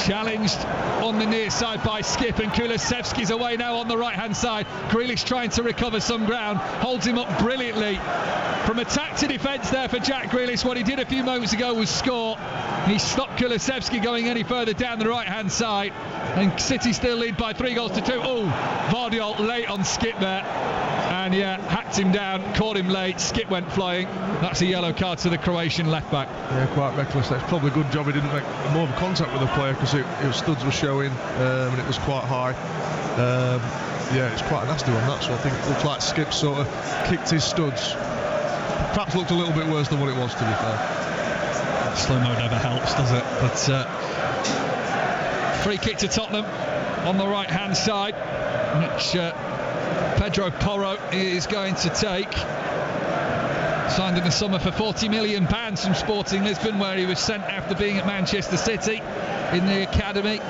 B: challenged on the near side by Skip, and Kulusevski's away now on the right hand side. Grealish trying to recover some ground, holds him up brilliantly. From attack to defence there for Jack Grealish. What he did a few moments ago was score. He stopped Kulusevski going any further down the right hand side, and City still lead by 3-2. Oh, Vardiol late on Skip there, and yeah, hacked him down, caught him late. Skip went flying. That's a yellow card to the Croatian left back.
C: Yeah, quite reckless. That's probably a good job he didn't make more of a contact with the player, because studs were showing, and it was quite high. Yeah, it's quite a nasty one, that. So I think it looked like Skip sort of kicked his studs. Perhaps looked a little bit worse than what it was, to be fair.
B: Slow-mo never helps, does it? But free kick to Tottenham on the right-hand side, which Pedro Porro is going to take. Signed in the summer for £40 million from Sporting Lisbon, where he was sent after being at Manchester City in the academy.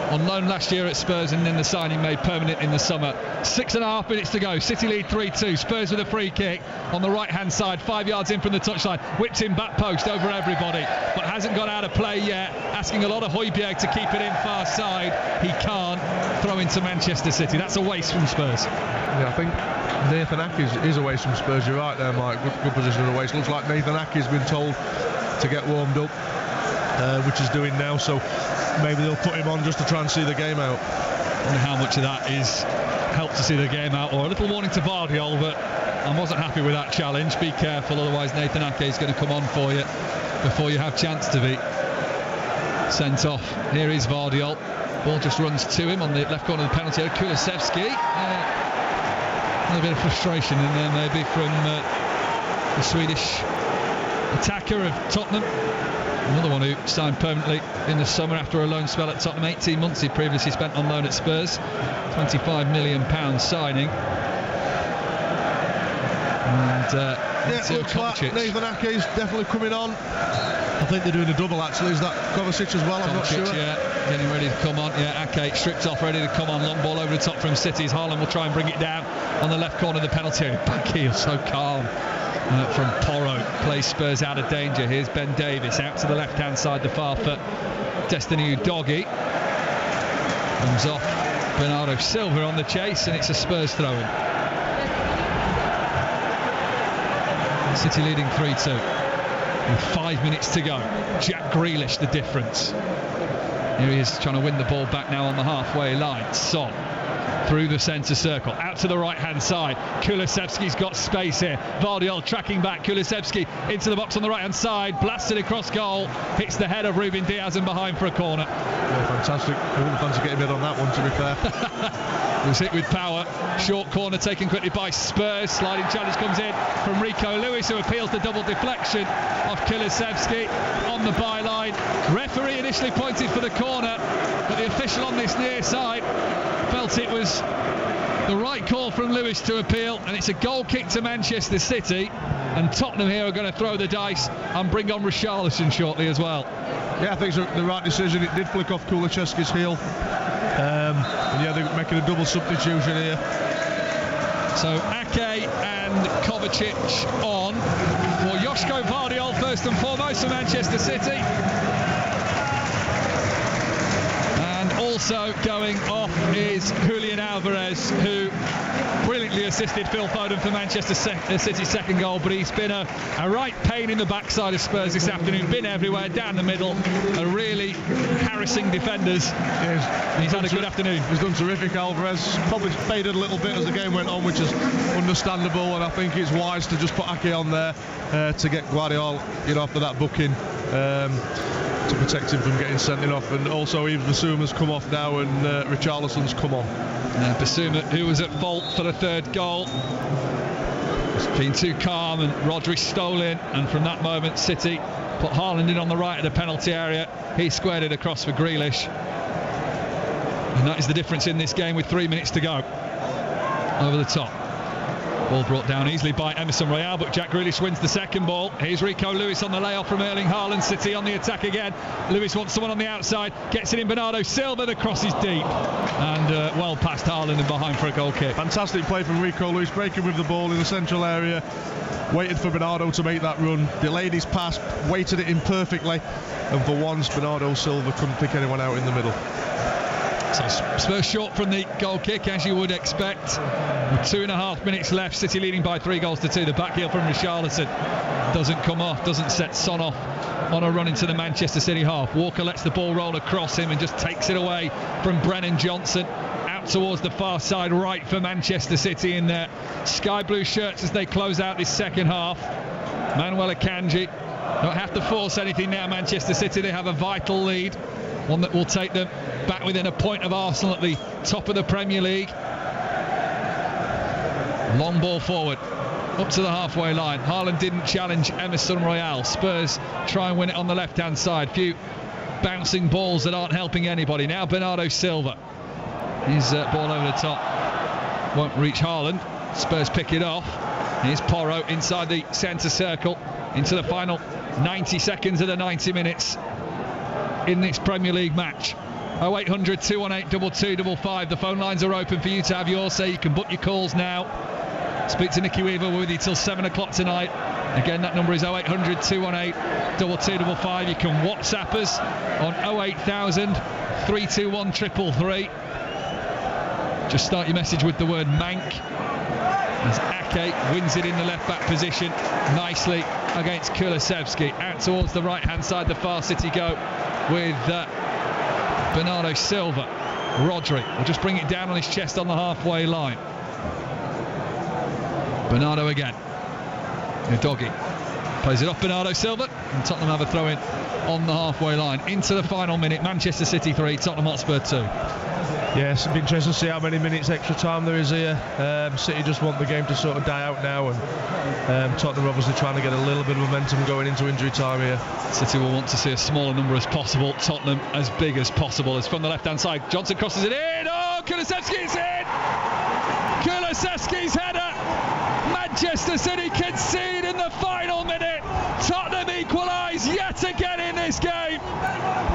B: On loan last year at Spurs, and then the signing made permanent in the summer. 6.5 minutes to go. City lead 3-2. Spurs with a free kick on the right-hand side, 5 yards in from the touchline. Whips in back post over everybody, but hasn't got out of play yet. Asking a lot of Højbjerg to keep it in far side. He can't. Throw into Manchester City. That's a waste from Spurs.
C: Yeah, I think Nathan Ake is a waste from Spurs. You're right there, Mike. Good position of a waste. Looks like Nathan Ake's been told to get warmed up, which he's doing now. So maybe they'll put him on just to try and see the game out.
B: I wonder how much of that is help to see the game out, or a little warning to Vardiol, but I wasn't happy with that challenge. Be careful, otherwise Nathan Ake is going to come on for you before you have chance to be sent off. Here is Vardiol. Ball just runs to him on the left corner of the penalty area. Kulusevski. A little bit of frustration in there maybe from the Swedish attacker of Tottenham. Another one who signed permanently in the summer after a loan spell at Tottenham. 18 months he previously spent on loan at Spurs. £25 million signing. And
C: looks like Nathan Ake is definitely coming on. I think they're doing a double actually. Is that Kovacic as well? I'm not sure.
B: Yeah, getting ready to come on. Yeah, Ake stripped off, ready to come on. Long ball over the top from City's. Haaland will try and bring it down on the left corner of the penalty area. Back heel, so calm. From Porro, plays Spurs out of danger. Here's Ben Davies out to the left hand side, the far foot Destiny Udogie comes off. Bernardo Silva on the chase, and it's a Spurs throw-in. City leading 3-2 with 5 minutes to go. Jack Grealish the difference. Here he is trying to win the ball back now on the halfway line. Son through the centre circle, out to the right-hand side. Kulusevski's got space here. Vardiol tracking back. Kulusevski into the box on the right-hand side, blasted across goal, hits the head of Ruben Diaz and behind for a corner.
C: Yeah, fantastic. I wouldn't fancy getting in on that one, to be fair.
B: It was hit with power. Short corner taken quickly by Spurs. Sliding challenge comes in from Rico Lewis, who appeals the double deflection of Kulusevski on the byline. Referee initially pointed for the corner, but the official on this near side felt it was the right call from Lewis to appeal, and it's a goal kick to Manchester City, and Tottenham here are going to throw the dice and bring on Richarlison shortly as well.
C: Yeah, I think it's the right decision. It did flick off Kulusevski's heel. And yeah, they're making a double substitution here.
B: So Ake and Kovacic on for Joško Vardiol first and foremost for Manchester City. And also going off is Julian Alvarez, who brilliantly assisted Phil Foden for Manchester City's second goal, but he's been a right pain in the backside of Spurs this afternoon, been everywhere, down the middle, and really harassing defenders.
C: Yes.
B: He's had a good afternoon.
C: He's done terrific, Alvarez. Probably faded a little bit as the game went on, which is understandable, and I think it's wise to just put Ake on there to get Guardiola, after that booking, to protect him from getting sent off. And also even Basuma's come off now, and Richarlison's come on.
B: Basuma, who was at fault for the third goal, has been too calm, and Rodri stole in, and from that moment City put Haaland in on the right of the penalty area. He squared it across for Grealish, and that is the difference in this game with 3 minutes to go. Over the top, ball brought down easily by Emerson Royal, but Jack Grealish wins the second ball. Here's Rico Lewis on the layoff from Erling Haaland. City on the attack again. Lewis wants someone on the outside, gets it in. Bernardo Silva, the cross is deep, and well past Haaland and behind for a goal kick.
C: Fantastic play from Rico Lewis, breaking with the ball in the central area, waited for Bernardo to make that run, delayed his pass, weighted it in perfectly, and for once Bernardo Silva couldn't pick anyone out in the middle.
B: So Spurs short from the goal kick, as you would expect. With 2.5 minutes left, City leading by 3-2. The back heel from Richarlison doesn't come off, doesn't set Son off on a run into the Manchester City half. Walker lets the ball roll across him and just takes it away from Brennan Johnson. Out towards the far side right for Manchester City in their sky blue shirts as they close out this second half. Manuel Akanji don't have to force anything now. Manchester City, they have a vital lead, one that will take them back within a point of Arsenal at the top of the Premier League. Long ball forward up to the halfway line. Haaland didn't challenge Emerson Royal. Spurs try and win it on the left hand side. Few bouncing balls that aren't helping anybody. Now Bernardo Silva, his ball over the top won't reach Haaland. Spurs pick it off. Here's Porro inside the centre circle into the final 90 seconds of the 90 minutes in this Premier League match. 0800 218 2255. The phone lines are open for you to have yours. So you can book your calls now. Speak to Nicky Weaver. We're with you till 7 o'clock tonight. Again, that number is 0800 218 2255. You can WhatsApp us on 08000 321 333. Just start your message with the word Mank, as Ake wins it in the left back position nicely against Kulusevski. Out towards the right hand side, the far City go with Bernardo Silva. Rodri will just bring it down on his chest on the halfway line. Bernardo again. Udogie plays it off Bernardo Silva, and Tottenham have a throw in on the halfway line. Into the final minute, Manchester City 3, Tottenham Hotspur 2.
C: Yes, it'll be interesting to see how many minutes extra time there is here. City just want the game to sort of die out now, and Tottenham obviously trying to get a little bit of momentum going into injury time here.
B: City will want to see a smaller number as possible, Tottenham as big as possible. As from the left hand side, Johnson crosses it in. Oh, Kulusevski's in! Kulusevski's header! Manchester City concede in the final minute. Tottenham equalise yet again in this game.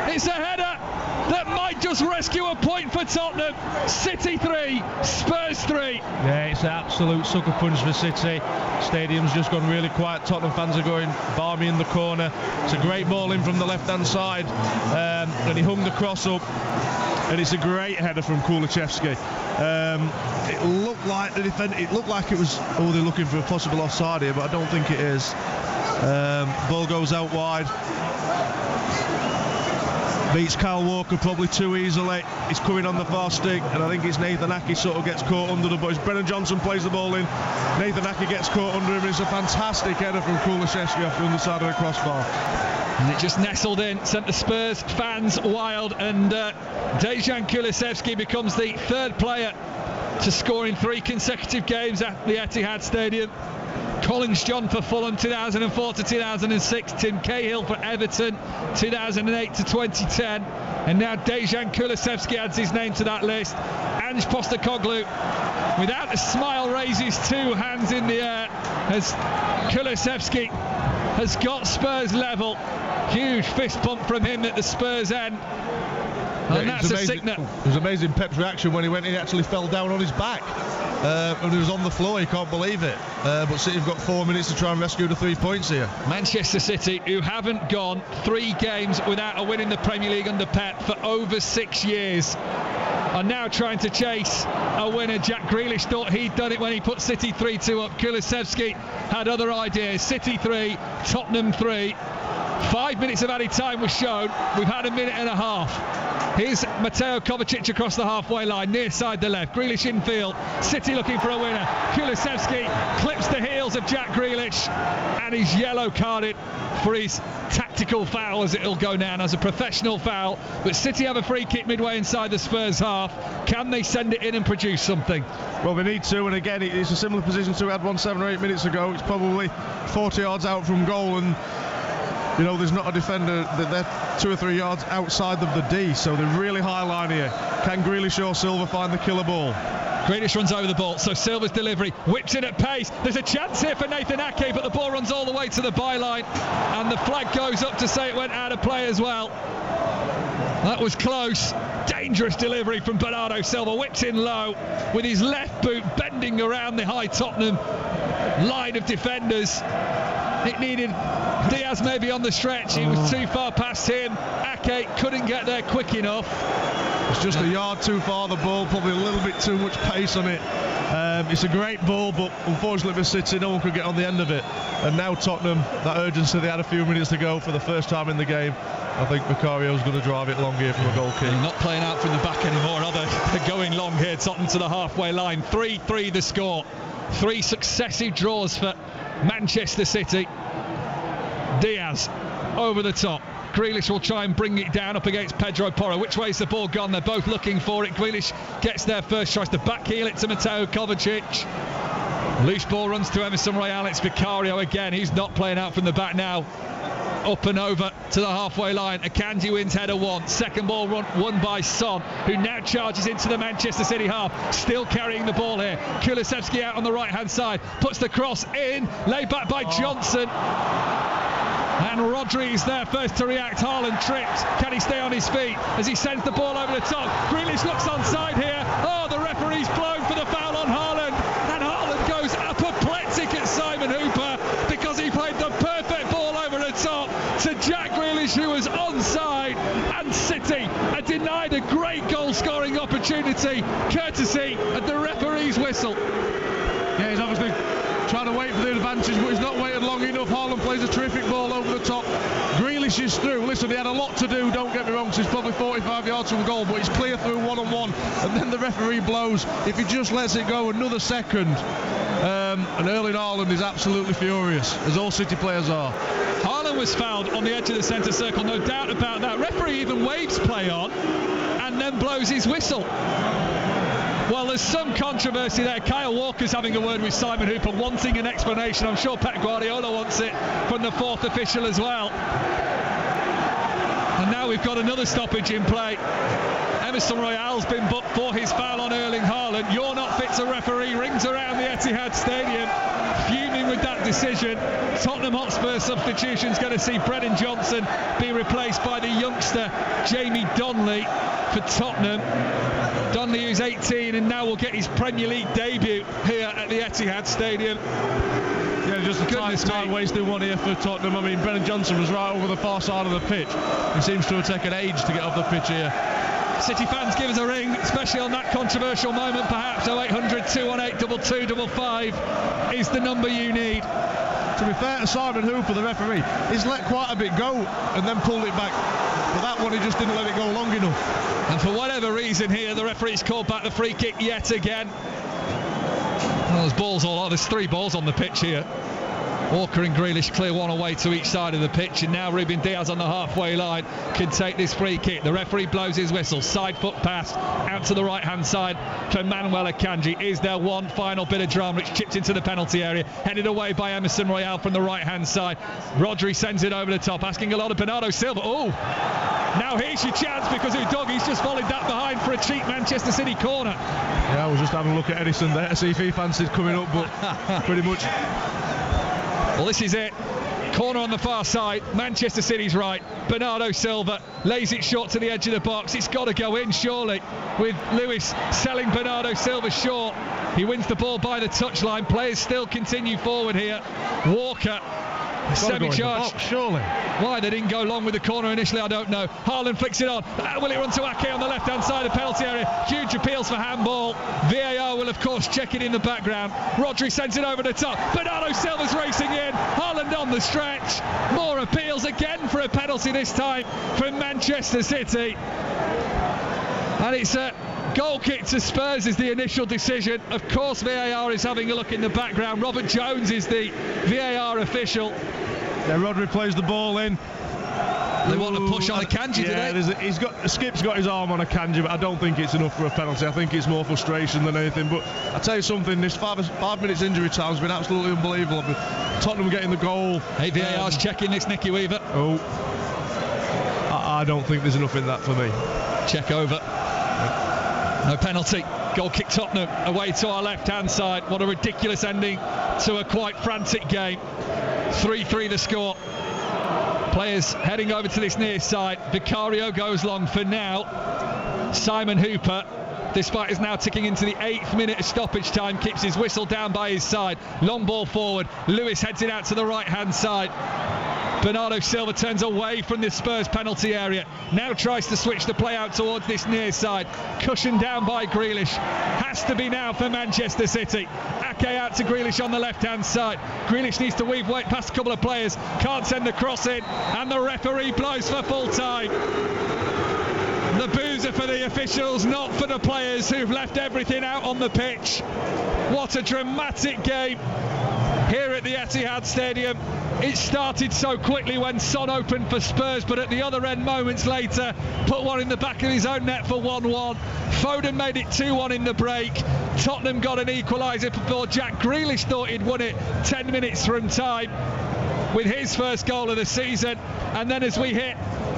B: It's a header that might just rescue a point for Tottenham. City 3, Spurs 3.
C: Yeah, it's an absolute sucker punch for City. Stadium's just gone really quiet. Tottenham fans are going balmy in the corner. It's a great ball in from the left-hand side, and he hung the cross up, and it's a great header from Kulusevski. It looked like the defender. It looked like it was. Oh, they're looking for a possible offside here, but I don't think it is. Ball goes out wide. beats Kyle Walker probably too easily. He's coming on the far stick, and I think it's Nathan Ake sort of gets caught under the ball. Brennan Johnson plays the ball in, Nathan Ake gets caught under him, and it's a fantastic header from Kulusevski off the underside of the crossbar.
B: And it just nestled in, sent the Spurs fans wild, and Dejan Kulusevski becomes the third player to score in 3 consecutive games at the Etihad Stadium. Collins John for Fulham 2004 to 2006, Tim Cahill for Everton 2008 to 2010, and now Dejan Kulusevski adds his name to that list. Ange Postecoglou, without a smile, raises 2 hands in the air as Kulusevski has got Spurs level. Huge fist pump from him at the Spurs end. And that's a signal.
C: It was amazing Pep's reaction when he went in. He actually fell down on his back. And he was on the floor, he can't believe it. But City have got 4 minutes to try and rescue the 3 points here.
B: Manchester City, who haven't gone 3 games without a win in the Premier League under Pep for over 6 years, are now trying to chase a winner. Jack Grealish thought he'd done it when he put City 3-2 up. Kulusevski had other ideas. City 3, Tottenham 3. 5 minutes of added time was shown. We've had a minute and a half. Here's Mateo Kovacic across the halfway line, near side the left. Grealish in field. City looking for a winner. Kulusevski clips the heels of Jack Grealish, and he's yellow carded for his tactical foul, as it'll go down as a professional foul. But City have a free kick midway inside the Spurs half. Can they send it in and produce something?
C: Well, they need to, and again, it's a similar position to we had 7 or 8 minutes ago. It's probably 40 yards out from goal, and you know, there's not a defender that they're 2 or 3 yards outside of the D, so they're really high line here. Can Grealish or Silva find the killer ball?
B: Grealish runs over the ball, so Silva's delivery whips in at pace. There's a chance here for Nathan Ake, but the ball runs all the way to the byline, and the flag goes up to say it went out of play as well. That was close. Dangerous delivery from Bernardo Silva. Whips in low with his left boot, bending around the high Tottenham line of defenders. It needed Diaz maybe on the stretch. It was too far past him. Ake couldn't get there quick enough.
C: It's just a yard too far, the ball, probably a little bit too much pace on it. It's a great ball, but unfortunately for City, no one could get on the end of it. And now Tottenham, that urgency, they had a few minutes to go for the first time in the game. I think Vicario's going to drive it long here from a goal kick.
B: They're not playing out from the back anymore, are they? They're going long here. Tottenham to the halfway line. 3-3 the score. 3 successive draws for Manchester City. Diaz over the top. Grealish will try and bring it down up against Pedro Porro. Which way's the ball gone? They're both looking for it. Grealish gets there first, tries to backheel it to Mateo Kovacic. Loose ball runs to Emerson Royal. It's Vicario again. He's not playing out from the back now. Up and over to the halfway line. Akanji wins header 1. Second ball won by Son, who now charges into the Manchester City half. Still carrying the ball here. Kulusevski out on the right-hand side. Puts the cross in. Laid back by Johnson. And Rodri is there first to react. Haaland tripped. Can he stay on his feet as he sends the ball over the top? Grealish looks onside here. Oh, the referee's blown for the foul on Haaland. And Haaland goes apoplectic at Simon Hooper because he played the perfect ball over the top to Jack Grealish, who was onside. And City are denied a great goal-scoring opportunity courtesy of the referee's whistle.
C: Yeah, he's obviously trying to wait for the advantage, but he's not waited long enough. Haaland plays a terrific ball over the top. Grealish is through. Listen, he had a lot to do, don't get me wrong, so he's probably 45 yards from goal, but he's clear through one-on-one, and then the referee blows. If he just lets it go another second, and Erling Haaland is absolutely furious, as all City players are.
B: Haaland was fouled on the edge of the centre circle, no doubt about that. Referee even waves play on, and then blows his whistle. Well, there's some controversy there. Kyle Walker's having a word with Simon Hooper, wanting an explanation. I'm sure Pep Guardiola wants it from the fourth official as well. And now we've got another stoppage in play. Emerson Royal's been booked for his foul on Erling Haaland. You're not fit to referee. Rings around the Etihad Stadium. Fuming with that decision. Tottenham Hotspur substitution's going to see Brennan Johnson be replaced by the youngster Jamie Donnelly for Tottenham. Donnelly, who's 18 and now will get his Premier League debut here at the Etihad Stadium.
C: Yeah, just a time wasting one here for Tottenham. I mean, Brennan Johnson was right over the far side of the pitch. He seems to have taken age to get off the pitch here.
B: City fans, give us a ring, especially on that controversial moment perhaps. 0800 218 2255 is the number you need.
C: To be fair to Simon Hooper, the referee, he's let quite a bit go and then pulled it back but that one he just didn't let it go long enough.
B: And for whatever reason here, the referee's called back the free kick yet again. Well, there's 3 balls on the pitch here. Walker and Grealish clear one away to each side of the pitch, and now Ruben Diaz on the halfway line can take this free kick. The referee blows his whistle. Side foot pass out to the right hand side for Manuel Akanji. Is there one final bit of drama? It's chipped into the penalty area, headed away by Emerson Royale from the right hand side. Rodri sends it over the top, asking a lot of Bernardo Silva. Oh, now here's your chance, because Udogie's just volleyed that behind for a cheap Manchester City corner.
C: Yeah, I was just having a look at Edison there to see if he fancied coming up, but pretty much.
B: Well, this is it. Corner on the far side. Manchester City's right. Bernardo Silva lays it short to the edge of the box. It's got to go in, surely, with Lewis selling Bernardo Silva short. He wins the ball by the touchline. Players still continue forward here. Walker, semi-charged.
C: Surely.
B: Why they didn't go long with the corner initially, I don't know. Haaland flicks it on. Will it run to Ake on the left-hand side of the penalty area? Huge appeals for handball. VAR will, of course, check it in the background. Rodri sends it over the top. Bernardo Silva's racing in. Haaland on the stretch. More appeals again for a penalty this time from Manchester City. And it's a goal kick to Spurs is the initial decision. Of course, VAR is having a look in the background. Robert Jones is the VAR official.
C: Yeah, Rodri plays the ball in.
B: They want to push on Akanji today.
C: Skip's got his arm on Akanji, but I don't think it's enough for a penalty. I think it's more frustration than anything. But I tell you something, this 5 minutes injury time has been absolutely unbelievable. Tottenham getting the goal.
B: Hey, VAR's checking this, Nicky Weaver.
C: Oh, I don't think there's enough in that for me.
B: Check over. No penalty. Goal kick Tottenham away to our left-hand side. What a ridiculous ending to a quite frantic game. 3-3 the score. Players heading over to this near side. Vicario goes long for now. Simon Hooper, despite is now ticking into the 8th minute of stoppage time, keeps his whistle down by his side. Long ball forward. Lewis heads it out to the right-hand side. Bernardo Silva turns away from the Spurs penalty area. Now tries to switch the play out towards this near side. Cushioned down by Grealish. Has to be now for Manchester City. Ake out to Grealish on the left-hand side. Grealish needs to weave way past a couple of players. Can't send the cross in. And the referee blows for full time. The boos are for the officials, not for the players who've left everything out on the pitch. What a dramatic game here at the Etihad Stadium. It started so quickly when Son opened for Spurs, but at the other end, moments later, put one in the back of his own net for 1-1. Foden made it 2-1 in the break. Tottenham got an equaliser before Jack Grealish thought he'd won it 10 minutes from time with his first goal of the season. And then as we hit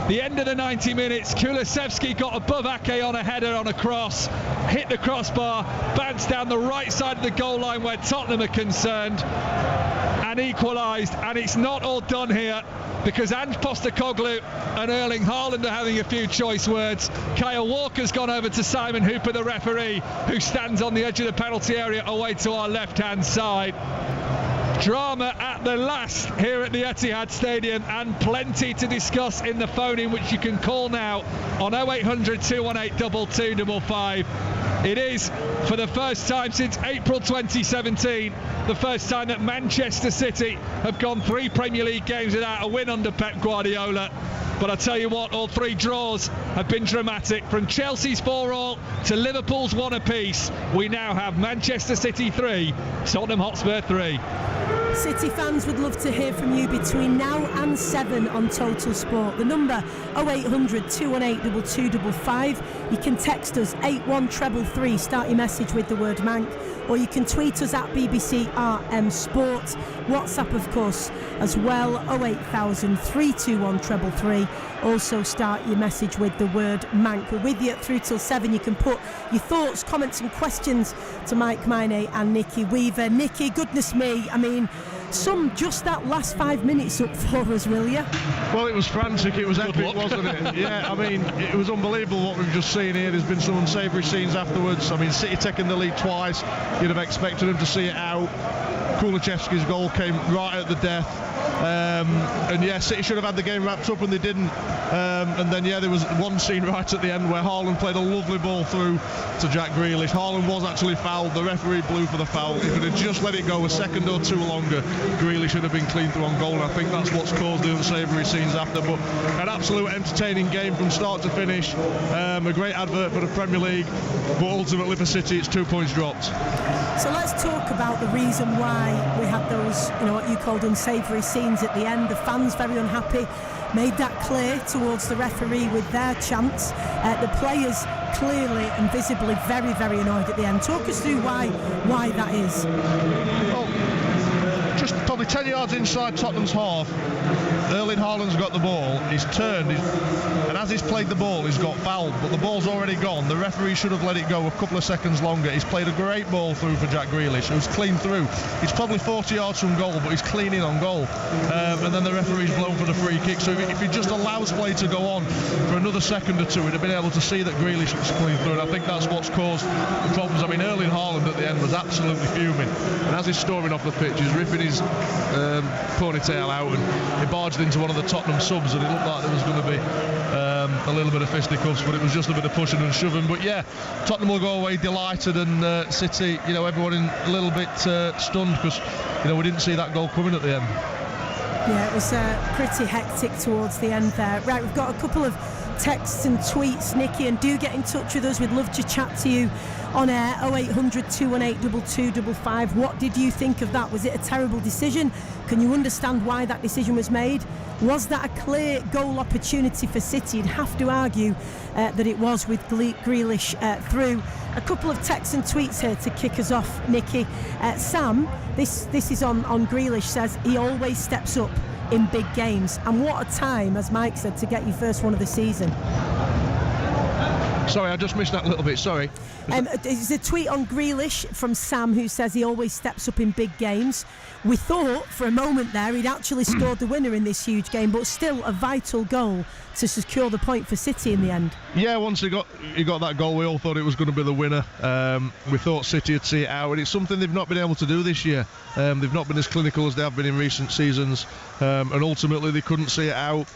B: the end of the 90 minutes, Kulusevski got above Ake on a header on a cross, hit the crossbar, bounced down the right side of the goal line where Tottenham are concerned, and equalised. And it's not all done here, because Ange Postecoglou and Erling Haaland are having a few choice words. Kyle Walker's gone over to Simon Hooper, the referee, who stands on the edge of the penalty area away to our left-hand side. Drama at the last here at the Etihad Stadium, and plenty to discuss in the phone-in, which you can call now on 0800 218 2255. It is, for the first time since April 2017, the first time that Manchester City have gone 3 Premier League games without a win under Pep Guardiola. But I tell you what, all 3 draws have been dramatic. From Chelsea's 4-all to Liverpool's 1 apiece, we now have Manchester City 3, Tottenham Hotspur 3.
A: City fans would love to hear from you between now and 7 on Total Sport. The number 0800 218 2255. You can text us 81333, start your message with the word Mank, or you can tweet us at BBC RM Sport. WhatsApp, of course, as well, 08000 321 333. Also start your message with the word Mank. We're with you through till 7. You can put your thoughts, comments and questions to Mike Miney and Nicky Weaver. Nicky, goodness me, I mean, sum just that last 5 minutes up for us, will you?
C: Well, it was frantic, it was epic, wasn't it? Yeah, I mean, it was unbelievable what we've just seen here. There's been some unsavoury scenes afterwards. I mean, City taking the lead twice, you'd have expected them to see it out. Kulusevski's goal came right at the death. And yeah, City should have had the game wrapped up and they didn't. And then yeah, there was one scene right at the end where Haaland played a lovely ball through to Jack Grealish. Haaland was actually fouled. The referee blew for the foul. If it had just let it go a second or two longer, Grealish should have been clean through on goal. And I think that's what's caused the unsavoury scenes after. But an absolute entertaining game from start to finish. A great advert for the Premier League, but ultimately for City it's 2 points dropped.
A: So let's talk about the reason why we had those, what you called unsavoury scenes at the end. The fans very unhappy, made that clear towards the referee with their chants. The players clearly and visibly very, very annoyed at the end. Talk us through why that is.
C: Well, just probably 10 yards inside Tottenham's half, Erling Haaland's got the ball, he's turned, and as he's played the ball, he's got fouled, but the ball's already gone. The referee should have let it go a couple of seconds longer. He's played a great ball through for Jack Grealish, who's clean through. He's probably 40 yards from goal, but he's clean in on goal. And then the referee's blown for the free kick. So if he just allows play to go on for another second or two, he'd have been able to see that Grealish was clean through, and I think that's what's caused the problems. I mean, Erling Haaland at the end was absolutely fuming, and as he's storming off the pitch, he's ripping his ponytail out, and he barged into one of the Tottenham subs, and it looked like there was going to be a little bit of fisticuffs, but it was just a bit of pushing and shoving. But yeah, Tottenham will go away delighted, and City, everyone in a little bit stunned, because we didn't see that goal coming at the end.
A: Yeah, it was pretty hectic towards the end there. Right, we've got a couple of texts and tweets, Nikki, and do get in touch with us. We'd love to chat to you on air. 0800 218 2255. What did you think of that? Was it a terrible decision? Can you understand why that decision was made? Was that a clear goal opportunity for City? You'd have to argue that it was, with Grealish through. A couple of texts and tweets here to kick us off, Nikki. Sam, this is on Grealish, says he always steps up in big games, and what a time, as Mike said, to get your first one of the season.
C: Sorry, I just missed that a little bit, sorry.
A: There's a tweet on Grealish from Sam, who says he always steps up in big games. We thought for a moment there he'd actually scored the winner in this huge game, but still a vital goal to secure the point for City in the end. Yeah, once he got that goal, we all thought it was going to be the winner. We thought City would see it out, and it's something they've not been able to do this year. They've not been as clinical as they have been in recent seasons, and ultimately they couldn't see it out.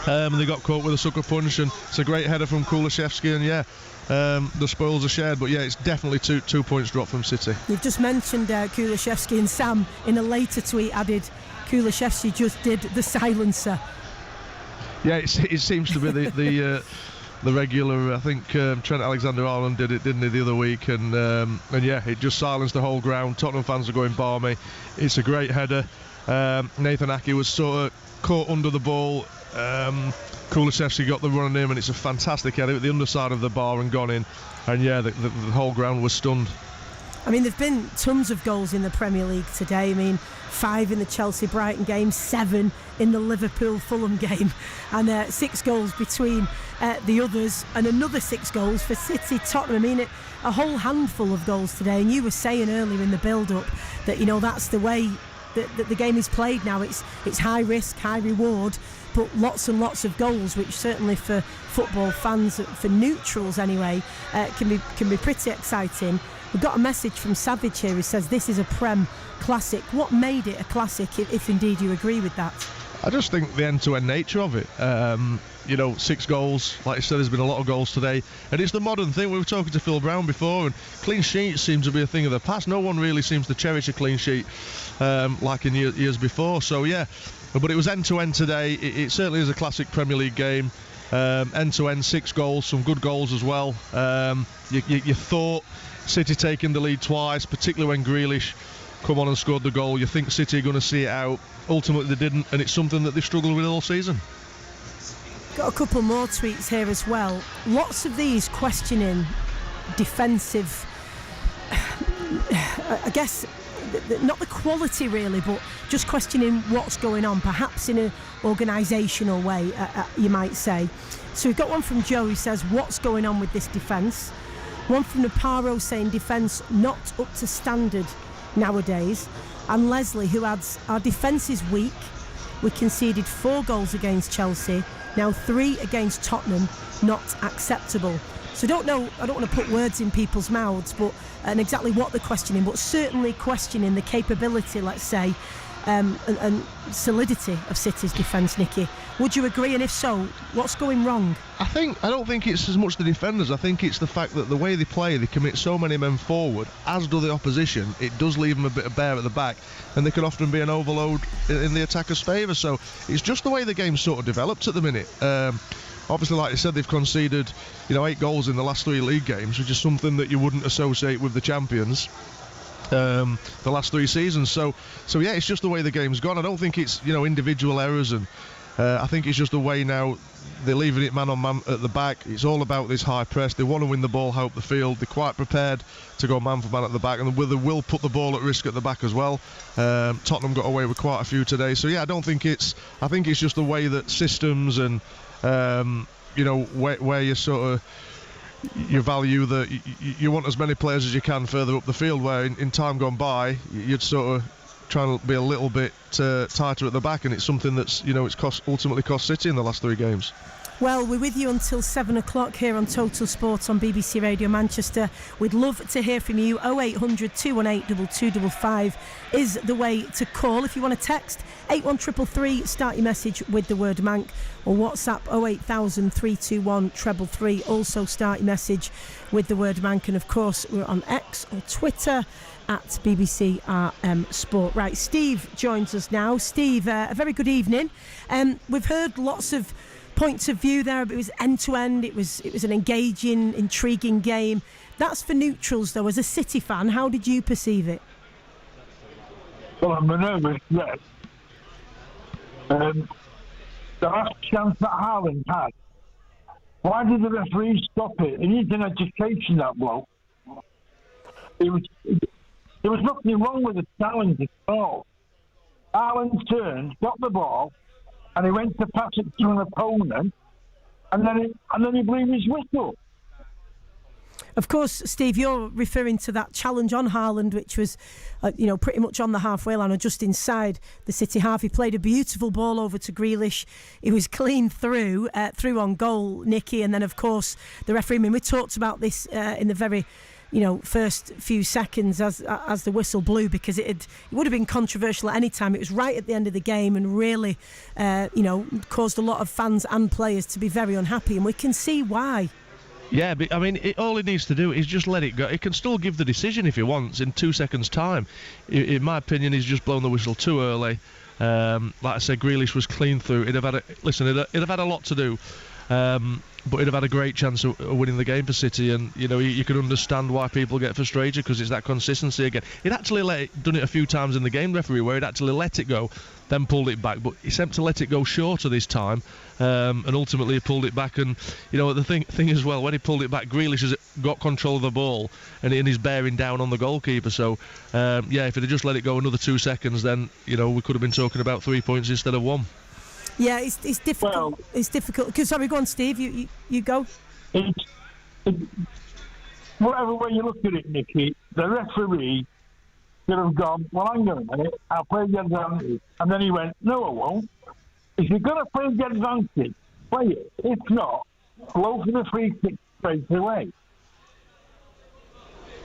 A: And they got caught with a sucker punch, and it's a great header from Kulusevski, and yeah, the spoils are shared, but yeah, it's definitely two points dropped from City. You've just mentioned Kulusevski, and Sam in a later tweet added Kulusevski just did the silencer. Yeah, it seems to be the regular. I think Trent Alexander-Arnold did it, didn't he, the other week, and yeah, it just silenced the whole ground. Tottenham fans are going balmy. It's a great header. Nathan Ake was sort of caught under the ball. Kulusevski got the run on him, and it's a fantastic header at the underside of the bar and gone in, and yeah, the whole ground was stunned. I mean, there've been tons of goals in the Premier League today. I mean, 5 in the Chelsea-Brighton game, 7 in the Liverpool-Fulham game, and 6 goals between the others, and another 6 goals for City, Tottenham. I mean, a whole handful of goals today, and you were saying earlier in the build-up that, that's the way that the game is played now. It's high risk, high reward, but lots and lots of goals, which certainly for football fans, for neutrals anyway, can be pretty exciting. We've got a message from Savage here who says this is a Prem classic. What made it a classic, if indeed you agree with that? I just think the end-to-end nature of it. 6 goals, like I said, there's been a lot of goals today, and it's the modern thing. We were talking to Phil Brown before, and clean sheets seem to be a thing of the past. No one really seems to cherish a clean sheet like in years before. So yeah, but it was end-to-end today. It certainly is a classic Premier League game. End-to-end, 6 goals, some good goals as well. You thought City taking the lead twice, particularly when Grealish come on and scored the goal. You think City are going to see it out. Ultimately they didn't, and it's something that they've struggled with all season. Got a couple more tweets here as well. Lots of these questioning defensive, I guess, not the quality really, but just questioning what's going on, perhaps in an organisational way, you might say. So we've got one from Joe who says, what's going on with this defence? One from Naparo saying defence not up to standard nowadays. And Leslie, who adds, our defence is weak. We conceded 4 goals against Chelsea, now 3 against Tottenham, not acceptable. So I don't want to put words in people's mouths, and exactly what they're questioning, but certainly questioning the capability, let's say, and solidity of City's defence, Nicky. Would you agree? And if so, what's going wrong?
M: I don't think it's as much the defenders. I think it's the fact that the way they play, they commit so many men forward, as do the opposition. It does leave them a bit of bare at the back, and they can often be an overload in the attacker's favour. So it's just the way the game's sort of developed at the minute. Obviously, like I said, they've conceded 8 goals in the last 3 league games, which is something that you wouldn't associate with the champions the last 3 seasons. So yeah, it's just the way the game's gone. I don't think it's individual errors, and I think it's just the way now they're leaving it man on man at the back. It's all about this high press. They want to win the ball high up the field. They're quite prepared to go man for man at the back, and they will put the ball at risk at the back as well. Tottenham got away with quite a few today. So yeah, I think it's just the way that systems and where you sort of you value that you want as many players as you can further up the field, where in time gone by you'd sort of try and be a little bit tighter at the back, and it's something that's it's ultimately cost City in the last 3 games.
A: Well, we're with you until 7 o'clock here on Total Sport on BBC Radio Manchester. We'd love to hear from you. 0800 218 2255 is the way to call. If you want to text 81333, start your message with the word Manc, or WhatsApp 08000 321 333. Also start your message with the word Manc. And of course, we're on X or Twitter at BBC Sport. Right, Steve joins us now. Steve, a very good evening. We've heard lots of points of view there, but it was end-to-end. It was an engaging, intriguing game. That's for neutrals, though. As a City fan, how did you perceive it?
O: Well, I'm nervous, yes. The last chance that Haaland had, why did the referee stop it? He needs an education, that bloke. There was nothing wrong with the challenge at all. Haaland turned, got the ball, and he went to pass it to an opponent, and then he blew his whistle.
A: Of course, Steve, you're referring to that challenge on Haaland, which was, pretty much on the halfway line or just inside the City half. He played a beautiful ball over to Grealish. He was clean through on goal, Nicky, and then, of course, the referee. I mean, we talked about this in the very first few seconds as the whistle blew, because it would have been controversial at any time. It was right at the end of the game and really, caused a lot of fans and players to be very unhappy, and we can see why.
M: Yeah, but I mean, all he needs to do is just let it go. He can still give the decision if he wants in 2 seconds' time. In my opinion, he's just blown the whistle too early. Like I said, Grealish was clean through. He'd have had a lot to do. But he'd have had a great chance of winning the game for City, and you can understand why people get frustrated, because it's that consistency again. He'd actually done it a few times in the game, referee, where he'd actually let it go, then pulled it back, but he seemed to let it go shorter this time, and ultimately he pulled it back. And the thing as well, when he pulled it back, Grealish has got control of the ball and he's bearing down on the goalkeeper. So if he'd have just let it go another 2 seconds, then we could have been talking about 3 points instead of 1.
A: Yeah, it's difficult. Well, it's difficult. Sorry, go on, Steve. You go.
O: Whatever way you look at it, Nicky, the referee could have gone, well, hang on a minute, I'll play the advantage. And then he went, no, I won't. If you're going to play the advantage, play it. If not, blow for the free kick straight away.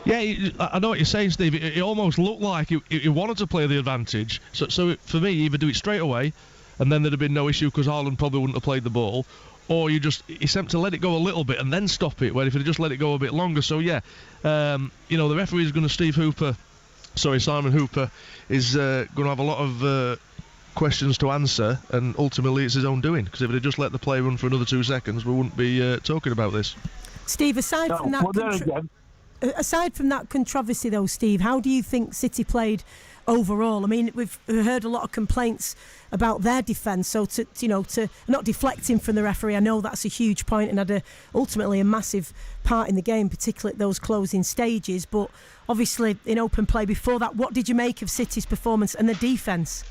M: Yeah, I know what you're saying, Steve. It almost looked like he wanted to play the advantage. So for me, either do it straight away, and then there'd have been no issue because Haaland probably wouldn't have played the ball, or he seemed to let it go a little bit and then stop it, where if he'd just let it go a bit longer. So yeah, the referee is going to Simon Hooper is going to have a lot of questions to answer, and ultimately it's his own doing, because if he'd just let the play run for another 2 seconds, we wouldn't be talking about this.
A: Steve, aside from that controversy though, Steve, how do you think City played overall? I mean, we've heard a lot of complaints about their defence, so to not deflecting from the referee, I know that's a huge point and had ultimately a massive part in the game, particularly at those closing stages, but obviously in open play before that, what did you make of City's performance and the defence?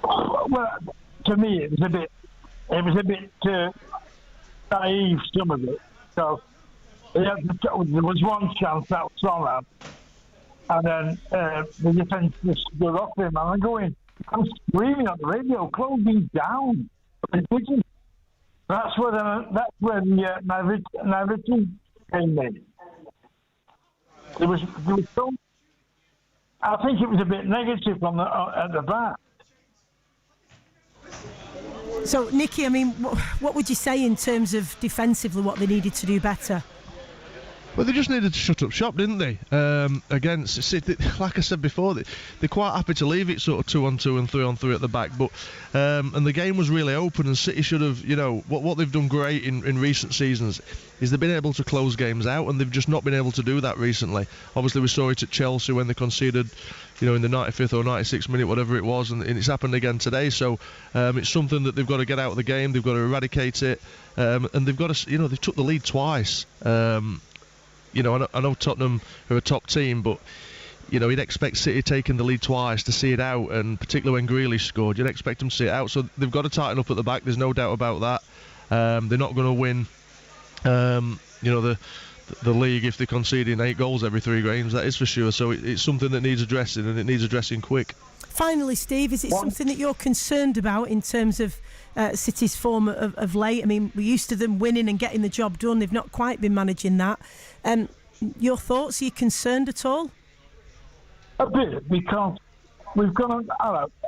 O: Well, to me, it was a bit naive, some of it. So there was one chance that was on, and then the defence just stood off him, and I'm screaming on the radio, closing down. That's where the naivety came in. There was so I think it was a bit negative at the back.
A: So, Nicky, I mean, what would you say in terms of defensively what they needed to do better?
M: Well, they just needed to shut up shop, didn't they? Against City, like I said before, they're quite happy to leave it sort of 2-on-2 and 3-on-3 at the back. But and the game was really open, and City should have, what they've done great in recent seasons is they've been able to close games out, and they've just not been able to do that recently. Obviously, we saw it at Chelsea when they conceded, in the 95th or 96th minute, whatever it was, and it's happened again today. So it's something that they've got to get out of the game. They've got to eradicate it, and they've got to, they took the lead twice. I know Tottenham are a top team, but you'd expect City taking the lead twice to see it out, and particularly when Grealish scored, you'd expect them to see it out. So they've got to tighten up at the back. There's no doubt about that. They're not going to win, the league if they're conceding 8 goals every 3 games. That is for sure. So it's something that needs addressing, and it needs addressing quick.
A: Finally, Steve, is it something that you're concerned about in terms of City's form of late? I mean, we're used to them winning and getting the job done. They've not quite been managing that. Your thoughts? Are you concerned at all?
O: A bit, because we've got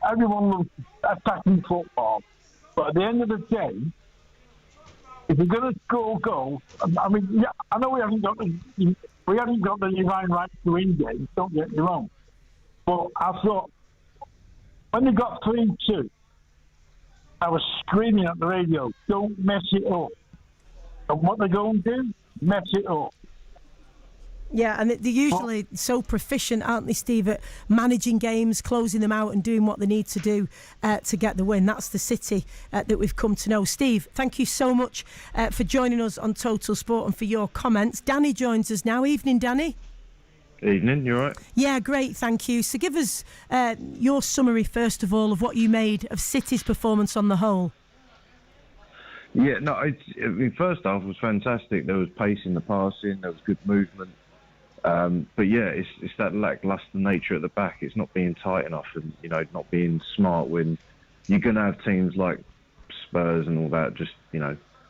O: everyone loves attacking football, but at the end of the day, if you're going to score goals, I mean, yeah, I know we haven't got the divine right to win games. Don't get me wrong, but I thought when they got 3-2, I was screaming at the radio, "Don't mess it up!" And what they're going to do, mess it up.
A: Yeah, and they're usually so proficient, aren't they, Steve, at managing games, closing them out and doing what they need to do to get the win. That's the City that we've come to know. Steve, thank you so much for joining us on Total Sport and for your comments. Danny joins us now. Evening, Danny.
P: Evening, you all right?
A: Yeah, great, thank you. So give us your summary, first of all, of what you made of City's performance on the whole.
P: Yeah, no, I mean, first half was fantastic. There was pace in the passing, there was good movement. But yeah, it's that lacklustre nature at the back. It's not being tight enough, and not being smart when you're going to have teams like Spurs and all that. Just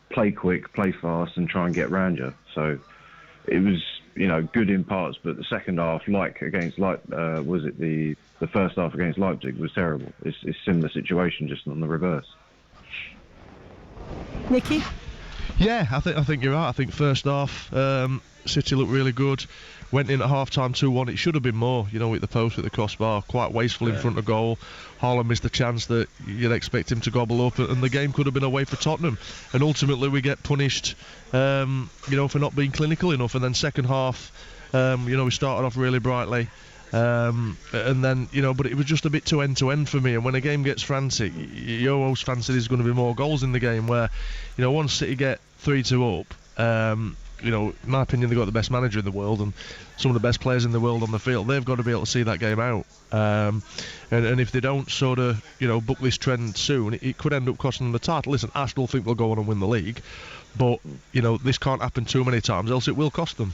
P: play quick, play fast, and try and get round you. So it was good in parts, but the second half, the first half against Leipzig was terrible. It's similar situation, just on the reverse.
A: Nicky?
M: Yeah, I think you're right. I think first half City looked really good. Went in at half-time 2-1. It should have been more, with the post, with the crossbar. Quite wasteful in front of goal. Haaland missed a chance that you'd expect him to gobble up, and the game could have been away for Tottenham. And ultimately we get punished, for not being clinical enough. And then second half, we started off really brightly. And then, but it was just a bit too end-to-end for me. And when a game gets frantic, you almost fancy there's going to be more goals in the game, where, once City get 3-2 up, in my opinion, they've got the best manager in the world and some of the best players in the world on the field. They've got to be able to see that game out. And if they don't sort of, book this trend soon, it could end up costing them the title. Listen, I still think they'll go on and win the league. But, this can't happen too many times, else it will cost them.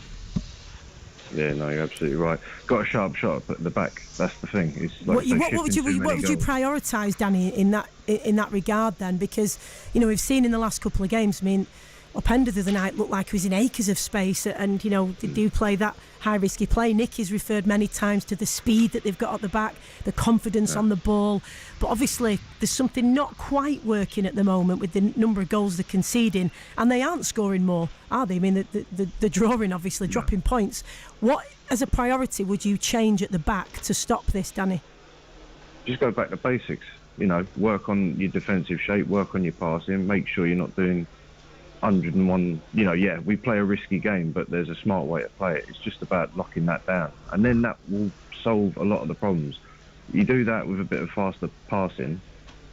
P: Yeah, no, you're absolutely right. Got a sharp shot at the back. That's the thing. It's like
A: what would you prioritise, Danny, in that regard then? Because we've seen in the last couple of games. I mean, Openda the other night looked like he was in acres of space, and they do play that high risky play. Nicky's referred many times to the speed that they've got at the back, the confidence on the ball, but obviously there's something not quite working at the moment with the number of goals they're conceding, and they aren't scoring more, are they? I mean, the drawing, obviously, dropping points. What, as a priority, would you change at the back to stop this, Danny?
P: Just go back to basics. Work on your defensive shape, work on your passing, make sure you're not doing 101, we play a risky game, but there's a smart way to play it. It's just about locking that down, and then that will solve a lot of the problems. You do that with a bit of faster passing,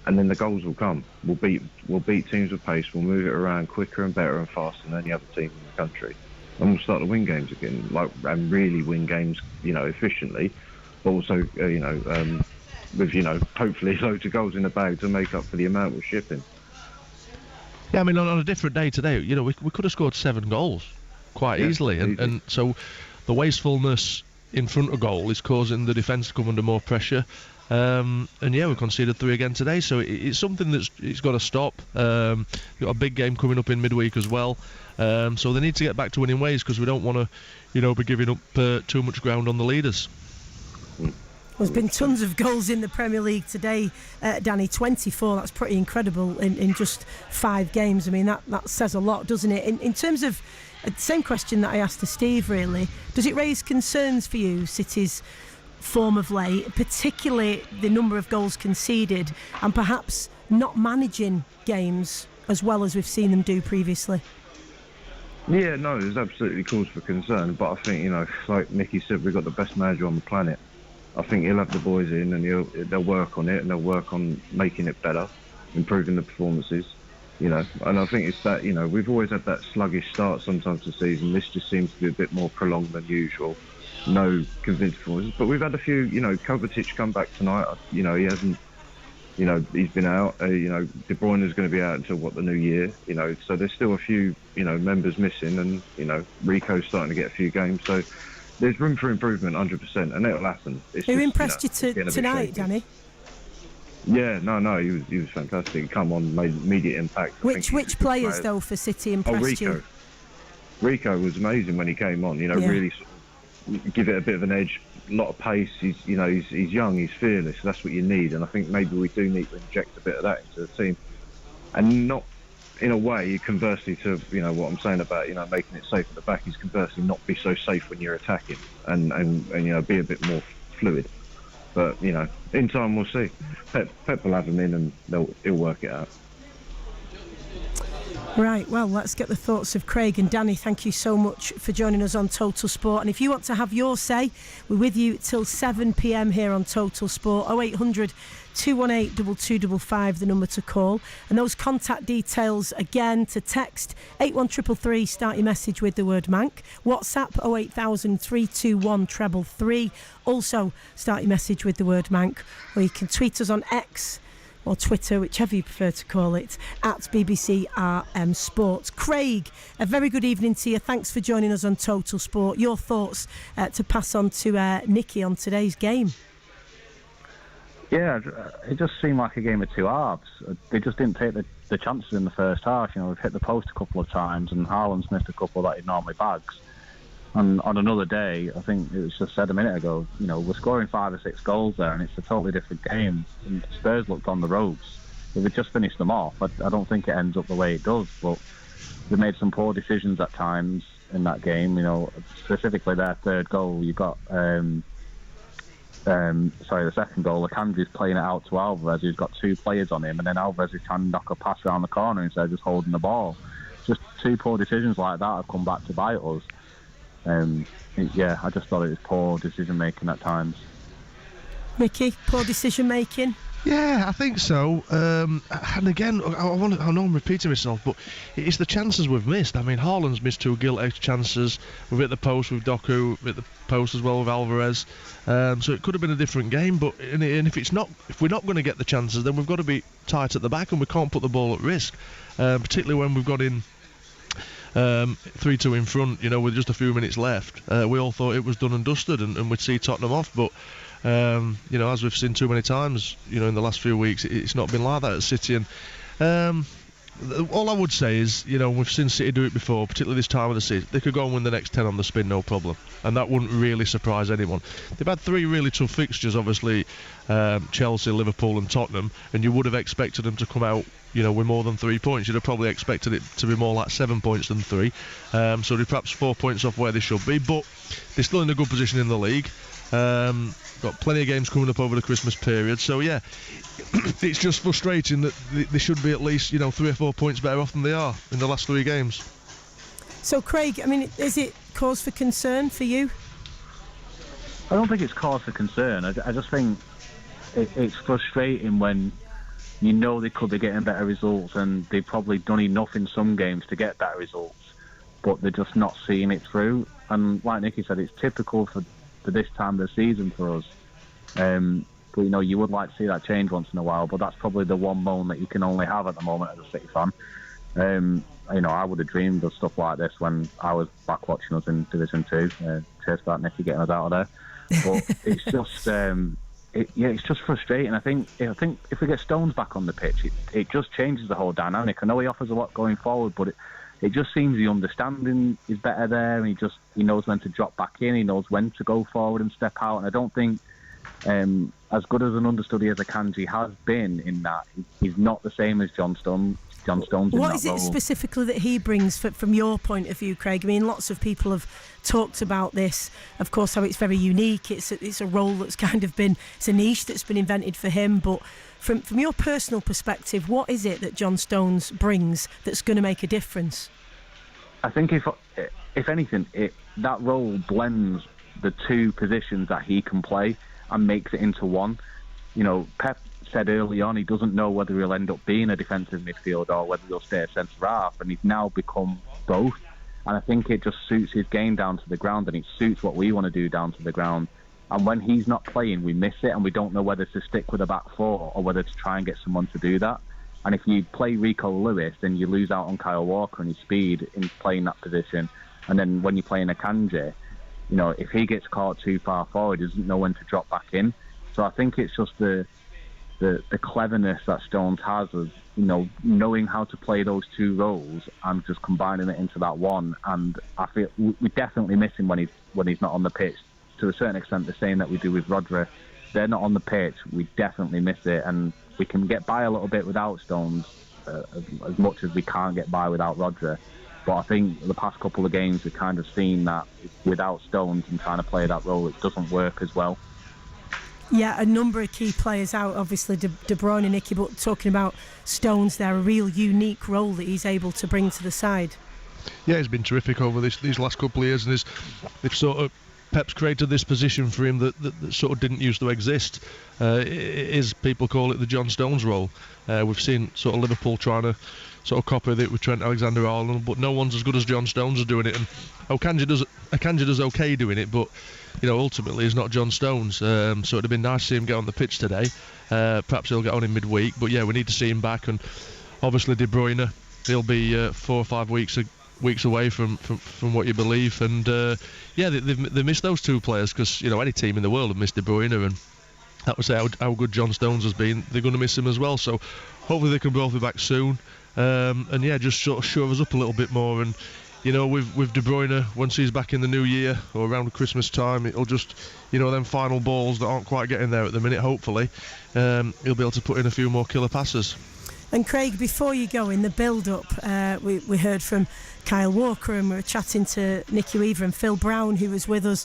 P: and then the goals will come. We'll beat teams with pace. We'll move it around quicker and better and faster than any other team in the country, and we'll start to win games again, and really win games, efficiently, but also, with hopefully loads of goals in the bag to make up for the amount we're shipping.
M: Yeah, I mean, on a different day today, we could have scored 7 goals quite easily. And so the wastefulness in front of goal is causing the defence to come under more pressure. We conceded 3 again today, so it's something it's got to stop. We've got a big game coming up in midweek as well. So they need to get back to winning ways, because we don't want to, be giving up too much ground on the leaders.
A: There's been tons of goals in the Premier League today, Danny. 24, that's pretty incredible in just 5 games. I mean, that says a lot, doesn't it? In terms of the same question that I asked to Steve, really, does it raise concerns for you, City's form of late, particularly the number of goals conceded and perhaps not managing games as well as we've seen them do previously?
P: Yeah, no, there's absolutely cause for concern, but I think, like Nicky said, we've got the best manager on the planet. I think he'll have the boys in and they'll work on it and they'll work on making it better, improving the performances, and I think it's that, we've always had that sluggish start sometimes this season. This just seems to be a bit more prolonged than usual. No convincing performances, but we've had a few, Kovacic come back tonight, he hasn't, he's been out, De Bruyne is going to be out until the new year, so there's still a few, members missing and, Rico's starting to get a few games, so there's room for improvement, 100%, and it'll happen.
A: Who impressed you tonight, Danny?
P: Yeah, no, he was fantastic. He come on, made immediate impact.
A: Which players, though, for City impressed you?
P: Rico was amazing when he came on, really sort of give it a bit of an edge, a lot of pace. He's young, he's fearless, that's what you need, and I think maybe we do need to inject a bit of that into the team. And not, in a way, conversely to, what I'm saying about, making it safe at the back, is conversely not be so safe when you're attacking and be a bit more fluid. But, in time we'll see. Pep will have them in and he'll work it out.
A: Right, well, let's get the thoughts of Craig and Danny. Thank you so much for joining us on Total Sport. And if you want to have your say, we're with you till 7 p.m. here on Total Sport. 0800 218 2255, the number to call. And those contact details again to text 81333, start your message with the word Manc. WhatsApp 08000 321 333. Also start your message with the word Manc. Or you can tweet us on X or Twitter, whichever you prefer to call it, at BBC RM Sport. Craig, a very good evening to you. Thanks for joining us on Total Sport. Your thoughts to pass on to Nicky on today's game?
Q: Yeah, it just seemed like a game of two halves. They just didn't take the chances in the first half. We've hit the post a couple of times and Haaland's missed a couple that he normally bags. And on another day, I think it was just said a minute ago, we're scoring 5 or 6 goals there and it's a totally different game. And Spurs looked on the ropes. If we just finished them off, I don't think it ends up the way it does. But they made some poor decisions at times in that game. Specifically their third goal, you got, the second goal, Akanji's playing it out to Alvarez, who's got 2 players on him, and then Alvarez is trying to knock a pass around the corner instead of just holding the ball. Just 2 poor decisions like that have come back to bite us. I just thought it was poor decision making at times.
A: Mickey, poor decision making?
M: Yeah, I think so. And again, I know I'm repeating myself, but it's the chances we've missed. I mean, Haaland's missed 2 gilt-edged chances. We've hit the post with Doku, hit the post as well with Alvarez. So it could have been a different game. But if we're not going to get the chances, then we've got to be tight at the back, and we can't put the ball at risk. Particularly when we've got in 3-2 in front, with just a few minutes left. We all thought it was done and dusted, and we'd see Tottenham off, but as we've seen too many times, in the last few weeks, it's not been like that at City. And all I would say is, we've seen City do it before, particularly this time of the season. They could go and win the next 10 on the spin, no problem, and that wouldn't really surprise anyone. They've had 3 really tough fixtures, obviously, Chelsea, Liverpool and Tottenham, and you would have expected them to come out with more than 3 points. You'd have probably expected it to be more like 7 points than 3. So they're perhaps 4 points off where they should be, but they're still in a good position in the league. Got plenty of games coming up over the Christmas period, so yeah, it's just frustrating that they should be at least 3 or 4 points better off than they are in the last 3 games.
A: So Craig, I mean, is it cause for concern for you?
Q: I don't think it's cause for concern. I just think it's frustrating when they could be getting better results, and they've probably done enough in some games to get better results, but they're just not seeing it through. And like Nicky said, it's typical for this time of the season for us. But you would like to see that change once in a while, but that's probably the one moment that you can only have at the moment as a City fan. I would have dreamed of stuff like this when I was back watching us in Division 2. Cheers for that, Nicky, getting us out of there. But it's just it's just frustrating. I think if we get Stones back on the pitch, it just changes the whole dynamic. I know he offers a lot going forward, but it just seems the understanding is better there, and he knows when to drop back in, he knows when to go forward and step out, and I don't think as good as an understudy as Akanji has been in that, he's not the same as John Stones.
A: What is it specifically that he brings from your point of view, Craig? I mean, lots of people have talked about this, of course, how it's very unique. It's a role that's kind of been, it's a niche that's been invented for him. But from your personal perspective, what is it that John Stones brings that's going to make a difference?
Q: I think if anything, that role blends the two positions that he can play and makes it into one. You know, Pep said early on he doesn't know whether he'll end up being a defensive midfielder or whether he'll stay a centre half, and he's now become both. And I think it just suits his game down to the ground, and it suits what we want to do down to the ground. And when he's not playing, we miss it, and we don't know whether to stick with a back four or whether to try and get someone to do that. And if you play Rico Lewis, then you lose out on Kyle Walker and his speed in playing that position. And then when you're playing Akanji, you know, if he gets caught too far forward, he doesn't know when to drop back in. So I think it's just the cleverness that Stones has of, you know, knowing how to play those two roles and just combining it into that one. And I feel we definitely miss him when he's not on the pitch. To a certain extent, the same that we do with Rodri. They're not on the pitch, we definitely miss it, and we can get by a little bit without Stones, as much as we can't get by without Rodri. But I think the past couple of games we've kind of seen that without Stones and trying to play that role, it doesn't work as well.
A: Yeah, a number of key players out, obviously De Bruyne and Nicky, but talking about Stones there, a real unique role that he's able to bring to the side.
M: Yeah, he's been terrific over these last couple of years, and they've sort of, Pep's created this position for him that sort of didn't used to exist. It is, people call it the John Stones role. We've seen sort of Liverpool trying to sort of copy it with Trent Alexander-Arnold, but no one's as good as John Stones is doing it. And Akanji does okay doing it, but you know, ultimately he's not John Stones. So it'd have been nice to see him get on the pitch today. Perhaps he'll get on in midweek, but yeah, we need to see him back. And obviously De Bruyne, he'll be 4 or 5 weeks away from what you believe. And yeah, they missed those two players, because you know, any team in the world have missed De Bruyne, and that would say how good John Stones has been. They're going to miss him as well. So hopefully they can both be back soon. And yeah, just sort of shove us up a little bit more. And you know, with De Bruyne, once he's back in the new year or around Christmas time, it'll just, you know, them final balls that aren't quite getting there at the minute, hopefully he'll be able to put in a few more killer passes.
A: And Craig, before you go, in the build-up, we heard from Kyle Walker, and we were chatting to Nicky Weaver and Phil Brown, who was with us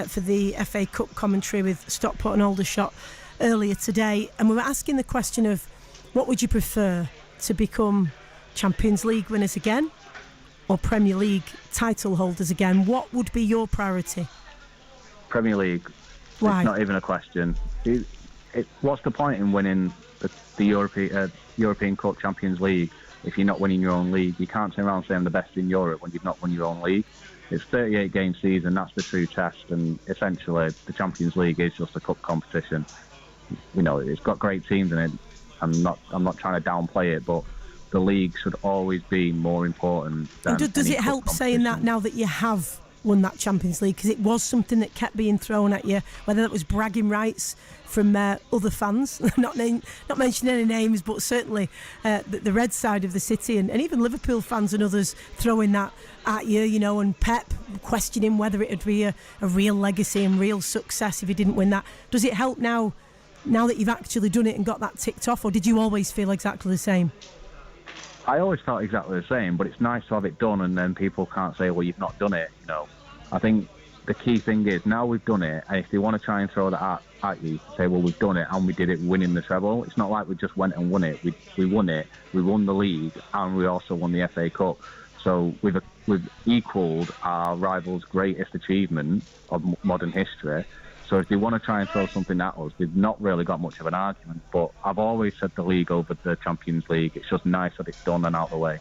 A: for the FA Cup commentary with Stockport and Aldershot earlier today, and we were asking the question of, what would you prefer, to become Champions League winners again or Premier League title holders again? What would be your priority?
Q: Premier League.
A: Why?
Q: It's not even a question. What's the point in winning the European Cup, Champions League, if you're not winning your own league? You can't turn around and say I'm the best in Europe when you've not won your own league. It's 38 game season, that's the true test, and essentially the Champions League is just a cup competition. You know, it's got great teams in it. I'm not trying to downplay it, but the league should always be more important than
A: does it help saying that now that you have won that Champions League, because it was something that kept being thrown at you, whether that was bragging rights from other fans, not mentioning any names, but certainly the red side of the city, and even Liverpool fans and others throwing that at you, you know, and Pep questioning whether it would be a real legacy and real success if he didn't win that. Does it help now that you've actually done it and got that ticked off, or did you always feel exactly the same?
Q: I always felt exactly the same, but it's nice to have it done, and then people can't say, well, you've not done it, you know. I think the key thing is, now we've done it, and if they want to try and throw that at you, say, well, we've done it, and we did it winning the treble. It's not like we just went and won it. We won it, we won the league, and we also won the FA Cup. So we've equalled our rivals' greatest achievement of modern history. So if they want to try and throw something at us, they've not really got much of an argument. But I've always said the league over the Champions League. It's just nice that it's done and out of the way.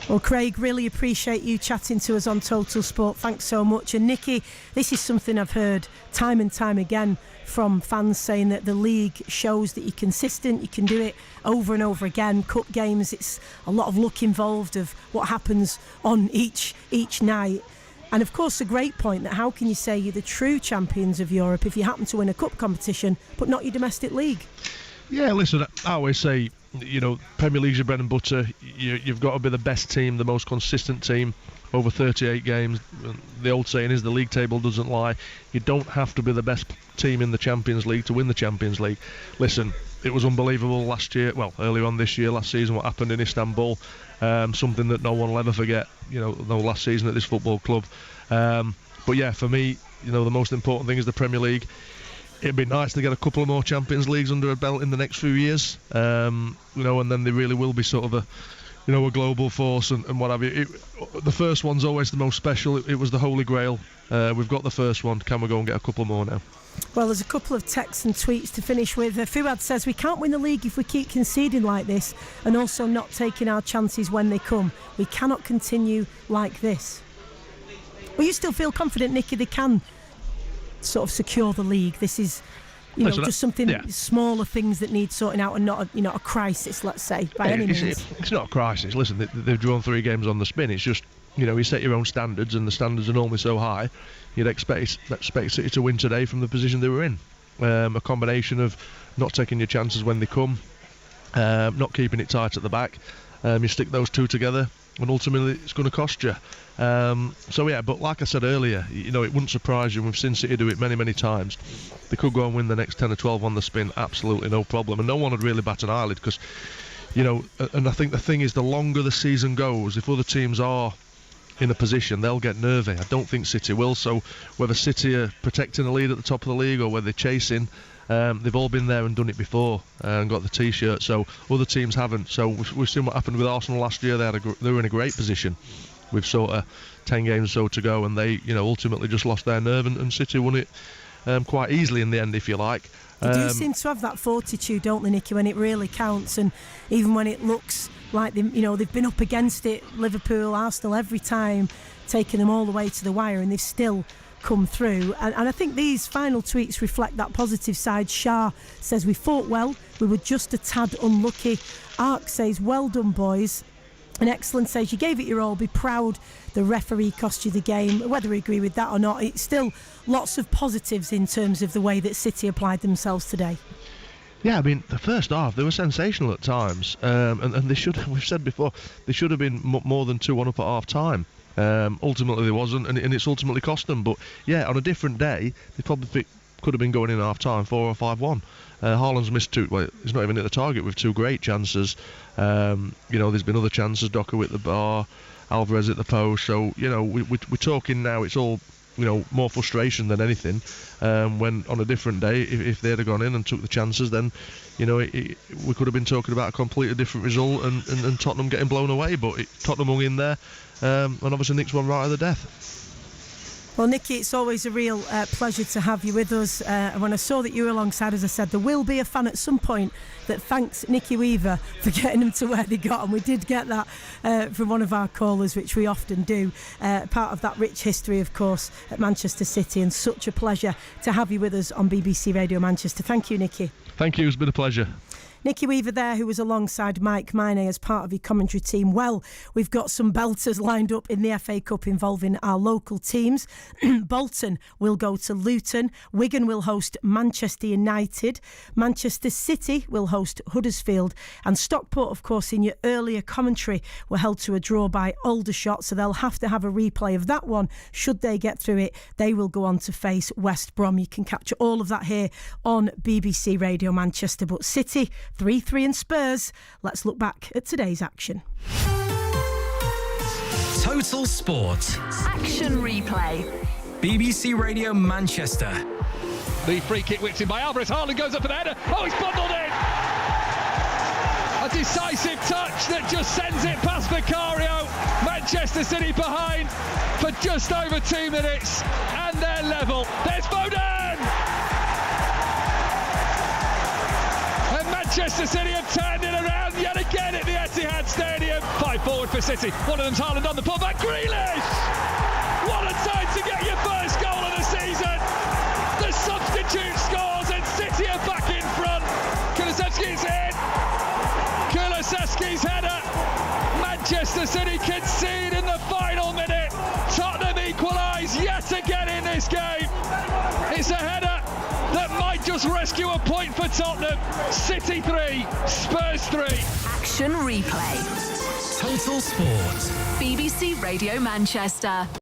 A: Well, Craig, really appreciate you chatting to us on Total Sport. Thanks so much. And Nicky, this is something I've heard time and time again from fans, saying that the league shows that you're consistent, you can do it over and over again. Cup games, it's a lot of luck involved of what happens on each night. And of course, a great point that how can you say you're the true champions of Europe if you happen to win a cup competition but not your domestic league?
M: Yeah, listen, I always say, you know, Premier League's your bread and butter. You've got to be the best team, the most consistent team over 38 games. The old saying is the league table doesn't lie. You don't have to be the best team in the Champions League to win the Champions League. Listen, it was unbelievable last year, well, earlier on this year, last season, what happened in Istanbul. Something that no one will ever forget, the last season at this football club. But yeah, for me, the most important thing is the Premier League. It'd be nice to get a couple of more Champions Leagues under a belt in the next few years, and then they really will be sort of a global force and what have you. The first one's always the most special. It was the Holy Grail. We've got the first one. Can we go and get a couple more now?
A: Well, there's a couple of texts and tweets to finish with. Fuad says, we can't win the league if we keep conceding like this and also not taking our chances when they come. We cannot continue like this. Well, you still feel confident, Nicky, they can sort of secure the league? This is, just something smaller things that need sorting out and not a crisis, let's say, by any means.
M: It's not a crisis. Listen, they've drawn 3 games on the spin. It's just, you set your own standards, and the standards are normally so high, you'd expect City to win today from the position they were in. A combination of not taking your chances when they come, not keeping it tight at the back. You stick those two together, and ultimately it's going to cost you. But like I said earlier, it wouldn't surprise you. We've seen City do it many, many times. They could go and win the next 10 or 12 on the spin, absolutely no problem. And no one would really bat an eyelid because, and I think the thing is, the longer the season goes, if other teams are in a position, they'll get nervy. I don't think City will. So whether City are protecting the lead at the top of the league or whether they're chasing, they've all been there and done it before and got the T-shirt. So other teams haven't. So we've seen what happened with Arsenal last year. They were in a great position with sort of 10 games or so to go, and they ultimately just lost their nerve, and City won it quite easily in the end, if you like.
A: They do seem to have that fortitude, don't they, Nicky, when it really counts, and even when it looks like they've been up against it, Liverpool, Arsenal, every time, taking them all the way to the wire, and they've still come through. And I think these final tweets reflect that positive side. Shah says, we fought well, we were just a tad unlucky. Ark says, well done, boys. And Excellent says, you gave it your all, be proud the referee cost you the game. Whether we agree with that or not, it's still lots of positives in terms of the way that City applied themselves today.
M: Yeah, I mean, the first half, they were sensational at times, and they should, we've said before, they should have been more than 2-1 up at half time. Ultimately they wasn't, and it's ultimately cost them. But yeah, on a different day, they probably could have been going in half time 4 or 5-1. Haaland's missed 2. Well, he's not even at the target with 2 great chances. There's been other chances. Doku at the bar, Alvarez at the post. So we're talking now. It's all more frustration than anything. When on a different day, if they'd have gone in and took the chances, then we could have been talking about a completely different result and Tottenham getting blown away. But Tottenham hung in there, and obviously nicked one right at the death.
A: Well, Nicky, it's always a real pleasure to have you with us. And when I saw that you were alongside, as I said, there will be a fan at some point that thanks Nicky Weaver for getting them to where they got. And we did get that from one of our callers, which we often do. Part of that rich history, of course, at Manchester City. And such a pleasure to have you with us on BBC Radio Manchester. Thank you, Nicky.
M: Thank you. It's been a pleasure.
A: Nicky Weaver there, who was alongside Mike Miney as part of your commentary team. Well, we've got some belters lined up in the FA Cup involving our local teams. Bolton will go to Luton. Wigan will host Manchester United. Manchester City will host Huddersfield. And Stockport, of course, in your earlier commentary, were held to a draw by Aldershot, so they'll have to have a replay of that one. Should they get through it, they will go on to face West Brom. You can capture all of that here on BBC Radio Manchester. But City 3-3 and Spurs. Let's look back at today's action.
D: Total Sport.
E: Action replay.
D: BBC Radio Manchester.
B: The free kick whipped in by Alvarez. Haaland goes up for the header. Oh, he's bundled in! A decisive touch that just sends it past Vicario. Manchester City behind for just over 2 minutes, and they're level. There's Foden! Manchester City have turned it around yet again at the Etihad Stadium. 5 forward for City. One of them's Haaland on the pullback. Grealish! What a time to get your first goal of the season. The substitute scores and City are back in front. Kulusevski's in. Kulusevski's header. Manchester City concede in the final minute. Tottenham equalise yet again in this game. It's a header that might just rescue a point for Tottenham. City 3, Spurs 3.
E: Action replay.
D: Total Sport.
E: BBC Radio Manchester.